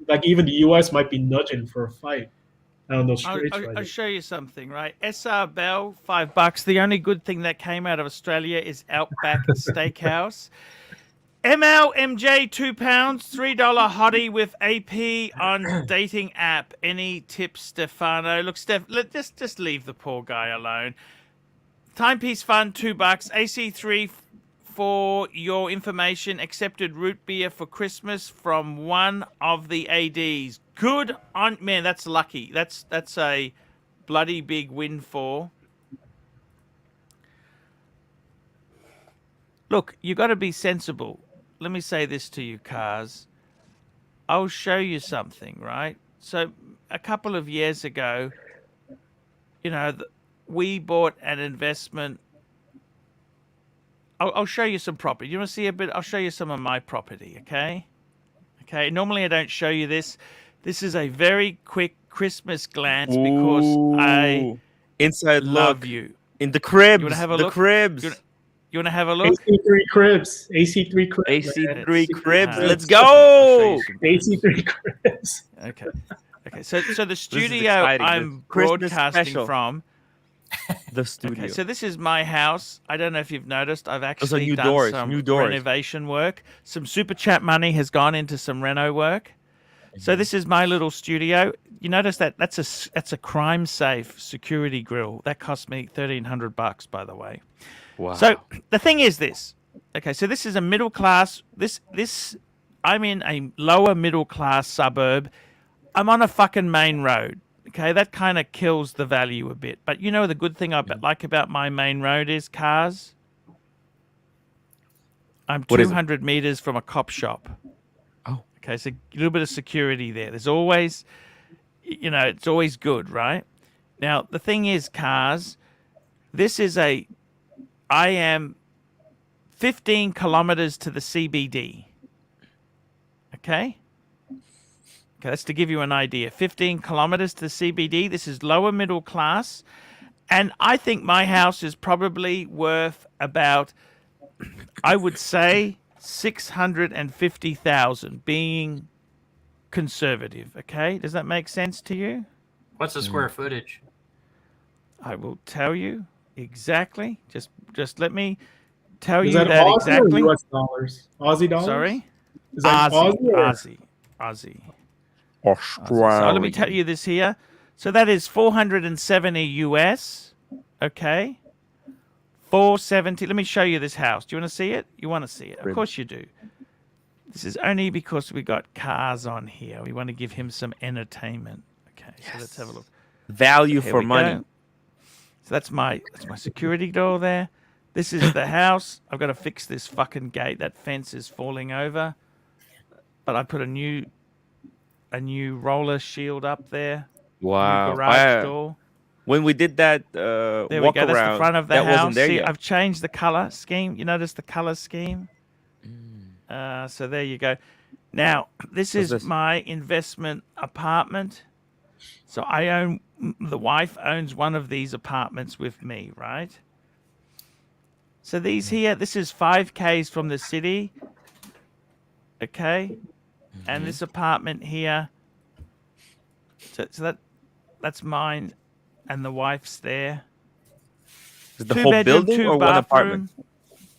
like even the U.S. might be nudging for a fight on those streets. I'll show you something, right? SR Bell, $5. The only good thing that came out of Australia is Outback Steakhouse. MLMJ, £2, $3 hottie with AP on dating app. Any tips, Stefano? Look, Steph, just leave the poor guy alone. Timepiece Fund, $2. AC3 for your information. Accepted root beer for Christmas from one of the ADs. Good on, man. That's lucky. That's a bloody big windfall. Look, you got to be sensible. Let me say this to you, Cars. I'll show you something, right? So a couple of years ago, we bought an investment. I'll show you some property. You want to see a bit? I'll show you some of my property, okay? Okay. Normally I don't show you this. This is a very quick Christmas glance because I inside love look you. In the cribs. You want to have a the look? cribs. You want to have a look? AC3 cribs. AC3 cribs. AC3 cribs. Man. Let's go. AC3 cribs. Okay. So the studio exciting. I'm The Christmas broadcasting special. from. The studio. Okay, so this is my house. I don't know if you've noticed. I've actually new done doors, some new doors. renovation work. Some super chat money has gone into some reno work. So this is my little studio. You notice that's a crime safe security grill. That cost me $1,300, by the way. Wow. So the thing is this. Okay, so this is a middle class. I'm in a lower middle class suburb. I'm on a fucking main road. Okay, that kind of kills the value a bit. But the good thing I like about my main road is Cars. I'm 200 meters from a cop shop. Oh. Okay, so a little bit of security there. There's always, it's always good, right? Now, the thing is, Cars, I am 15 kilometers to the CBD. Okay? Okay, that's to give you an idea. 15 kilometers to the CBD. This is lower middle class. And I think my house is probably worth about, I would say, 650,000, being conservative. Okay? Does that make sense to you? What's the square footage? I will tell you exactly. Just let me tell Is you that that Aussie exactly. or US dollars? Aussie dollars? Sorry? Is that Aussie. So let me tell you this here. So that is 470 US. Okay. 470. Let me show you this house. Do you want to see it? You want to see it? Of course you do. This is only because we got Cars on here. We want to give him some entertainment. Okay. So let's have a look. Value Here for we money. go. So that's my security door there. This is the house. I've got to fix this fucking gate. That fence is falling over. But I put a new roller shield up there. Wow. New garage door. When we did that There we walk go. That's around, the front of the that house. wasn't there See, yet. I've changed the color scheme. You notice the color scheme? So there you go. Now, this is my investment apartment. So the wife owns one of these apartments with me, right? So these here, this is 5 Ks from the city. Okay? And this apartment here, so that's mine, and the wife's there. Is it the whole building or one apartment?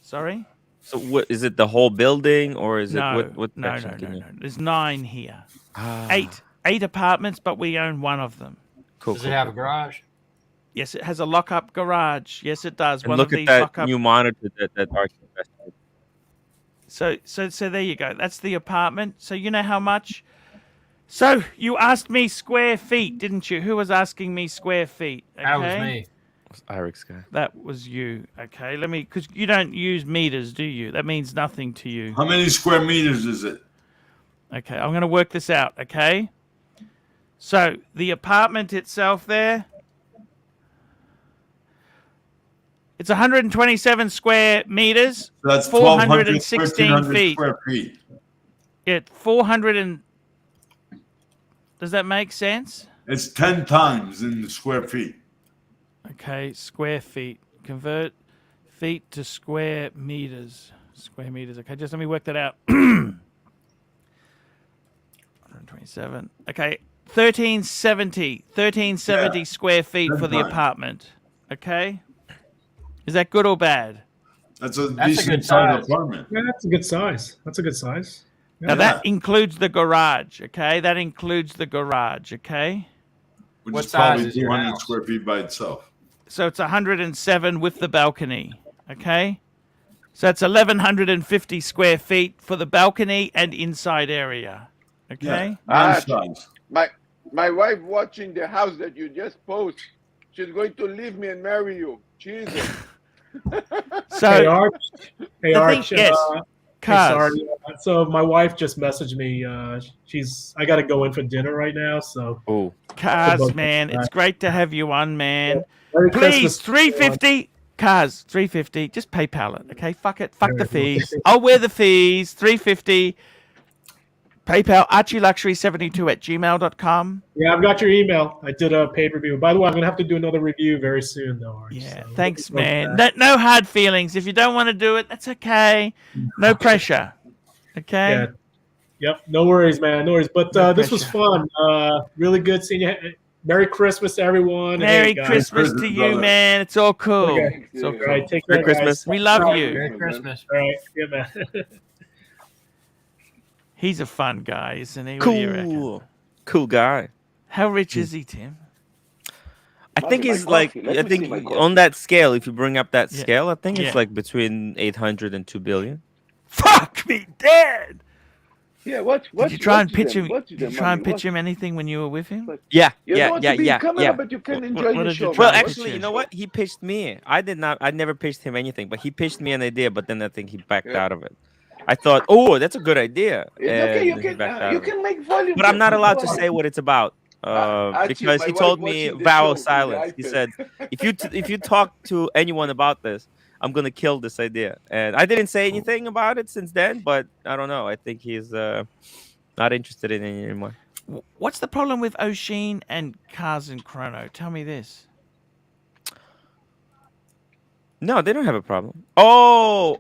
Sorry? So what is it? The whole building or is it No, what no. section? There's 9 here. Ah. 8 apartments, but we own one of them. Cool. Does it have a garage? Yes, it has a lock-up garage. Yes, it does. And One look of at these that lock-up. new monitor that Archie invested. So there you go. That's the apartment. So you know how much? So you asked me square feet, didn't you? Who was asking me square feet? Okay? That was me. It's Eric's guy. That was you. Okay, because you don't use meters, do you? That means nothing to you. How many square meters is it? Okay, I'm going to work this out, okay? So the apartment itself there, It's 127 square meters. So that's 416 1,200, feet. square feet. 400 and. Does that make sense? It's 10 times in the square feet. Okay, square feet. Convert feet to square meters. Square meters. Okay, just let me work that out. 127. Okay, 1370 square feet for the apartment. Okay, is that good or bad? That's a That's a decent good sized size. apartment. Yeah, that's a good size. That's a good size. Now that includes the garage. Okay, that includes the garage. Okay. Which What is probably size is your 200 house? square feet by itself. So it's 107 with the balcony. Okay. So that's 1,150 square feet for the balcony and inside area. Okay. Nice size. My wife watching the house that you just post. She's going to leave me and marry you. Jesus. So Hey, Arch. Hey, the Arch. thing- yes. Hey, Cars. sorry. So my wife just messaged me. I got to go in for dinner right now. So. Oh. Cars, man, it's great to have you on, man. Merry Please, Christmas, $350. Cars, $350. Just PayPal it, okay? Fuck it. Fuck the fees. I'll wear the fees. $350. PayPal, ArchieLuxury72@gmail.com. Yeah, I've got your email. I did a paid review. By the way, I'm gonna have to do another review very soon, though. Arch, Yeah, so thanks, looking forward to man. that. No hard feelings. If you don't want to do it, that's okay. No pressure. Okay? Yeah. Yep. No worries, man. No worries. But No this was fun. Really good seeing you. Merry Christmas, to everyone. Merry Hey, guys. Christmas to you, man. It's all cool. Okay. It's all All cool. right, take care, Merry Christmas. guys. We love All right. you. Merry Christmas. All right. Yeah, man. He's a fun guy, isn't he? What do you reckon? Cool guy. How rich is he, Tim? I think my he's like, coffee. Let I me see think my coffee. on that scale, if you bring up that Yeah. scale, I think Yeah. it's like between 800 and 2 billion. Fuck me dead. Yeah, what? Did you try and pitch him? Did you try and pitch him anything when you were with him? Yeah, You don't want to be in yeah. camera, but you can enjoy what the did you show. try Well, and man. pitch actually, you him? know what? He pitched me. I never pitched him anything, but he pitched me an idea, but then I think he backed Yeah. out of it. I thought, oh, that's a good idea. It's okay. and You then he backed out you of it. can make volume. But I'm not Go allowed to on. say what it's about Archie, because my he wife told me watching the vow show of with the silence. He iPad. said, if you talk to anyone about this, I'm gonna kill this idea. And I didn't say anything about it since then, but I don't know. I think he's not interested in it anymore. What's the problem with Oshin and Cars and Chrono? Tell me this. No, they don't have a problem. Oh!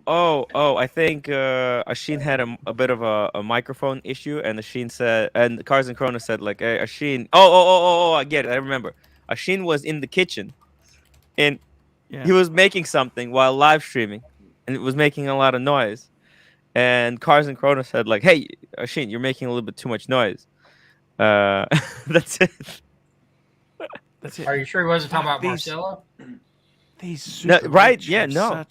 I think Ashin had a bit of a microphone issue, and Ashin said, and Cars and Chrono said, like, hey, Ashin. Oh! I get it. I remember. Ashin was in the kitchen, and he was making something while live streaming, and it was making a lot of noise. And Cars and Chrono said, like, hey, Ashin, you're making a little bit too much noise. That's it. That's it. Are you sure he wasn't talking about These- Marcelo? These No, super right, rich yeah, have no.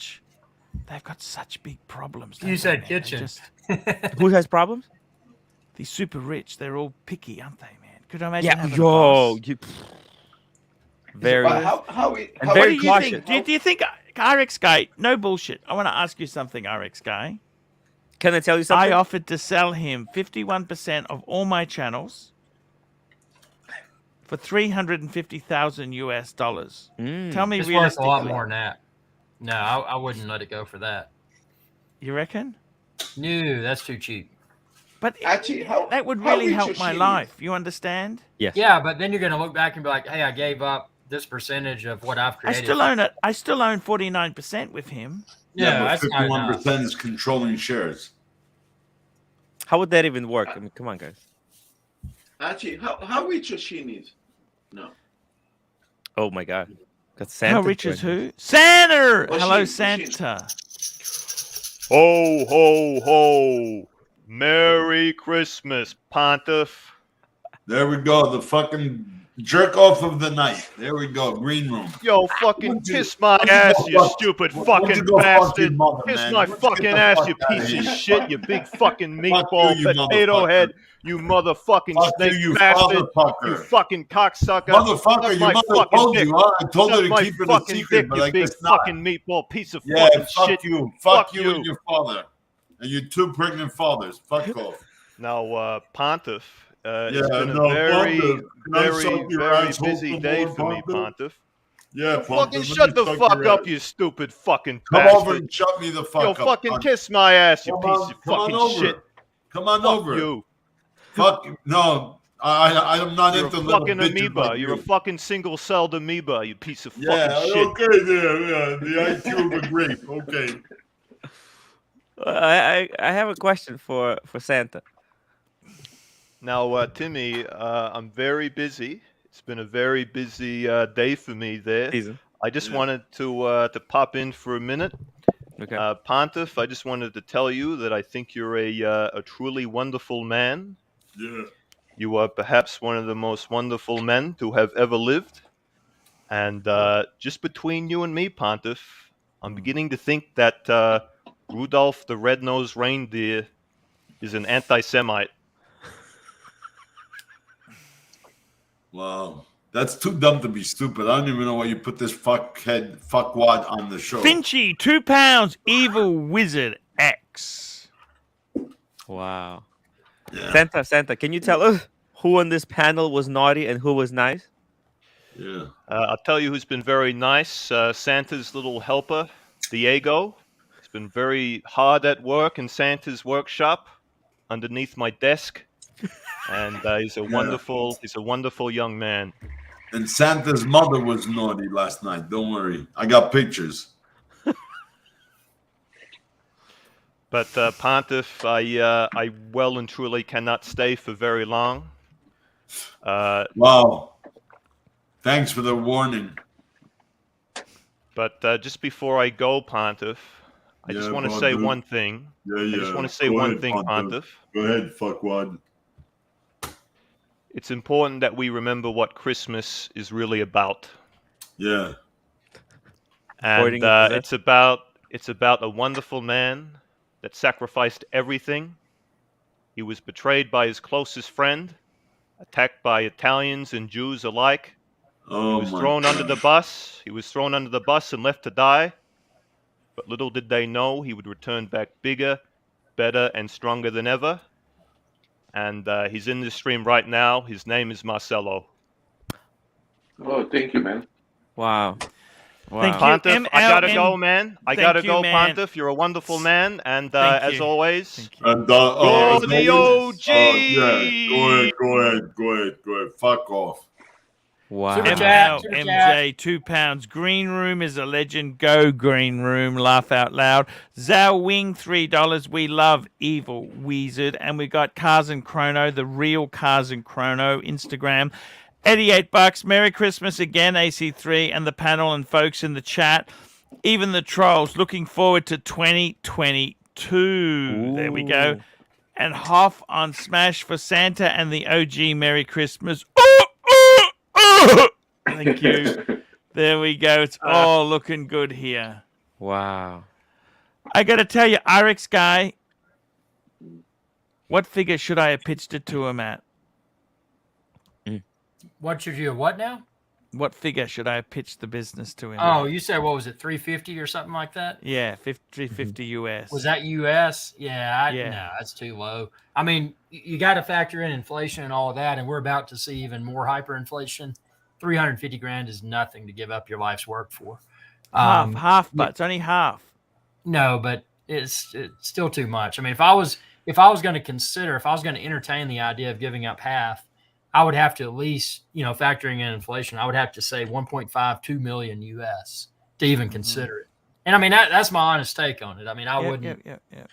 they've got such big problems. You don't said they, man? They kitchen. just- Who has problems? these super rich, they're all picky, aren't they, man? Could I imagine Yeah, having a yo, boss? you, very, But how and What very do you cautious. think? Do you think RX Guy? No bullshit. I want to ask you something, RX Guy. Can I tell you something? I offered to sell him 51% of all my channels for $350,000 US. Tell me It's worth a realistically. lot more than that. No, I wouldn't let it go for that. You reckon? No, that's too cheap. But Actually, that would how really rich help is my she? life. You understand? Yes. Yeah, but then you're going to look back and be like, hey, I gave up this percentage of what I've I created. still own it. I still own 49% with him. Yeah, but that's not enough. 51% is controlling shares. How would that even work? I mean, come on, guys. Actually, how rich Oshin is? No. Oh my God. Got Santa. How rich is joining. who? Santa! Oshin, Hello, Oshin. Santa. Ho, ho, ho. Merry Christmas, Pontiff. There we go. The fucking jerk off of the night. There we go. Green room. Yo, fucking Why don't you- kiss my why don't you ass, go you fuck- stupid why don't you fucking go fuck your bastard. mother, Kiss man? my Let's get fucking the ass, fuck you outta piece here. of shit, you big fucking Fuck meatball you, potato motherfucker. head, you motherfucking Fuck snake you, you bastard, motherfucker. you fucking cocksucker. Motherfucker, Suck your my mother fucking told dick. you. Huh? I told her Suck to my keep it a fucking secret, dick, but you I big guess not. fucking meatball piece of Yeah, fucking fuck shit. you. Fuck you you. and your father. And your two pregnant fathers. Fuck off. Now, Pontiff, it's Yeah, been no, a very, Pontiff, can I very, suck your very asshole busy some day more, for me, Pontiff? Pontiff. Yeah, Fucking Pontiff, let shut me the suck fuck your up, ass. you stupid fucking Come bastard. over and shut me the fuck Yo, up. fucking Pontiff. kiss my ass, you Come piece on, of come on fucking over. shit. Come on Fuck over. you. Fuck no. I'm not You're into a little fucking bitches amoeba. like You're a you. fucking single-celled amoeba, you piece of Yeah, fucking shit. okay, yeah. The IQ of a grape. Okay. I have a question for Santa. Now, Timmy, I'm very busy. It's been a very busy day for me there. Season. I just wanted to pop in for a minute. Okay. Pontiff, I just wanted to tell you that I think you're a truly wonderful man. Yeah. You are perhaps one of the most wonderful men to have ever lived. And just between you and me, Pontiff, I'm beginning to think that Rudolph the Red-Nosed Reindeer is an anti-Semite. Wow. That's too dumb to be stupid. I don't even know why you put this fuckwad on the show. Finchy, £2, Evil Wizard X. Wow. Yeah. Santa, can you tell us who on this panel was naughty and who was nice? Yeah. I'll tell you who's been very nice. Santa's little helper, Diego. He's been very hard at work in Santa's workshop underneath my desk. And he's a wonderful young man. And Santa's mother was naughty last night. Don't worry. I got pictures. But Pontiff, I well and truly cannot stay for very long. Wow. Thanks for the warning. But just before I go, Pontiff, I just want to say one thing. Yeah. I just want to say Go one ahead, thing, Pontiff. Go ahead, fuckwad. It's important that we remember what Christmas is really about. Yeah. And it's about a wonderful man that sacrificed everything. He was betrayed by his closest friend, attacked by Italians and Jews alike. Oh, he was thrown under the bus. He was thrown under the bus and left to die. But little did they know he would return back bigger, better, and stronger than ever. And he's in this stream right now. His name is Marcelo. Oh, thank you, man. Wow. Thank you. Pontiff, I gotta go, man. I gotta you, go, man. Pontiff. You're a wonderful man. And Thank as you. always, And you're the OG. Yeah. Go ahead. Fuck off. Wow. MJ, £2. Green Room is a legend. Go Green Room. Laugh out loud. Zhao Wing, $3. We love Evil Wizard. And we got Cars and Chrono, the real Cars and Chrono, Instagram. $88. Merry Christmas again, AC3 and the panel and folks in the chat. Even the trolls looking forward to 2022. Ooh. There we go. And half on Smash for Santa and the OG Merry Christmas. Thank you. There we go. It's all looking good here. Wow. I got to tell you, RX guy, what figure should I have pitched it to him at? What should you? What now? What figure should I have pitched the business to him? Oh, you said what was it, 350 or something like that? Yeah, 350 US. Was that US? Yeah, Yeah. No, that's too low. I mean, you got to factor in inflation and all of that, and we're about to see even more hyperinflation. 350 grand is nothing to give up your life's work for. Half, but it's only half. No, but it's still too much. I mean, if I was going to entertain the idea of giving up half, I would have to at least, factoring in inflation, I would have to say 1.52 million US to even consider it. And I mean, that's my honest take on it. I mean, I wouldn't.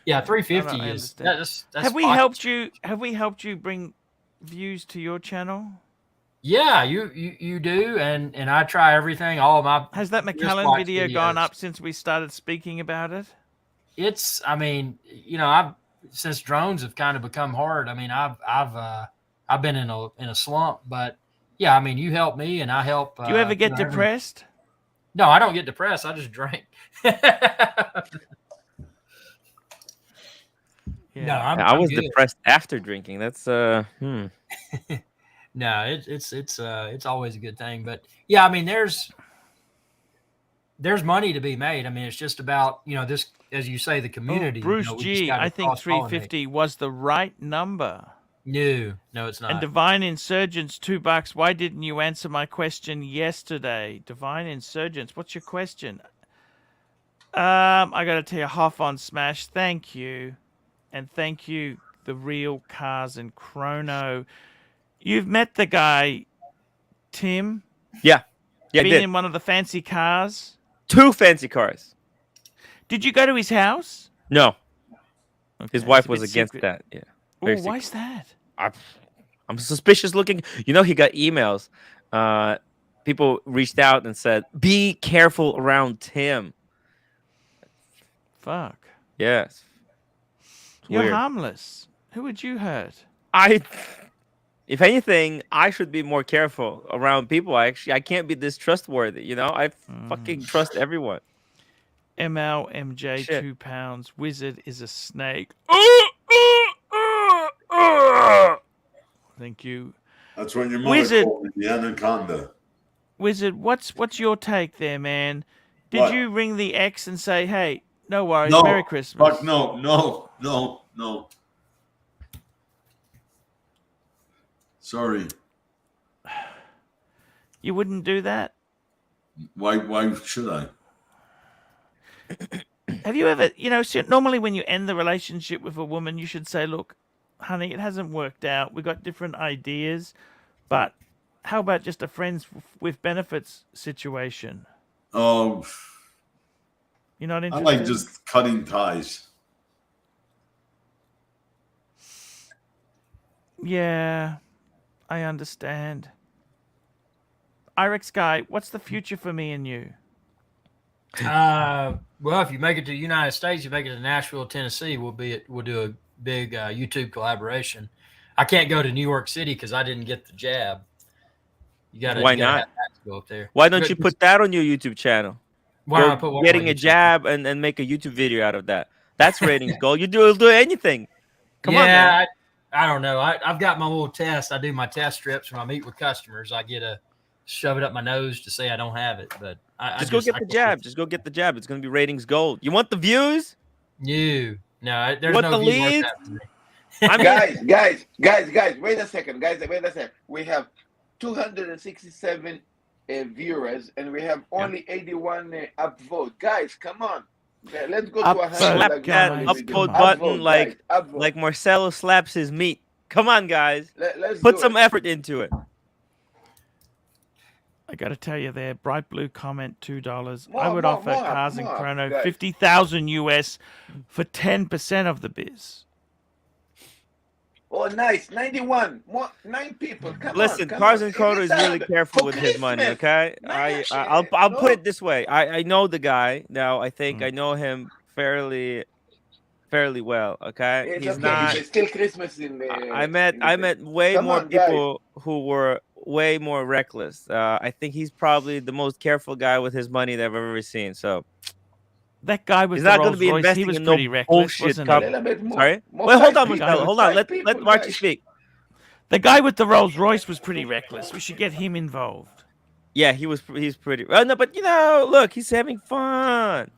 Yeah, 350 is that's Have we helped you? Have we helped you bring views to your channel? Yeah, you do, and I try everything. All of my has that McKellen video gone up since we started speaking about it? It's, I mean, since drones have kind of become hard. I mean, I've been in a slump, but yeah, I mean, you help me, and I help. Do you ever get depressed? No, I don't get depressed. I just drink. Yeah. No, I was depressed after drinking. That's No, it's always a good thing, but yeah, I mean, there's money to be made. I mean, it's just about this, as you say, the community. Bruce G, I think 350 was the right number. No, it's And not. Divine Insurgents, $2. Why didn't you answer my question yesterday? Divine Insurgents, what's your question? I gotta tell you, Hoff on Smash, thank you. And thank you, The Real Cars and Chrono. You've met the guy, Tim? Yeah. Yeah, I Been did. in one of the fancy cars? 2 fancy cars. Did you go to his house? No. Okay, His it's wife a was bit against secret. that. Yeah. Oh, Very why's secret. that? I'm suspicious looking. You know, he got emails. People reached out and said, "Be careful around Tim." Fuck. Yes. It's You're weird. harmless. Who would you hurt? If anything, I should be more careful around people. I can't be this trustworthy. You know, I fucking trust everyone. MLMJ, Shit. 2 pounds. Wizard is a snake. Thank you. That's when your mother Wizard. called me the anaconda. Wizard, what's your take there, man? Did What? you ring the ex and say, "Hey, no worries, No. Merry Christmas"? Fuck no. Sorry. You wouldn't do that? Why should I? Have you ever, normally when you end the relationship with a woman, you should say, "Look, honey, it hasn't worked out. We got different ideas, but how about just a friends with benefits situation?" Oh, You're not I interested? like just cutting ties. Yeah, I understand. Irex guy, what's the future for me and you? Well, if you make it to the United States, you make it to Nashville, Tennessee, we'll do a big YouTube collaboration. I can't go to New York City because I didn't get the jab. Why not? Have that to go up there. Why don't you put that on your YouTube channel? Why don't I put what on getting my a YouTube jab and make a YouTube video out of that? That's ratings goal. You'll do anything. Come on, man. I don't know. I've got my little test. I do my test strips when I meet with customers. I get a shove it up my nose to say I don't have it, but Just go get the jab. Just go get the jab. It's going to be ratings gold. You want the views? No, there's You want no the view worth leads? that for me. Guys, wait a second. We have 267 viewers and we have only 81 upvote. Guys, come on. Let's go to 100. Slap like that normally we do. upvote button guys, upvote. like Marcelo slaps his meat. Come on, guys. Let's Put do some it. effort into it. I got to tell you there, Bright Blue comment, $2. More, I would more, offer more, Cars and more, Chrono guys. 50,000 US for 10% of the biz. Oh, nice. 91. More, 9 people. Come Listen, on. Cars and Chrono is really $50,000 careful for with his money. Christmas. Okay, Nice. I'll No. put it this way. I know the guy now. I think I know him fairly well. Okay, It's he's okay. not. It's still Christmas in the. I met way Come more on, guys. people who were way more reckless. I think he's probably the most careful guy with his money that I've ever seen. So That guy with he's the not going Rolls to be Royce, investing he was in pretty no reckless, bullshit wasn't cup. he? A little bit more. Sorry. More Wait, hold five on, people. Marcelo. Hold on. Five Let people, Archie guys. speak. The guy with the Rolls Royce was pretty reckless. We should get him involved. Yeah, he's pretty. No, but look, he's having fun.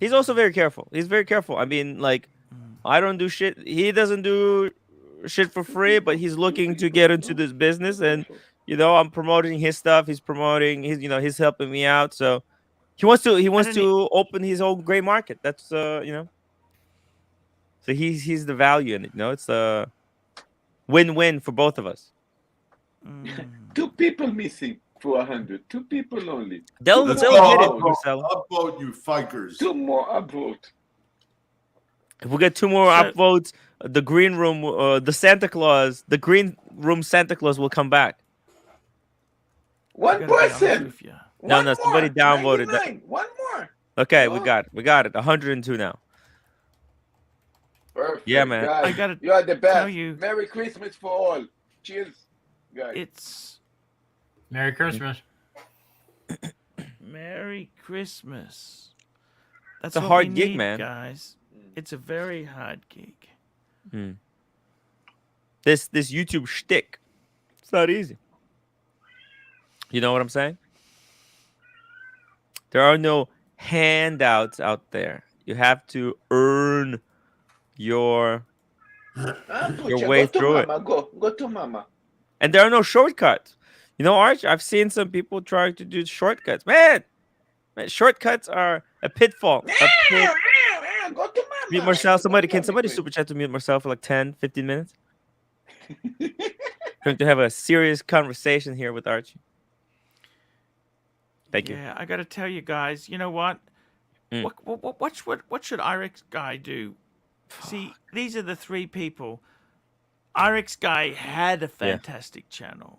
He's also very careful. He's very careful. I mean, like, I don't do shit. He doesn't do shit for free, but he's looking to get into this business, and I'm promoting his stuff. He's promoting his. He's helping me out. So he wants to open his own gray market. That's So he's the value in it. It's a win-win for both of us. 2 people missing for 100. 2 people only. They'll Let's get go it, Marcelo. upvote, you fuckers. 2 more upvote. If we get 2 more upvotes, the green room, the green room Santa Claus will come back. 1 person. No, somebody downvoted that. 99. 1 more. Okay, we got it. 102 now. Perfect. Yeah, man. Guys, you are the best. tell you- Merry Christmas for all. Cheers, guys. It's Merry Christmas. Merry Christmas. That's It's a what hard we gig, need, man. guys. It's a very hard gig. This YouTube shtick, it's not easy. You know what I'm saying? There are no handouts out there. You have to earn your your Pucha, way go to through it. mama. Go to mama. And there are no shortcuts. You know, Arch, I've seen some people trying to do shortcuts. Man, shortcuts are a pitfall. Go to Mute mama. Marcel. Can somebody super chat to mute Marcel for like 10, 15 minutes? Trying to have a serious conversation here with Archie. Thank you. Yeah, I got to tell you guys, you know what? What should Irix Guy do? See, these are the three people. Irix Guy had a fantastic channel.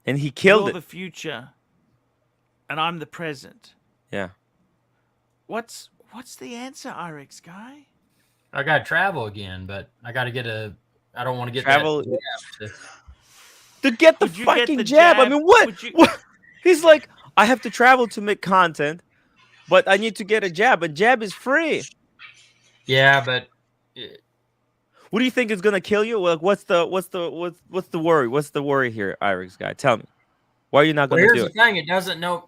And he killed You're it. the future, and I'm the present. Yeah. What's the answer, Irix Guy? I got to travel again, but I got to get a. I don't want to get Travel that. To get the Would you get fucking the jab. I jab? mean, what? Would you- What? He's like, I have to travel to make content, but I need to get a jab. A jab is free. Yeah, but what do you think is gonna kill you? Like, what's the worry? What's the worry here, Irix Guy? Tell me. Why are you not well, gonna here's do the thing.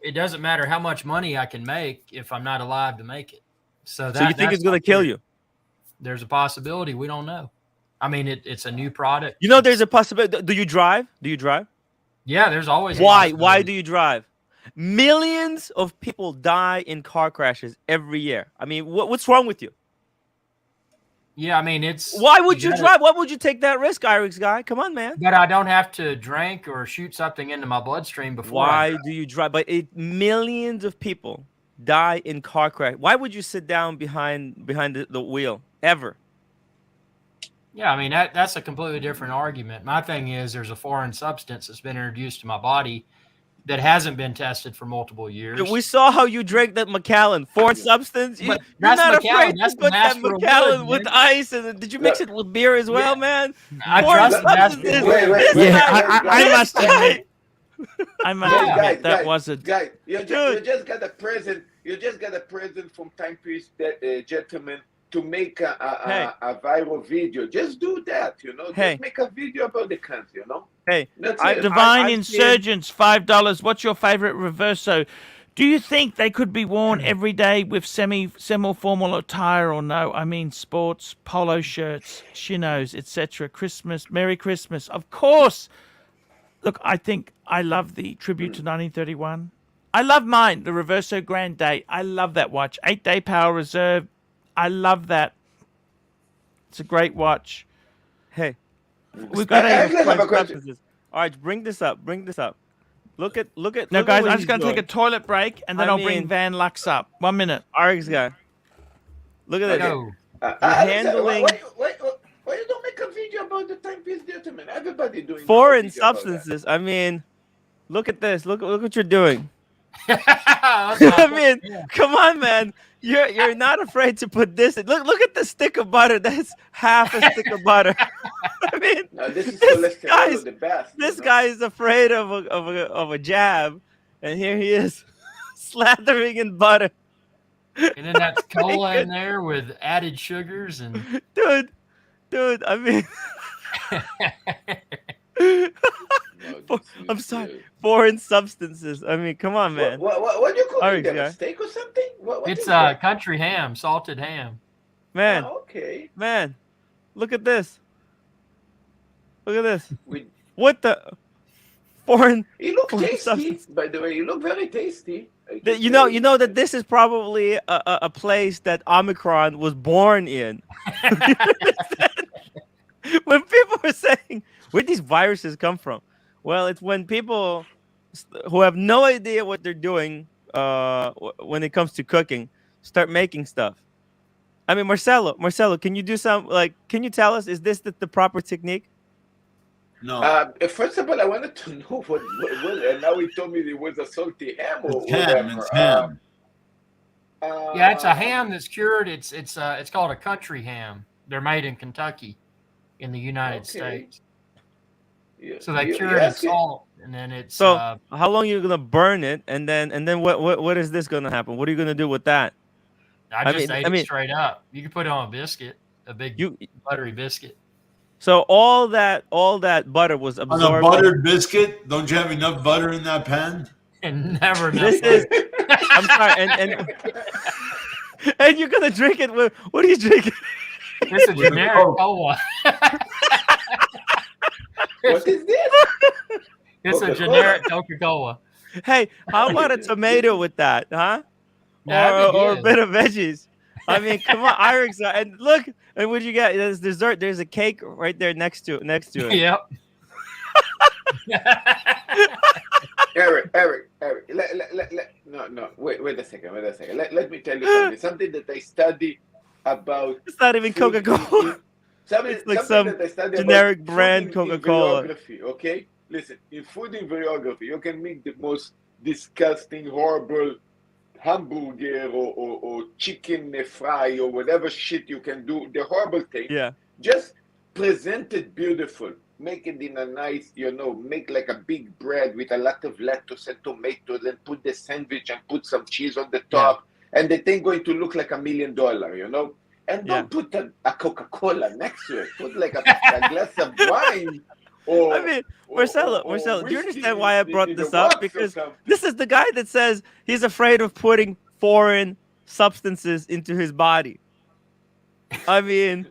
It doesn't matter how much money I can make if I'm not alive to make it. So So you think that's it's gonna kill you? There's a possibility. We don't know. I mean, it's a new product. You know, there's a possibility. Do you drive? Do you drive? Yeah, there's always. a Why? possibility. Why do you drive? Millions of people die in car crashes every year. I mean, what's wrong with you? Yeah, I mean, it's. Why would you gotta- drive? Why would you take that risk, Irix Guy? Come on, man. But I don't have to drink or shoot something into my bloodstream before. I Why drive. do you drive? But millions of people die in car crash. Why would you sit down behind the wheel ever? Yeah, I mean that's a completely different argument. My thing is, there's a foreign substance that's been introduced to my body that hasn't been tested for multiple years. We saw how you drank that Macallan. Foreign substance. You're that's not Macallan. afraid That's to the put that master of Macallan wood, with man. ice. And did you mix it with beer as well, man? I Foreign trust the master of substances. wood. I must This guy- admit. I must admit that was a. Guy, you just got a present. You just got a present from Timepiece, gentlemen, to make a viral video. Just do that, you know. Hey. Just make a video about the cans, you know. Hey, That's I- it. Divine I've Insurgents, $5. What's your favorite reverso? Do you think they could be worn every day with semi-formal attire or no? I mean, sports, polo shirts, chinos, etc. Christmas, Merry Christmas, of course. Look, I think I love the tribute to 1931. I love mine, the Reverso Grand Date. I love that watch. 8-day power reserve. I love that. It's a great watch. Hey, we've got I actually have a question. All right, bring this up. Look at. No, look at guys, what I'm he's just going to take a doing. toilet break, and then I I'll bring mean- Van Lux up. 1 minute. Rx guy. Look at this. No. handling- Why you don't make a video about the Timepiece, gentlemen? Everybody doing Foreign a video about that. substances. I mean, look at this. Look what you're doing. That's I mean, yeah. come on, man. You're not afraid to put this. Look at the stick of butter. That's half a stick of butter. I mean, No, this is this cholesterol guy's the best. this guy is afraid of a jab, and here he is, slathering in butter. And then that's cola in there with added sugars and. Dude. I mean, I'm sorry. Foreign substances. I mean, come on, man. What do you call All it? right, Them? guy. A steak or something? What It's is that? country ham, salted ham. Man, Oh, okay. man, look at this. Look at this. We- What the foreign? You look foreign tasty, substance. by the way. You look very tasty. You know that this is probably a place that Omicron was born in. When people are saying, where these viruses come from? Well, it's when people who have no idea what they're doing when it comes to cooking start making stuff. I mean, Marcelo, can you do some, can you tell us, is this the proper technique? No. First of all, I wanted to know what and now he told me it was a salty ham or It's ham. whatever. It's ham. Yeah, it's a ham that's cured. It's called a country ham. They're made in Kentucky, in the United States. Yeah, So they you- cure you it in ask it- salt, and then it's So how long are you gonna burn it, and then what is this gonna happen? What are you gonna do with that? I just ate it straight up. You can put it on a biscuit, a big buttery biscuit. So all that butter was On absorbed. a buttered biscuit, don't you have enough butter in that pan? And never This is. I'm sorry, and you're gonna drink it with. What are you drinking? It's a With a generic Coke. cola. What is this? It's a Coca-Cola. generic Coca-Cola. Hey, how about a tomato with that, huh? That'd be Or a good. bit of veggies. I mean, come on, Irix, and look, and what you got? There's dessert. There's a cake right there next to it. Yep. Eric, no, wait a second. Let me tell you something that I study about. It's not even food Coca-Cola. It's like some that I study generic about brand food in Coca-Cola. variography, okay? Listen, in food in variography, you can make the most disgusting, horrible hamburger or chicken fry or whatever shit you can do, the horrible thing. Yeah. Just present it beautiful. Make it in a nice, make like a big bread with a lot of lettuce and tomatoes and put the sandwich and put some cheese on the top. And the thing going to look like $1 million, And don't put a Coca-Cola next to it. Put like a glass of wine. Or, I mean, Marcelo, do you understand why I brought this up? Because this is the guy that says he's afraid of putting foreign substances into his body. I mean,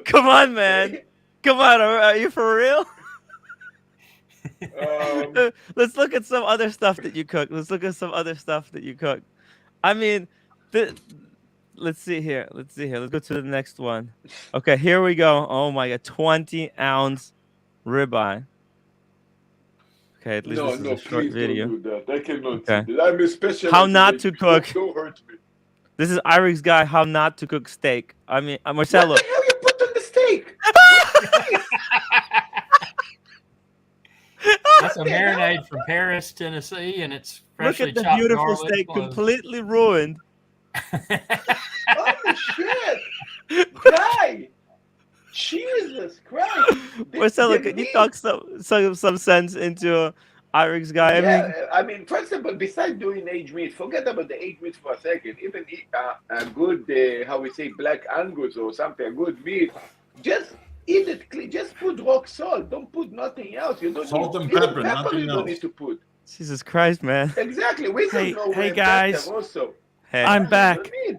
come on, man. Come on, are you for real? Let's look at some other stuff that you cook. I mean, let's see here. Let's go to the next one. Okay, here we go. Oh my God, 20-ounce ribeye. Okay, at least this is a short video. Don't do that. I cannot Okay. see that. I'm a specialist. How not to cook. Don't hurt me. This is Irix guy. How not to cook steak. I mean, Marcelo. What the hell you put on the steak? That's a marinade from Paris, Tennessee, and it's Look freshly at the chopped beautiful garlic steak, cloves. completely ruined. Holy shit! Guy! Jesus Christ! Marcelo, can you talk some sense into Irix guy? I mean, first of all, besides doing aged meat, forget about the aged meat for a second. Even eat a good, how we say, black Angus or something, a good meat. Just eat it clean. Just put rock salt. Don't put nothing else. You don't Salt need and even pepper, You nothing don't else. need to put. Jesus Christ, man. Exactly. We don't know hey where guys. better also. Hey, I'm back. I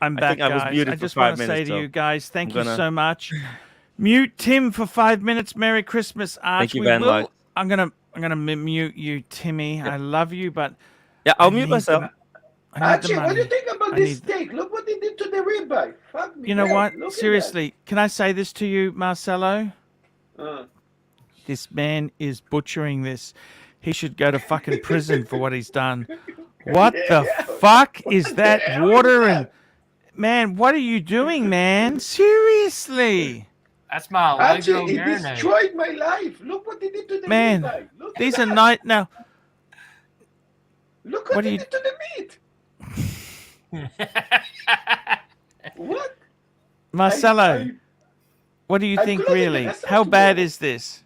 I'm back, think I was guys. muted I for just 5 want to minutes, say to so you guys, thank I'm you gonna- so much. Mute Tim for 5 minutes. Merry Christmas, Arch. Thank you, We Van will- Lodge. I'm gonna mute you, Timmy. I love you, but Yeah, I'll I mute need myself. the- I need the Archie, what do you money. think about I this need- steak? Look what they did to the ribeye. Fuck me. You know dead. what? Look at Seriously, can I say this to you, Marcelo? that. This man is butchering this. He should go to fucking prison for what he's done. What the fuck is that water and man? What are you doing, man? Seriously, That's my Archie, Lego it marinade. destroyed my life. Look what they did to the man. ribeye. Look These at are that. night now. Look what What they do you- did to the meat. What? Marcelo, what do you I'm think, closing the really? restaurant How bad tomorrow. is this?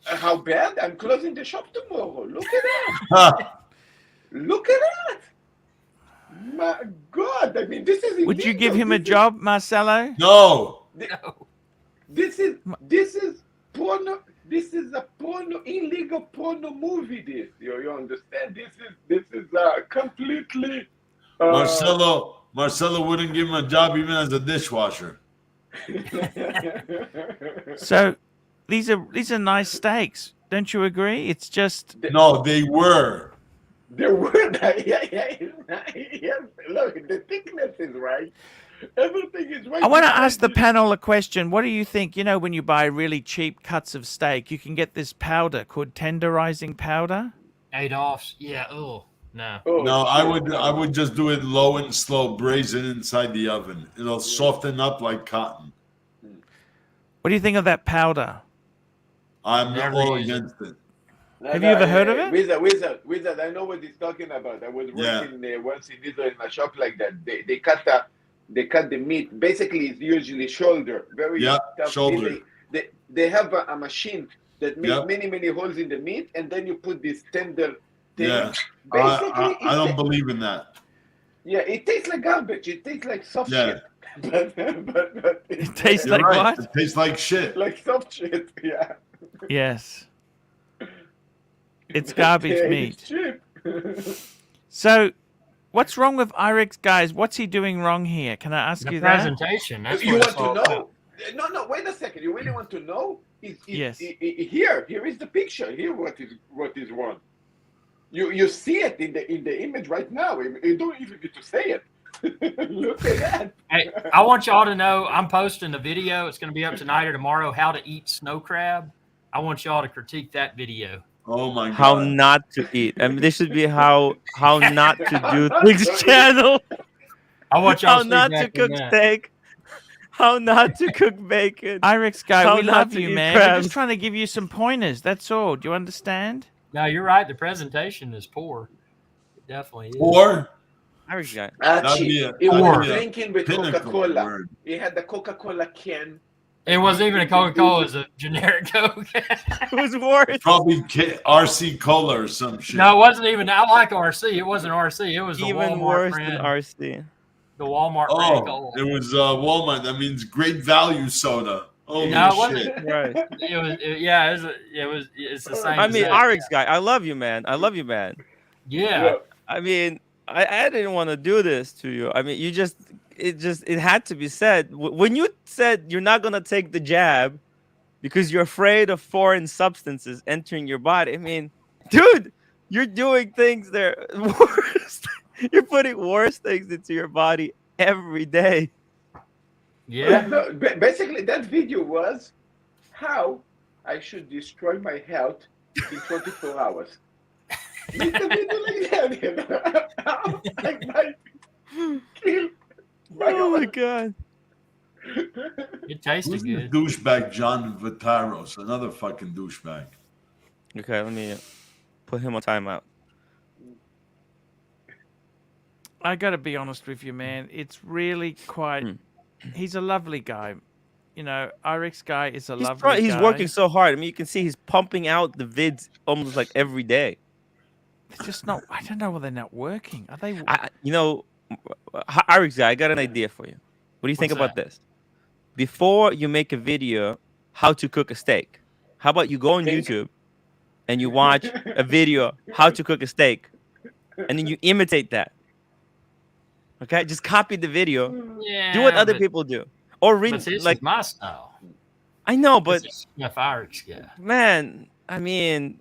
How bad? I'm closing the shop tomorrow. Look at that. Look at that. My God. I mean, this is Would you illegal. give him a This is- job, Marcelo? No. This is porno. This is a porno, illegal porno movie. This you understand? This is completely. Marcelo wouldn't give him a job even as a dishwasher. So, these are nice steaks. Don't you agree? It's just No, they were. The word, yeah. Look, the thickness is right. Everything is right. I want to ask the panel a question. What do you think? You know, when you buy really cheap cuts of steak, you can get this powder called tenderizing powder. Adolph's. Yeah. Oh no. No, I would just do it low and slow, braise it inside the oven. It'll soften up like cotton. What do you think of that powder? I'm Never all used it. against it. Have you ever heard of it? Wizard, I know what he's talking about. I was Yeah. working once in Israel in a shop like that. They cut the meat. Basically, it's usually shoulder. Very Yeah, tough. shoulder. They have a machine that makes Yep. many holes in the meat, and then you put this tender thing. Yeah. Basically, I don't believe in that. Yeah, it tastes like garbage. It tastes like soft Yeah. shit. but It tastes You're like right. what? It tastes like shit. like soft shit. Yeah. Yes. It's garbage Yeah, meat. it's cheap. So, what's wrong with Irix, guys? What's he doing wrong here? Can I ask The you that? presentation. That's You what want it's all to about. know? No, wait a second. You really want to know? Yes. Here is the picture. Here, what is wrong? You see it in the image right now. You don't even need to say it. Look at that. Hey, I want y'all to know I'm posting a video. It's going to be up tonight or tomorrow. How to eat snow crab. I want y'all to critique that video. Oh my god! How not to eat. I mean, this should be how not to do things channel. I want y'all how not to cook steak. How not to cook bacon. Irex guy, How we not love to you, eat man. We're crabs. just trying to give you some pointers. That's all. Do you understand? No, you're right. The presentation is poor. It definitely is. Or Irish guy. Archie, That'd he be was a drinking with pinnacle Coca-Cola. word. He had the Coca-Cola can. It wasn't even a Coca-Cola. It was a generic Coke. It was worse. Probably RC Cola or some shit. No, it wasn't even. I like RC. It wasn't RC. It was the Even Walmart worse brand. than RC. The Walmart brand Oh, Cola. it was Walmart. That means great value soda. Holy No, it shit! wasn't. Right. It's the same. I mean, exact- Rx guy, I love you, man. I love you, man. Yeah. I mean, I didn't want to do this to you. I mean, it had to be said. When you said you're not gonna take the jab because you're afraid of foreign substances entering your body. I mean, dude, you're doing things that are worse. You're putting worse things into your body every day. Yeah. No, basically, that video was how I should destroy my health in 24 hours. It's a video like that, you know? How I might kill my Oh my own. god. It tasted Who's the good. douchebag John Vitaros? Another fucking douchebag. Okay, let me put him on timeout. I got to be honest with you, man. It's really quite. He's a lovely guy. You know, Irex guy is a lovely guy. He's working so hard. I mean, you can see he's pumping out the vids almost like every day. It's just not. I don't know why they're not working. Are they? You know, Irex guy, I got an idea for you. What do you think What's about that? this? Before you make a video how to cook a steak, how about you go on YouTube and you watch a video how to cook a steak, and then you imitate that. Okay, just copy the video. Yeah. Do what other but- people do, or But read this like is my style. I know, but This is Chef Irish guy. man, I mean,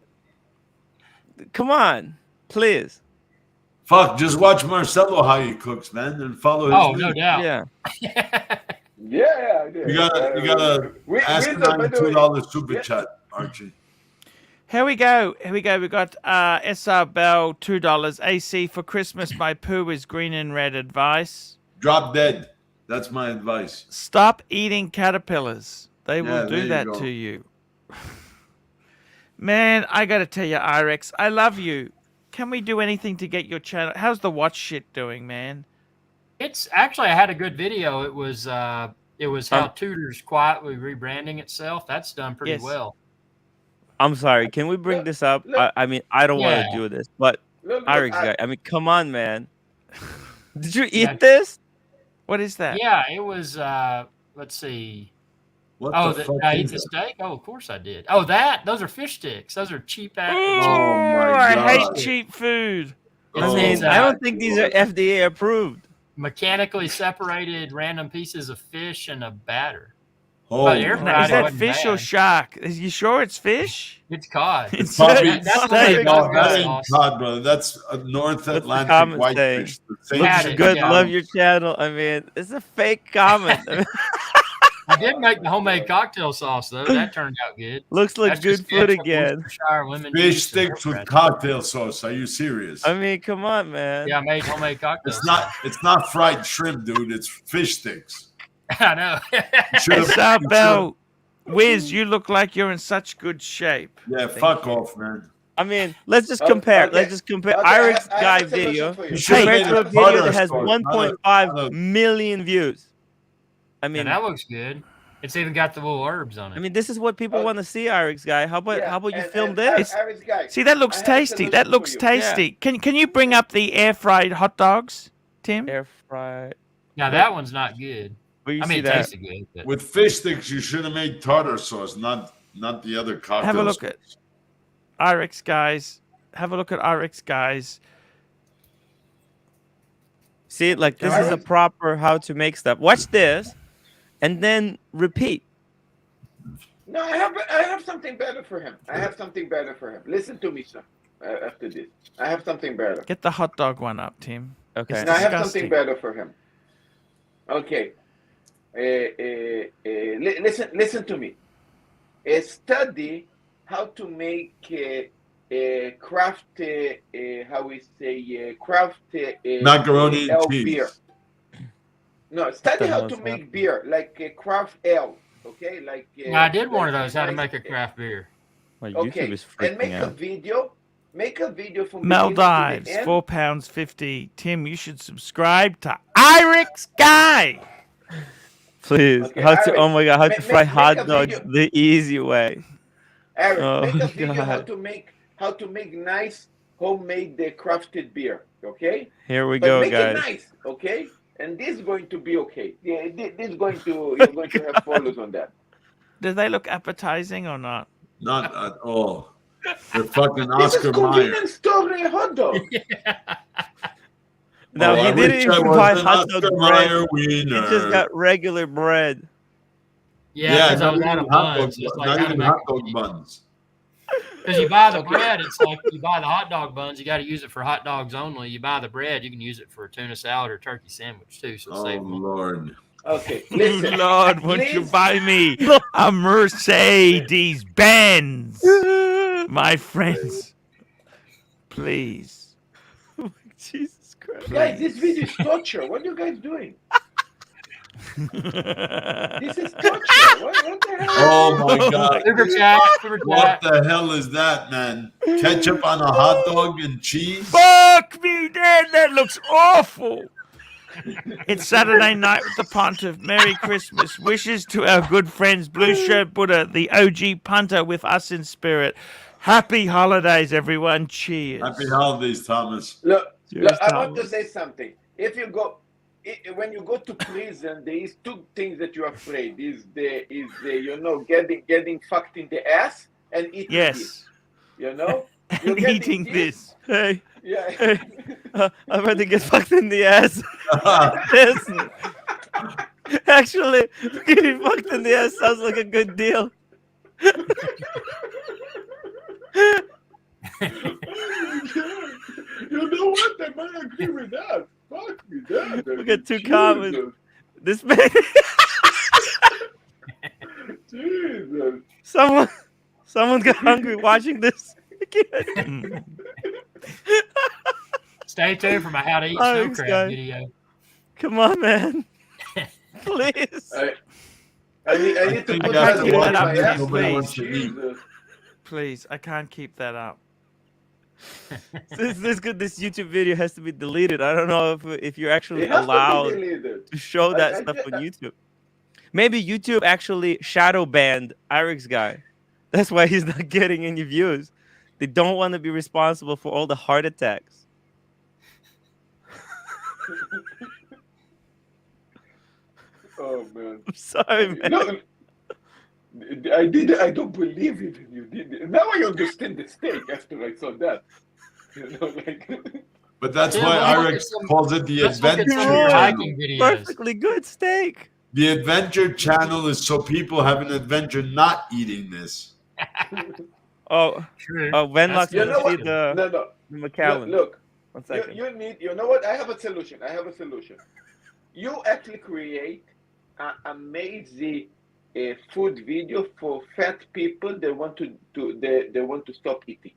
come on, please. Fuck, just watch Marcelo how he cooks, man, and follow his Oh, lead. no doubt. Yeah. Yeah. You gotta ask Windsor, by the way. $2 super chat, Archie. Here we go. We got SR Bell $2. AC for Christmas. My poo is green and red. Advice: Drop dead. That's my advice. stop eating caterpillars. They Yeah, will there do you that go. to you. Man, I got to tell you, Irex, I love you. Can we do anything to get your channel? How's the watch shit doing, man? It's actually, I had a good video. It was how Tudor's quietly rebranding itself. That's done pretty Yes. well. I'm sorry. Can we bring this up? look. I mean, I don't want Yeah. to do this, but Look, Irex I- guy. I mean, come on, man. Did you eat Yeah. this? What is that? Yeah, it was. Let's see. What Oh, the did fuck I eat is the that? steak? Oh, of course I did. Oh, those are fish sticks. Those are cheap ass. Oh my I God. hate cheap food. I Oh. mean, I don't think these are FDA approved. Mechanically separated random pieces of fish and a batter. Holy air Now, fried is it that wasn't fish or bad. shark? Is you sure it's fish? It's cod. It's Probably- it's That's steak. what No, that Sauce. ain't cod, brother. That's a North the Atlantic comment whitefish. The same Had Looks it, good. yeah. Love your channel. I mean, it's a fake comment. I did make the homemade cocktail sauce though. That turned out good. Looks like That's good just food ketchup, again. Worcestershire, lemon Fish juice, and sticks with horseradish. cocktail sauce. Are you serious? I mean, come on, man. Yeah, I made homemade cocktail It's not fried shrimp, dude. It's fish sticks. sauce. I know. Should've- SR Bell, Wiz, you look like you're in such good shape. Yeah, fuck off, man. I mean, let's just Oh, compare. okay. Let's just compare Okay, Irex I guy have a solution video for you. You should have compared made to a a video butter that has sauce, 1.5 not a- million views. I Yeah, mean, that looks good. It's even got the little herbs on it. I mean, this is what people want to see, Irex guy. How about you film this? Irex guy, See, that looks I have a tasty. solution That for looks you. tasty. Can you bring up the air fried hot dogs, Tim? Air fried. Now that one's not good. Where you I see mean, it that? tasted good. But With fish sticks, you should have made tartar sauce, not the other cocktail. Have a look sauce. at Irex guys. Have a look at Irex guys. See, like this is a proper how to make stuff. Watch this, and then repeat. No, I have something better for him. I have something better for him. Listen to me, sir. After this, I have something better. Get the hot dog one up, Tim. Okay. No, I have something better for him. Okay. Listen to me. Study how to make craft. How we say craft Macaroni and cheese. beer. No, study how to make beer like craft ale. Okay, like. I did one of those. How to make a craft beer. My Okay, YouTube is and freaking out. Make a video from Maldives, beginning to the end. £4.50. Tim, you should subscribe to Irix Guy. Please. Okay, How to? Eric, Oh my God! How to fry make a hot dogs video. the easy way? Eric, Oh make a my video God. how to make nice homemade crafted beer. Okay. Here we But go, make guys. it nice. Okay. And this is going to be okay. Yeah, this is going to you're going to have follows on that. Do they look appetizing or not? Not at all. They're fucking This is Oscar Mayer. convenience store hot dog. No, Oh, I he didn't wish I even was buy an hot dog Oscar bread. Mayer He just wiener. got regular bread. Yeah, because I not was out even of hot buns. dog, It's like not how to even make hot dog buns. Because you buy the bread, it's like you buy the hot dog buns, you got to use it for hot dogs only. You buy the bread, you can use it for a tuna salad or turkey sandwich too. So Oh save money. Lord. Okay, listen. Lord, won't you Please. buy me a Mercedes Benz? My friends. Please. Jesus Christ. Guys, this video is torture. What are you guys doing? This is torture. What the hell? Oh my God. Super chat, super What chat. the hell is that, man? Ketchup on a hot dog and cheese? Fuck me, Dad. That looks awful. It's Saturday night with the Pontiff. Merry Christmas. Wishes to our good friends Blue Shirt Buddha, the OG punter with us in spirit. Happy holidays, everyone. Cheers. Happy holidays, Thomas. Look, Cheers, I want to Thomas. say something. If you go, when you go to prison, there is two things that you're afraid. Is getting fucked in the ass and eating Yes. this. You know, And eating this. Hey, Yeah. hey. I'd rather get fucked in the ass. Yes. Actually, getting fucked in the ass sounds like a good deal. You know what? I might agree with that. Fuck me, that. We got two comments. This man. Jesus. Someone got hungry watching this. Stay tuned for my how to eat Oh, snow this crab guy. video. Come on, man. Please. I need to think put that's that the on one my thing ass, nobody please. wants to eat. Jesus. Please, I can't keep that up. This YouTube video has to be deleted. I don't know if you're actually It has to be allowed deleted. to show that I stuff ju- on YouTube. Maybe YouTube actually shadow banned Irix Guy. That's why he's not getting any views. They don't want to be responsible for all the heart attacks. Oh man. I'm sorry, man. No, I don't believe it. You did it. Now I understand the steak after I saw that. You know, like. But that's Yeah, why well, look Irix at some- calls it the let's look at Adventure some of your Channel. hiking videos. Perfectly good steak. The Adventure Channel is so people have an adventure not eating this. Oh, True. Wenlock's You know gonna what? feed No, the no. McAllen. Look. One second. You need. You know what? I have a solution. You actually create an amazing food video for fat people. They want to stop eating.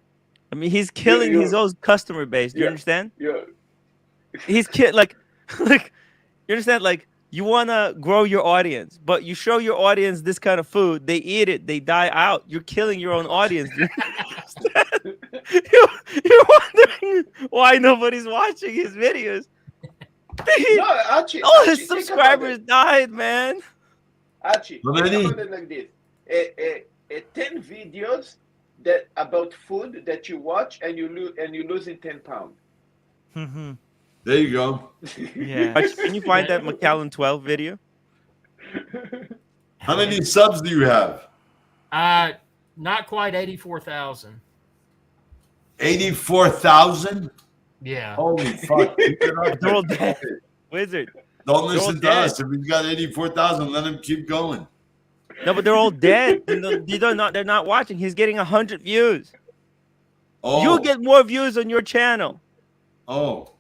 I mean, he's killing his own customer base. Do you Yeah. understand? Yeah. He's like, you understand? Like, you wanna grow your audience, but you show your audience this kind of food, they eat it, they die out. You're killing your own audience. Do you understand? You're wondering why nobody's watching his videos. No, Archie. All his Archie, think about subscribers it. died, man. Archie, How think many? about it like this: 10 videos that about food that you watch and you losing 10 pounds. Mm-hmm. There you go. Yeah. Archie, can you find that McAllen 12 video? How many subs do you have? Not quite 84,000. 84,000? Yeah. Holy fuck. Keep it up. They're all dead. Wizard. Don't They're all listen to dead. us. If he's got 84,000, let him keep going. No, but they're all dead. They're not watching. He's getting 100 views. Oh. You'll get more views on your channel. Oh.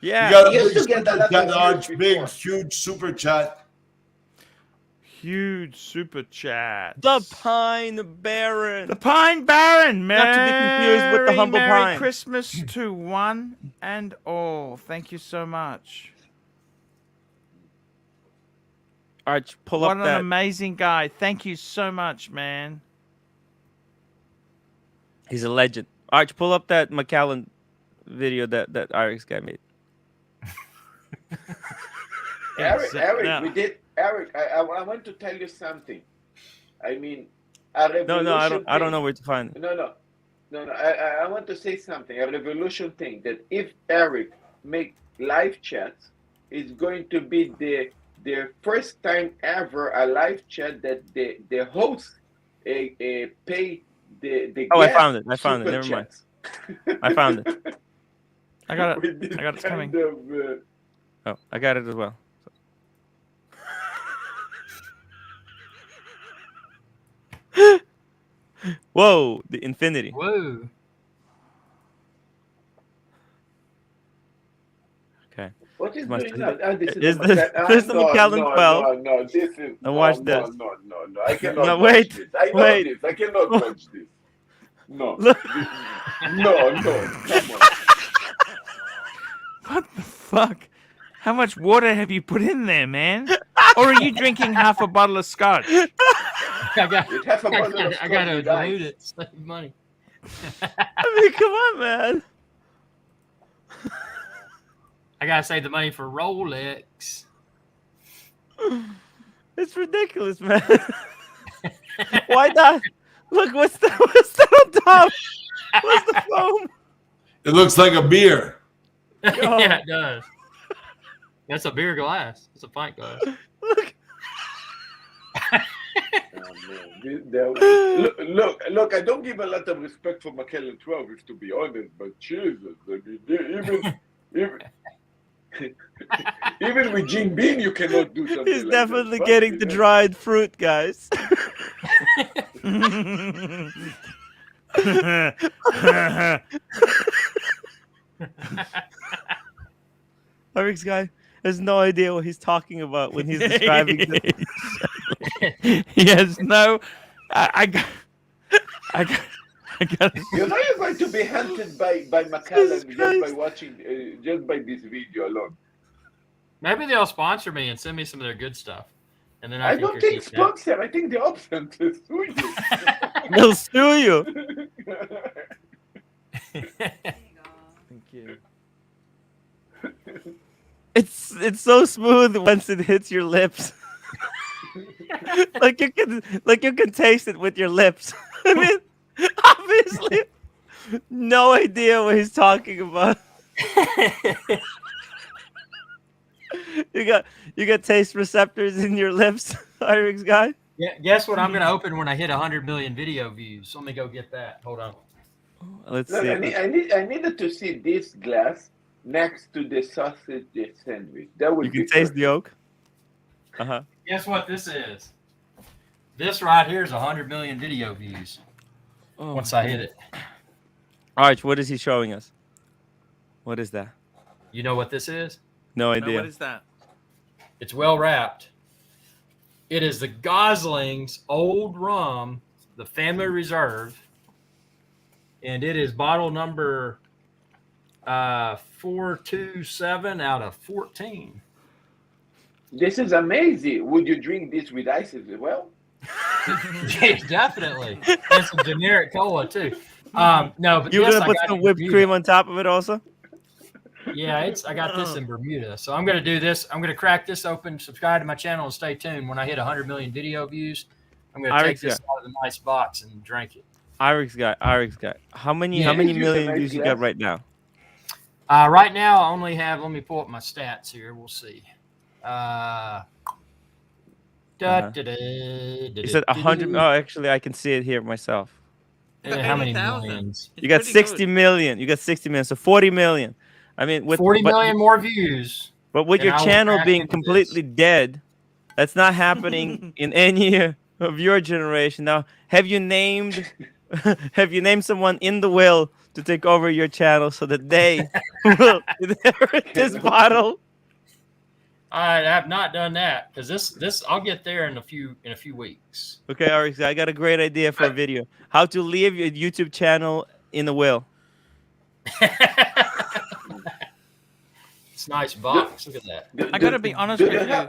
Yeah. You got a He used big to get a super lot chat, of Arch. views Big, before. huge super chat. Huge super chat. The Pine Baron. The Pine Baron. Not to be confused with the humble Merry pine. Christmas to one and all. Thank you so much. Arch, pull What up an that. amazing guy. Thank you so much, man. He's a legend. Arch, pull up that McAllen video that RX guy made. Eric, we did. Eric, I want to tell you something. I mean, a revolution. No, I don't know where to find it. No. I want to say something. A revolution thing that if Eric make live chats, it's going to be the first time ever a live chat that the host pay the Oh, I guest found it. Never mind. chats. I found it. I got With it. this I got it coming. kind of, Oh, I got it as well. Whoa, the infinity. Whoa. Okay. What is My- going on? This Is is this- this is the McAllen 12. No, this is Now watch this. No. I cannot No, watch wait, this. I know wait. this. I cannot watch this. No. Look. No, come on. What the fuck? How much water have you put in there, man? Or are you drinking half a bottle of scotch? I got It has a bottle of I got to scotch, guys. dilute it. Save money. I mean, come on, man. I got to save the money for Rolex. It's ridiculous, man. Why not? Look, what's that on top? What's the foam? It looks like a beer. Yeah, it does. That's a beer glass. It's a pint glass. Look. Look, I don't give a lot of respect for McAllen 12, if to be honest, but Jesus, I mean, even with Jim Beam, you cannot do something He's like definitely that. getting the dried fruit, guys. RX guy has no idea what he's talking about when he's describing this. He has no. I got. You know you're going to be hunted by McAllen just by watching, just by this video alone. Maybe they'll sponsor me and send me some of their good stuff. And then I can don't think critique that. sponsor. I think the option to sue you. They'll sue you. Thank you. It's so smooth once it hits your lips. like you can taste it with your lips. I mean, obviously, no idea what he's talking about. You got taste receptors in your lips, RX guy. Yeah, guess what I'm going to open when I hit 100 million video views? Let me go get that. Hold on. Let's Look, see. I needed to see this glass next to the sausage sandwich. That would You be can taste perfect. the yolk. Uh-huh. Guess what this is? This right here is 100 million video views. Oh, Once I hit it. Arch, what is he showing us? What is that? You know what this is? No No, idea. what is that? It's well wrapped. It is the Gosling's Old Rum, the Family Reserve, and it is bottle number 427 out of 14. This is amazing. Would you drink this with ice as well? Yes, definitely. And some generic cola too. No, but You're this gonna I put got some in whipped Bermuda. cream on top of it also? Yeah, I got this in Bermuda. So I'm gonna do this. I'm gonna crack this open, subscribe to my channel, and stay tuned. When I hit 100 million video views, I'm gonna take this out of the nice box and drink it. RX guy. How many Yeah. million views you got right now? Right now, I only have. Let me pull up my stats here. We'll see. You said 100. Oh, actually, I can see it here myself. How many millions? You got 60 million. You got 60 million. So 40 million. I mean, with 40 million more views. But with and your I will channel crack being into completely dead, that's not happening in any of your generation. Now, have you named someone in the will to take over your channel so that they will inherit this bottle? I have not done that because this I'll get there in a few weeks. Okay, RX, I got a great idea for a video. How to leave your YouTube channel in the will. It's a nice box. Look at that. I got to be honest with you.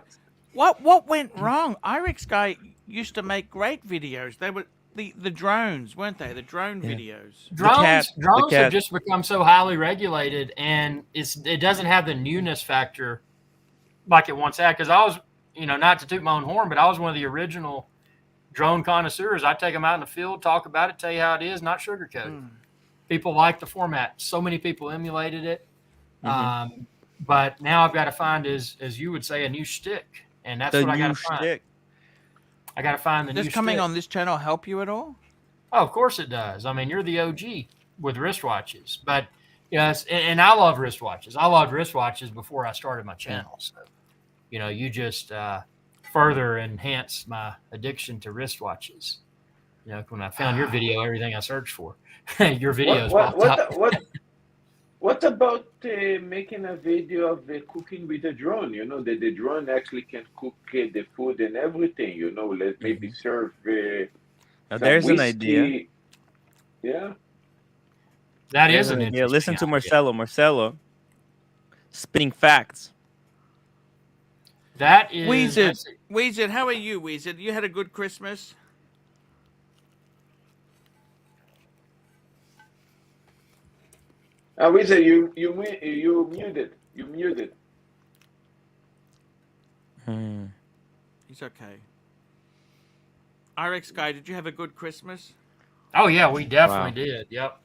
What went wrong? Irix guy used to make great videos. They were the drones, weren't they? The drone videos. Drones have just become so highly regulated, and it doesn't have the newness factor like it once had. Because I was, not to toot my own horn, but I was one of the original drone connoisseurs. I'd take them out in the field, talk about it, tell you how it is, not sugarcoat. People like the format. So many people emulated it. But now I've got to find, as you would say, a new shtick. And that's what I got to find. I got to find the new Does coming shtick. on this channel help you at all? Oh, of course it does. I mean, you're the OG with wristwatches. But, yes, and I love wristwatches. I loved wristwatches before I started my channel. So, you just further enhanced my addiction to wristwatches. When I found your video, everything I searched for, your videos popped up. What about making a video of cooking with a drone? That the drone actually can cook the food and everything. Let's maybe serve. There's an idea. Yeah, that is an idea. Listen to Marcelo. Marcelo, spinning facts. That is Weezard, how are you, Weezard? You had a good Christmas? Weezard, you muted. You muted. He's okay. RX guy, did you have a good Christmas? Oh yeah, we definitely did. Yep.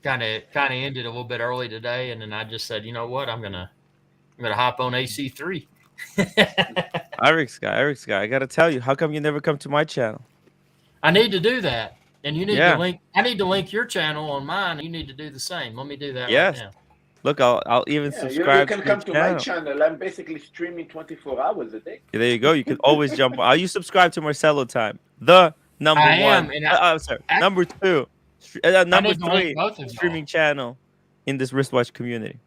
Kind of ended a little bit early today, and then I just said, you know what, I'm gonna hop on AC3. RX guy, I gotta tell you, how come you never come to my channel? I need to do that, and you need to link. I need to link your channel on mine. You need to do the same. Let me do that right now. Look, I'll even subscribe. You can come to my channel. I'm basically streaming 24 hours a day. There you go. You can always jump. Are you subscribed to Marcelo Time? The number I one. am, sorry. Number two. Number three streaming channel in this wristwatch community.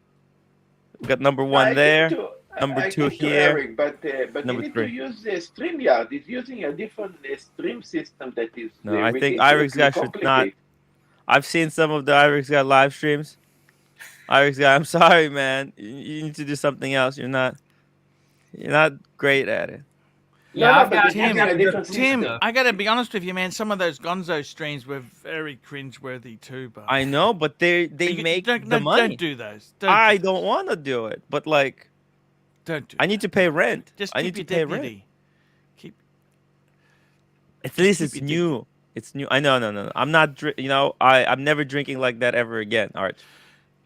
We got number one there. Number two here. Eric, but number you need three. to use StreamYard. It's using a different stream system that is. No, I think Irix guy should not. I've seen some of the Irix guy live streams. Irix guy, I'm sorry, man. You need to do something else. You're not great at it. Tim, I gotta be honest with you, man. Some of those Gonzo streams were very cringeworthy too. But I know, but they make the money. Don't do those. I don't want to do it, but like, don't do I need to pay rent. Just I keep need to your pay rent. dignity. Keep. At least it's new. It's new. I know, no. I'm not. I'm never drinking like that ever again, Arch.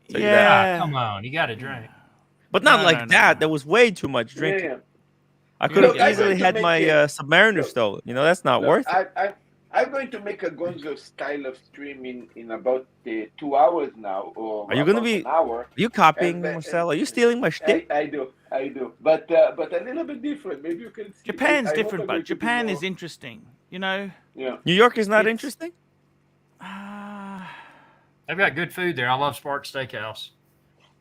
So come on, you got to drink. But not like that. There was way too much drinking. Yeah. I could have easily had my Submariner stolen. That's not worth it. I'm going to make a Gonzo style of stream in about 2 hours now, or are you going to be? an hour. Are you copying Marcelo? Are you stealing my shtick? I do, but a little bit different. Maybe you can. See. Japan's different, but Japan is interesting. Yeah. New York is not interesting. They've got good food there. I love Sparks Steakhouse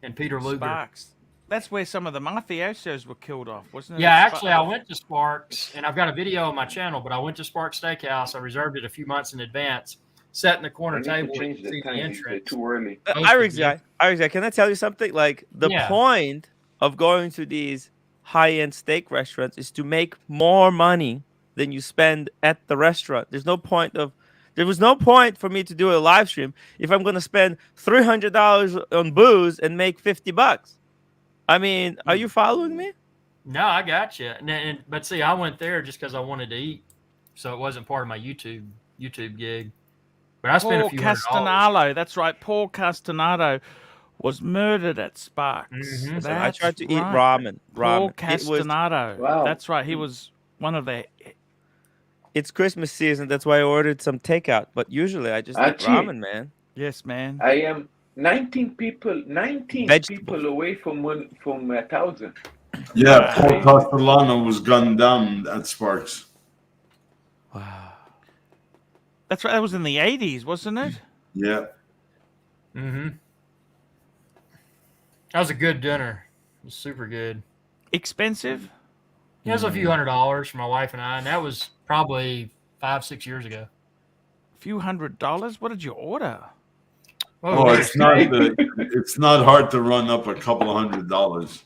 and Peter Luger. Sparks. That's where some of the mafiosos were killed off, wasn't it? Yeah, actually, I went to Sparks, and I've got a video on my channel, but I went to Sparks Steakhouse. I reserved it a few months in advance, sat in the corner table to see the entrance. Too early. Irix guy, can I tell you something? Like, the point of going to these high-end steak restaurants is to make more money than you spend at the restaurant. There was no point for me to do a live stream if I'm going to spend $300 on booze and make $50. I mean, are you following me? No, I got you. But see, I went there just because I wanted to eat, so it wasn't part of my YouTube gig. But I spent a few $100. That's right. Paul Castanado was murdered at Sparks. I tried to eat ramen. Paul Castanado. Wow. That's right. He was one of the. It's Christmas season. That's why I ordered some takeout. But usually I just eat ramen, man. Yes, man. I am 19 people away from 1,000. Yeah, Paul Castellano was gunned down at Sparks. Wow. That's right. That was in the 80s, wasn't it? Yeah. Mm-hmm. That was a good dinner. It was super good. Expensive? It was a few $100s for my wife and I, and that was probably 5-6 years ago. A few $100? What did you order? Oh, it's not hard to run up a couple of $100.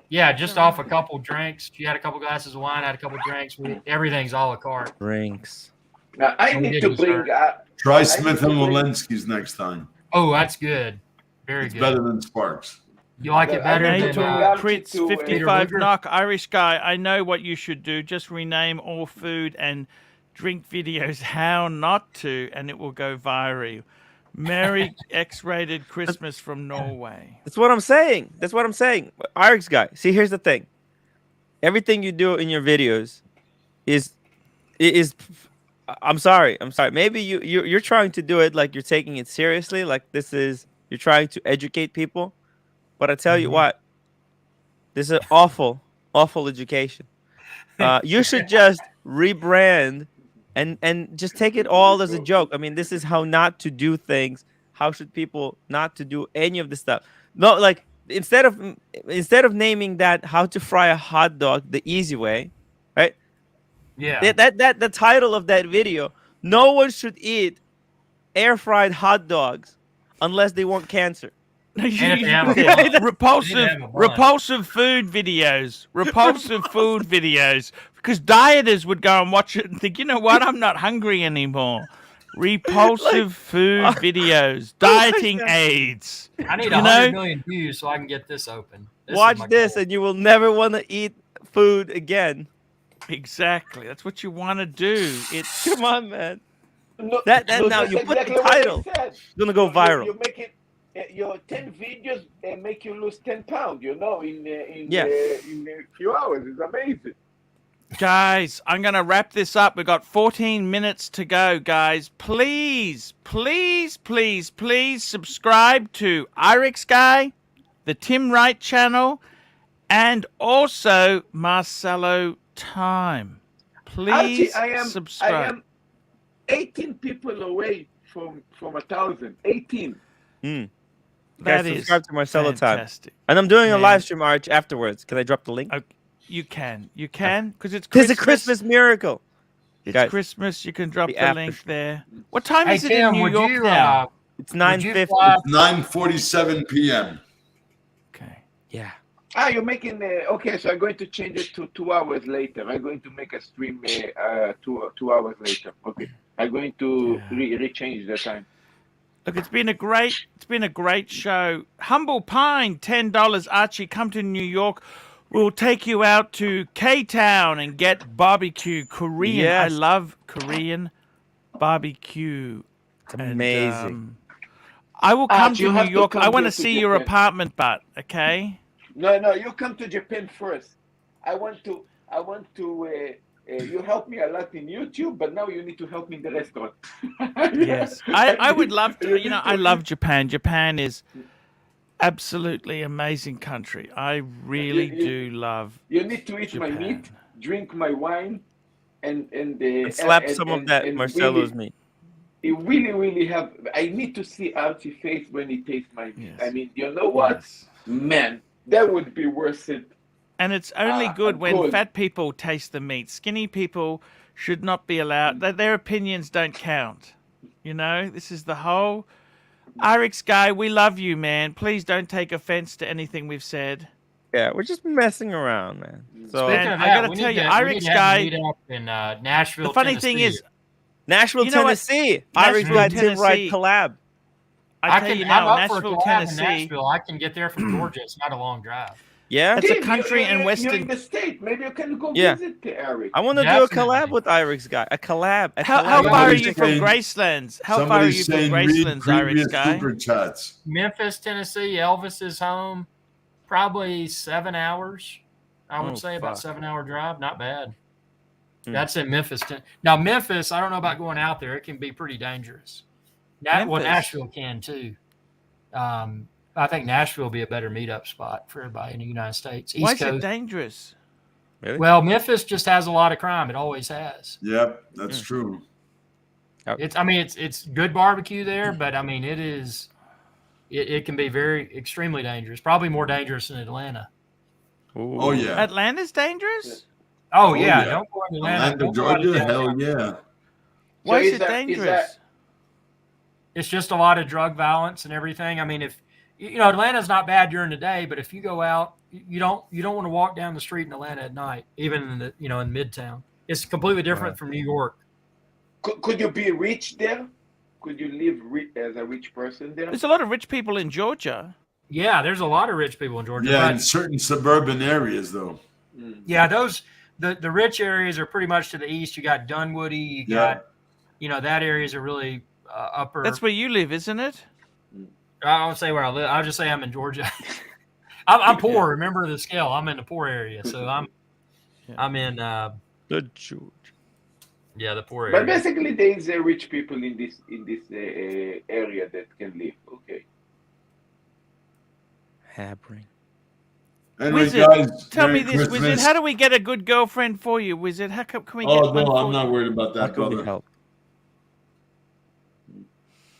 Yeah, just off a couple drinks. She had a couple glasses of wine, I had a couple drinks. Everything's a la carte. Drinks. Now, I need to bring up. Try Smith and Walensky's next time. Oh, that's good. Very It's good. better than Sparks. You like it better than Crits 55 knock Irish guy. I know what you should do. Just rename all food and drink videos how not to, and it will go viral. Merry X-rated Christmas from Norway. That's what I'm saying. That's what I'm saying. Irish guy. See, here's the thing. Everything you do in your videos is I'm sorry. Maybe you're trying to do it like you're taking it seriously, like you're trying to educate people. But I tell you what, this is an awful education. You should just rebrand and just take it all as a joke. I mean, this is how not to do things. How should people not to do any of this stuff? No, like instead of naming that how to fry a hot dog the easy way, right? Yeah. That the title of that video, no one should eat air fried hot dogs unless they want cancer. Repulsive food videos. Repulsive food videos. Because dieters would go and watch it and think, you know what? I'm not hungry anymore. Repulsive food videos. Dieting aids. I need 100 million views so I can get this open. Watch this and you will never want to eat food again. Exactly. That's what you want to do. Come on, man. No, now you put the title. It's gonna go viral. You make it. Your 10 videos make you lose 10 pounds. You know, in a few hours. It's amazing. Guys, I'm going to wrap this up. We've got 14 minutes to go, guys. Please subscribe to Irix Guy, the Tim Wright channel, and also Marcelo Time. Please Archie, subscribe. I am 18 people away from 1,000. 18. That Guys, is subscribe to Marcelo fantastic. Time. And I'm doing a live stream, Arch, afterwards. Can I drop the link? You can, because it's Christmas. It's a Christmas miracle. It's Guys, Christmas. You can drop the link there. What time is it Tim, in New would York you, now? It's 9:50. It's 9:47 p.m. Okay. Yeah. You're making okay. So I'm going to change it to 2 hours later. I'm going to make a stream 2 hours later. Okay. I'm going to rechange the time. Look, it's been a great show. Humble Pine, $10. Archie, come to New York. We'll take you out to K-Town and get barbecue. Korean. Yes. I love Korean barbecue. It's amazing. I will come to you New have to York. come I want here to to see your Japan. apartment, but okay? No, you come to Japan first. I want to. You help me a lot in YouTube, but now you need to help me in the restaurant. Yes, I would love to. You know, I love Japan. Japan is absolutely amazing country. I really do love. You need to eat my Japan. meat, drink my wine, and slap some of that Marcelo's meat. It really have. I need to see Archie's face when he tastes my meat. Yes. I mean, you know what, Yes. man, that would be worth it. And it's only good when good. fat people taste the meat. Skinny people should not be allowed. Their opinions don't count. You know, this is the whole. Irix Guy, we love you, man. Please don't take offense to anything we've said. Yeah, we're just messing around, man. So Speaking of I that, gotta we tell need you, to- we Irix need to have a Guy. meetup in Nashville. The funny thing Tennessee. is, Nashville, You know what? Tennessee. Irish Nashville, Guy Tim Wright Tennessee. collab. I tell you I'm now, up for a Nashville, collab in Tennessee. Nashville. I can get there from Georgia. It's not a long drive. Yeah. It's a Dave, country and you're western. in the state. Maybe you can go Yeah. visit Eric. I want to do a collab with Irix Guy. A collab. How collab. far are Somebody's you from saying- Gracelands? How far are you from saying read Gracelands, Irix previous Guy? super chats. Memphis, Tennessee. Elvis is home. Probably 7 hours. I would Oh, say about fuck. 7 hour drive. Not bad. Hmm. That's in Memphis. Now Memphis, I don't know about going out there. It can be pretty dangerous. Well, Memphis. Nashville can too. I think Nashville will be a better meetup spot for everybody in the United States. East Why is it Coast. dangerous? Really? Well, Memphis just has a lot of crime. It always has. Yep, that's true. It's good barbecue there, but I mean, it can be extremely dangerous. Probably more dangerous than Atlanta. Ooh. Oh yeah. Atlanta's dangerous? Oh yeah, don't go to Atlanta. Atlanta, Don't go out of Georgia, downtown. hell yeah. Why So is is it that- dangerous? It's just a lot of drug violence and everything. I mean, if Atlanta's not bad during the day, but if you go out, you don't want to walk down the street in Atlanta at night, even in the in Midtown. It's completely different from New York. Could you be rich there? Could you live as a rich person there? There's a lot of rich people in Georgia. Yeah, there's a lot of rich people in Georgia. Yeah, but- in certain suburban areas though. Yeah, the rich areas are pretty much to the east. You got Dunwoody, you got that areas are really upper. That's where you live, isn't it? I won't say where I live. I'll just say I'm in Georgia. I'm poor. Remember the scale. I'm in the poor area, so I'm in the Georgia. Yeah, the poor area. But basically, there is rich people in this area that can live. Okay. Habring. Anyway, Wizard, guys, tell Merry me this, Wizard. Christmas. How do we get a good girlfriend for you, Wizard? How can we get Oh one no, for I'm not you? worried about How that, can we brother. help?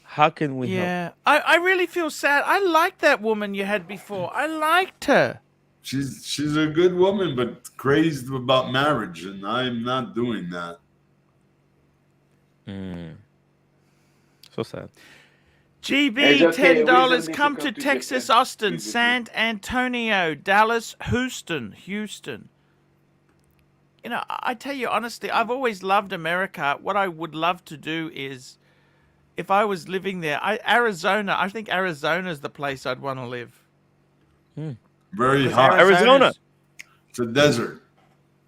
How can we help? Yeah, I really feel sad. I liked that woman you had before. I liked her. She's a good woman, but crazed about marriage, and I'm not doing that. So sad. GB, It's okay, $10. Wizard need Come to to come to Texas, Japan. Austin, Visit me. San Antonio, Dallas, Houston. I tell you honestly, I've always loved America. What I would love to do is, if I was living there, Arizona. I think Arizona is the place I'd want to live. Very 'Cause hot. Arizona's- It's a desert.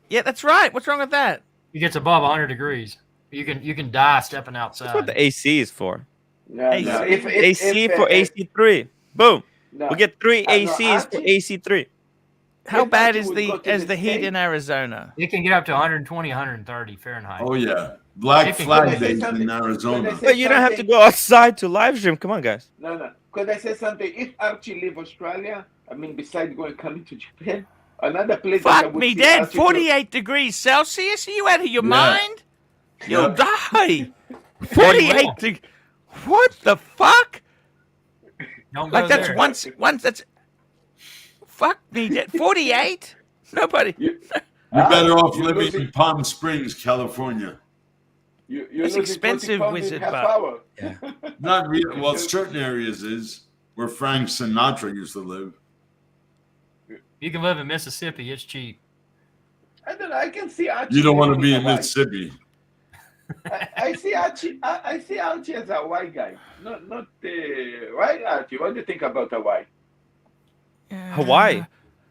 Yeah, that's right. What's wrong with that? It gets above 100 degrees. You can die stepping outside. That's what the AC is for. No, AC. no. AC for AC3. Boom. No. We get 3 No, ACs for Archie- AC3. How If bad Archie is would the go to the heat States- in Arizona? It can get up to 120, 130 Fahrenheit. Oh yeah, Black If you- Flag Could I say Days in something? Arizona. Could I say But you don't have to something? go outside to live stream. Come on, guys. No. Could I say something? If Archie leave Australia, I mean, besides coming to Japan, another place that I Fuck would me see dead. Archie 48 degrees Celsius? Are you out of your Yeah. mind? You'll Yep. die. 48 degrees. What the fuck? Don't Like go that's there. once that's. Fuck me dead. 48? Nobody. You're better off you're living losing- in Palm Springs, California. You're That's losing 20 expensive, pounds Wizard, in half but- hour. Yeah. Not real. Well, certain areas is where Frank Sinatra used to live. You can live in Mississippi. It's cheap. I don't know. I can see Archie. You don't want to living be in Hawaii. Mississippi. I see Archie. I see Archie as a white guy. Not right, Archie. What do you think about Hawaii? Hawaii.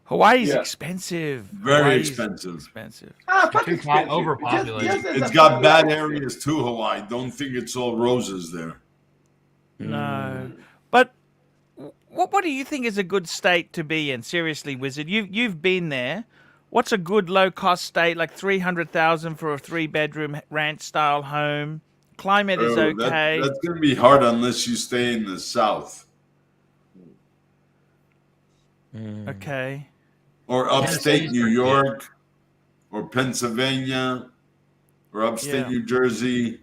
Hawaii's Yeah. expensive. Very Hawaii's expensive. expensive. Fuck Too expensive. overpopulated. Just as It's a got family, bad I- areas too, Hawaii. Don't think it's all roses there. No. But what do you think is a good state to be in? Seriously, Wizard. You've been there. What's a good low cost state, like 300,000 for a 3-bedroom ranch style home? Climate is Oh, okay. that's going to be hard unless you stay in the South Okay. or upstate Tennessee's New pretty good. York or Pennsylvania or upstate Yeah. New Jersey.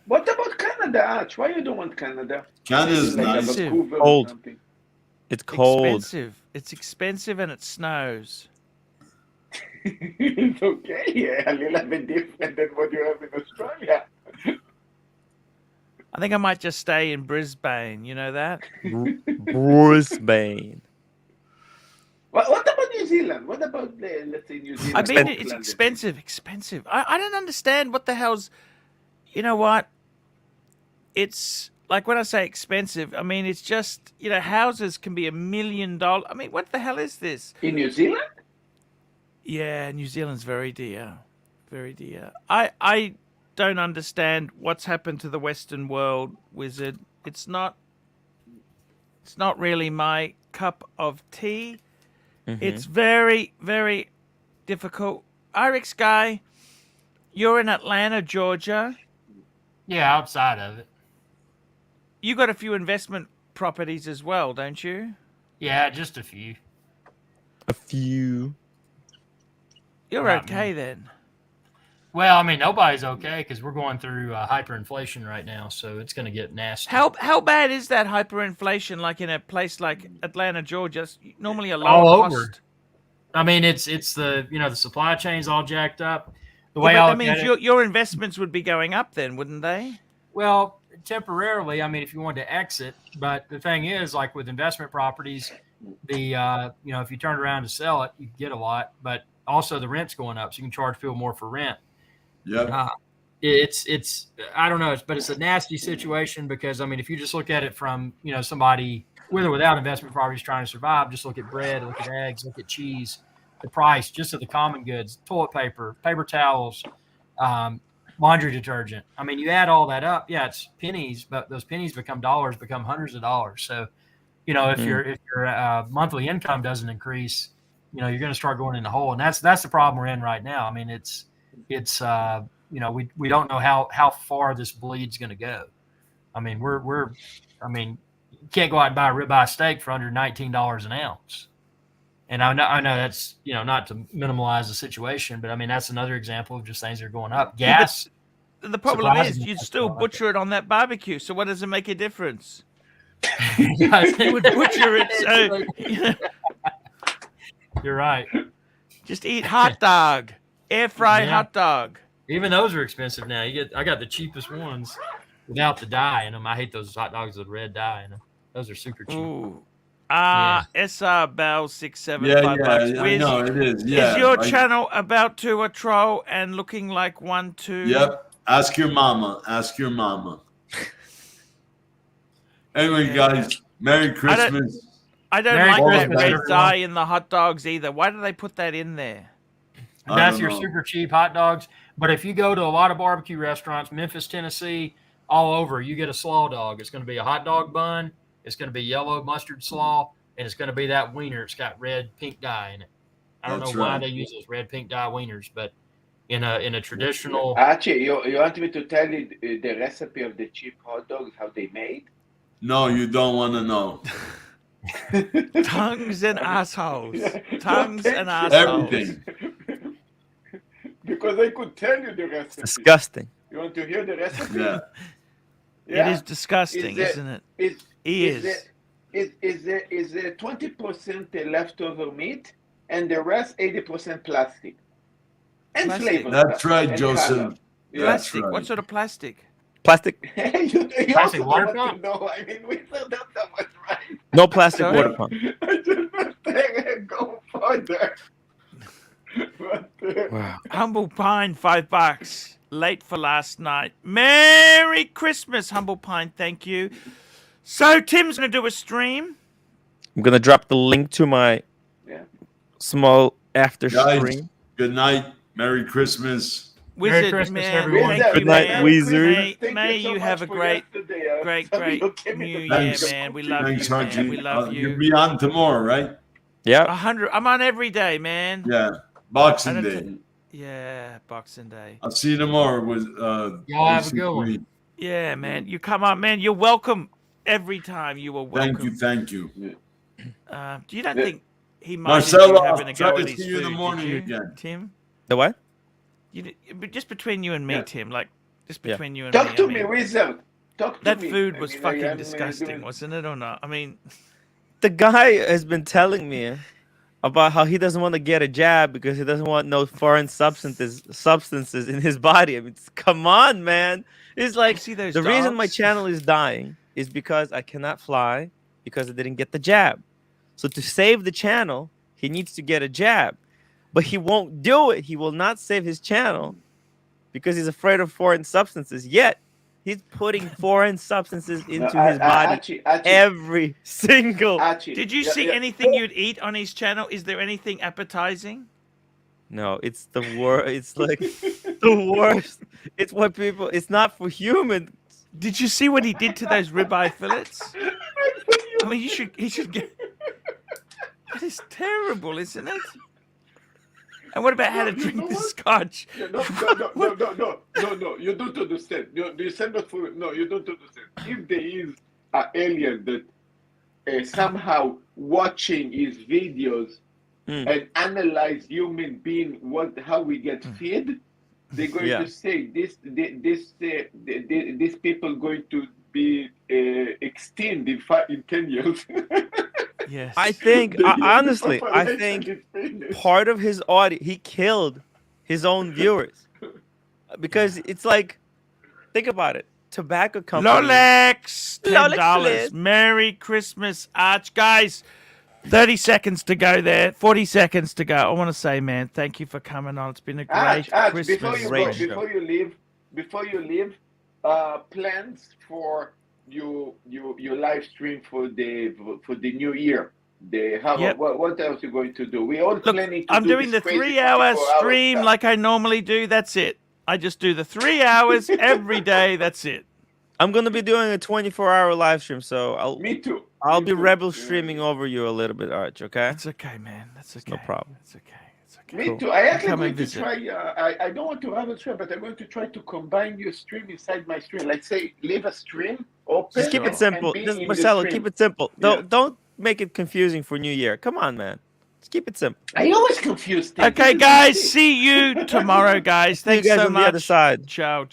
What about Canada, Arch? Why you don't want Canada? Canada's Like nice. Expensive. Vancouver or Cold. something. It's cold. Expensive. It's expensive and it snows. It's okay. Yeah, a little bit different than what you have in Australia. I think I might just stay in Brisbane. You know that? Brisbane. What about New Zealand? What about, let's say, New Zealand? I mean, it's Auckland? expensive. I don't understand what the hell's. You know what? It's like when I say expensive, I mean it's just houses can be $1 million. I mean, what the hell is this? In New Zealand? Yeah, New Zealand's very dear, very dear. I don't understand what's happened to the Western world, Wizard. It's not really my cup of tea. It's very, very difficult. Irix guy, you're in Atlanta, Georgia. Yeah, outside of it. You got a few investment properties as well, don't you? Yeah, just a few. A few. You're okay then. Well, I mean, nobody's okay because we're going through hyperinflation right now, so it's going to get nasty. How bad is that hyperinflation? Like in a place like Atlanta, Georgia, it's normally a lower all cost. over. I mean, it's the the supply chain's all jacked up. The Yeah, way but I that look at means it, your investments would be going up then, wouldn't they? well, temporarily. I mean, if you wanted to exit, but the thing is, like with investment properties, the if you turn around to sell it, you can get a lot, but also the rent's going up, so you can charge people more for rent. Yeah. It's I don't know, but it's a nasty situation because I mean, if you just look at it from somebody with or without investment properties trying to survive, just look at bread, look at eggs, look at cheese, the price just of the common goods, toilet paper, paper towels, laundry detergent. I mean, you add all that up, yeah, it's pennies, but those pennies become dollars, become hundreds of dollars. So, if your monthly income doesn't increase, you're going to start going in the hole, and that's the problem we're in right now. I mean, it's we don't know how far this bleed's going to go. I mean, you can't go out and buy a ribeye steak for under $19 an ounce. And I know that's not to minimize the situation, but I mean that's another example of just things that are going up. Gas. Yeah, the problem is you'd still butcher it on that barbecue. So what does it make a difference? You would butcher it. So You're right. Just eat hot dog, air fry hot dog. Even those are expensive now. I got the cheapest ones without the dye in them. I hate those hot dogs with red dye in them. Those are super cheap. Ooh. SR Bell 675 bucks. I know it is. Yeah. Is your channel about to a troll and looking like one too? Yep. Ask your mama. Ask your mama. Anyway, guys, Merry Christmas. I don't like that red dye in the hot dogs either. Why do they put that in there? That's your super cheap hot dogs. But if you go to a lot of barbecue restaurants, Memphis, Tennessee, all over, you get a slaw dog. It's going to be a hot dog bun. It's going to be yellow mustard slaw, and it's going to be that wiener. It's got red, pink dye in it. I don't know why they use those red, pink dye wieners, but in a traditional. Archie, you want me to tell you the recipe of the cheap hot dogs, how they made? No, you don't want to know. Tongues and assholes. Tongues and assholes. Everything. Because I could tell you the recipe. Disgusting. You want to hear the recipe? Yeah. It is disgusting, isn't it? Is there 20% leftover meat and the rest 80% plastic and flavor. That's right, Joseph. Plastic. What sort of plastic? Plastic. you Plastic also water want pump? to know. I mean, we said that's not much right. No plastic water pump. I just go further. Wow. Humble Pine, $5. Late for last night. Merry Christmas, Humble Pine. Thank you. So Tim's gonna do a stream. I'm gonna drop the link to my small after Guys, stream. good night. Merry Christmas. Wizard, Merry Christmas, man. everyone. Thank Good you, night, man. Wizard. May you have a great New Year, Thanks. man. We love Thanks, you, man. Archie. We love you. You'll be on tomorrow, right? Yeah. 100. I'm on every day, man. Yeah. I Boxing don't Day. t- Yeah, Boxing Day. I'll see you tomorrow with Y'all have a good one. basically- Yeah, man. You come on, man. You're welcome every time. You are welcome. Thank you. You don't think he might Marcelo, be having a I'll try go to at his see you in the food, morning did you, again. Tim? The what? But just between you and me, Yeah. Tim. Like just between you and Talk me. to I me, mean, Wizard. Talk to that me. food I was mean, fucking I'm disgusting, doing- wasn't it, or not? I mean, The guy has been telling me about how he doesn't want to get a jab because he doesn't want no foreign substances in his body. I mean, come on, man. It's like see those the reason my dogs? channel is dying is because I cannot fly because I didn't get the jab. So to save the channel, he needs to get a jab, but he won't do it. He will not save his channel because he's afraid of foreign substances. Yet he's putting foreign substances into his body Archie, every single. Archie, did you yeah, see yeah. anything you'd eat on his channel? Is there anything appetizing? No, it's the worst. It's like the worst. It's what people. It's not for humans. Did you see what he did to those ribeye fillets? I mean, he should get. That is terrible, isn't it? And what about how to drink the scotch? No, you don't understand. You said not for no, you don't understand. If there is an alien that somehow watching his videos and analyze human being, how we get fed, they're going to say these people going to be extinct in 10 years. Yes. I think honestly, I think part of his audience, he killed his own viewers because it's like, think about it. Tobacco company. Lolex, $10. Lolex. Merry Christmas, Arch. Guys, 30 seconds to go there. 40 seconds to go. I want to say, man, thank you for coming on. It's been a great Arch, Christmas. before you leave, plans for your live stream for the new year. What else you going to do? We all planning to I'm do doing the this crazy 3-hour 24-hour stream stuff. like I normally do. That's it. I just do the 3 hours every day. That's it. I'm gonna be doing a 24-hour live stream, so Me too. I'll be rebel streaming over you a little bit, Arch. Okay? It's okay, man. That's okay. No problem. It's okay. It's okay. Me too. I actually Come going and to visit. try. I don't want to have a stream, but I'm going to try to combine your stream inside my stream. Like say, leave a stream open. Just keep it simple. and be Just in the Marcelo, stream. keep it simple. Don't make it confusing for New Year. Come on, man. Just keep it simple. I always confuse things. Okay, guys. See you tomorrow, guys. See you Thanks guys so on much. the other side. Ciao.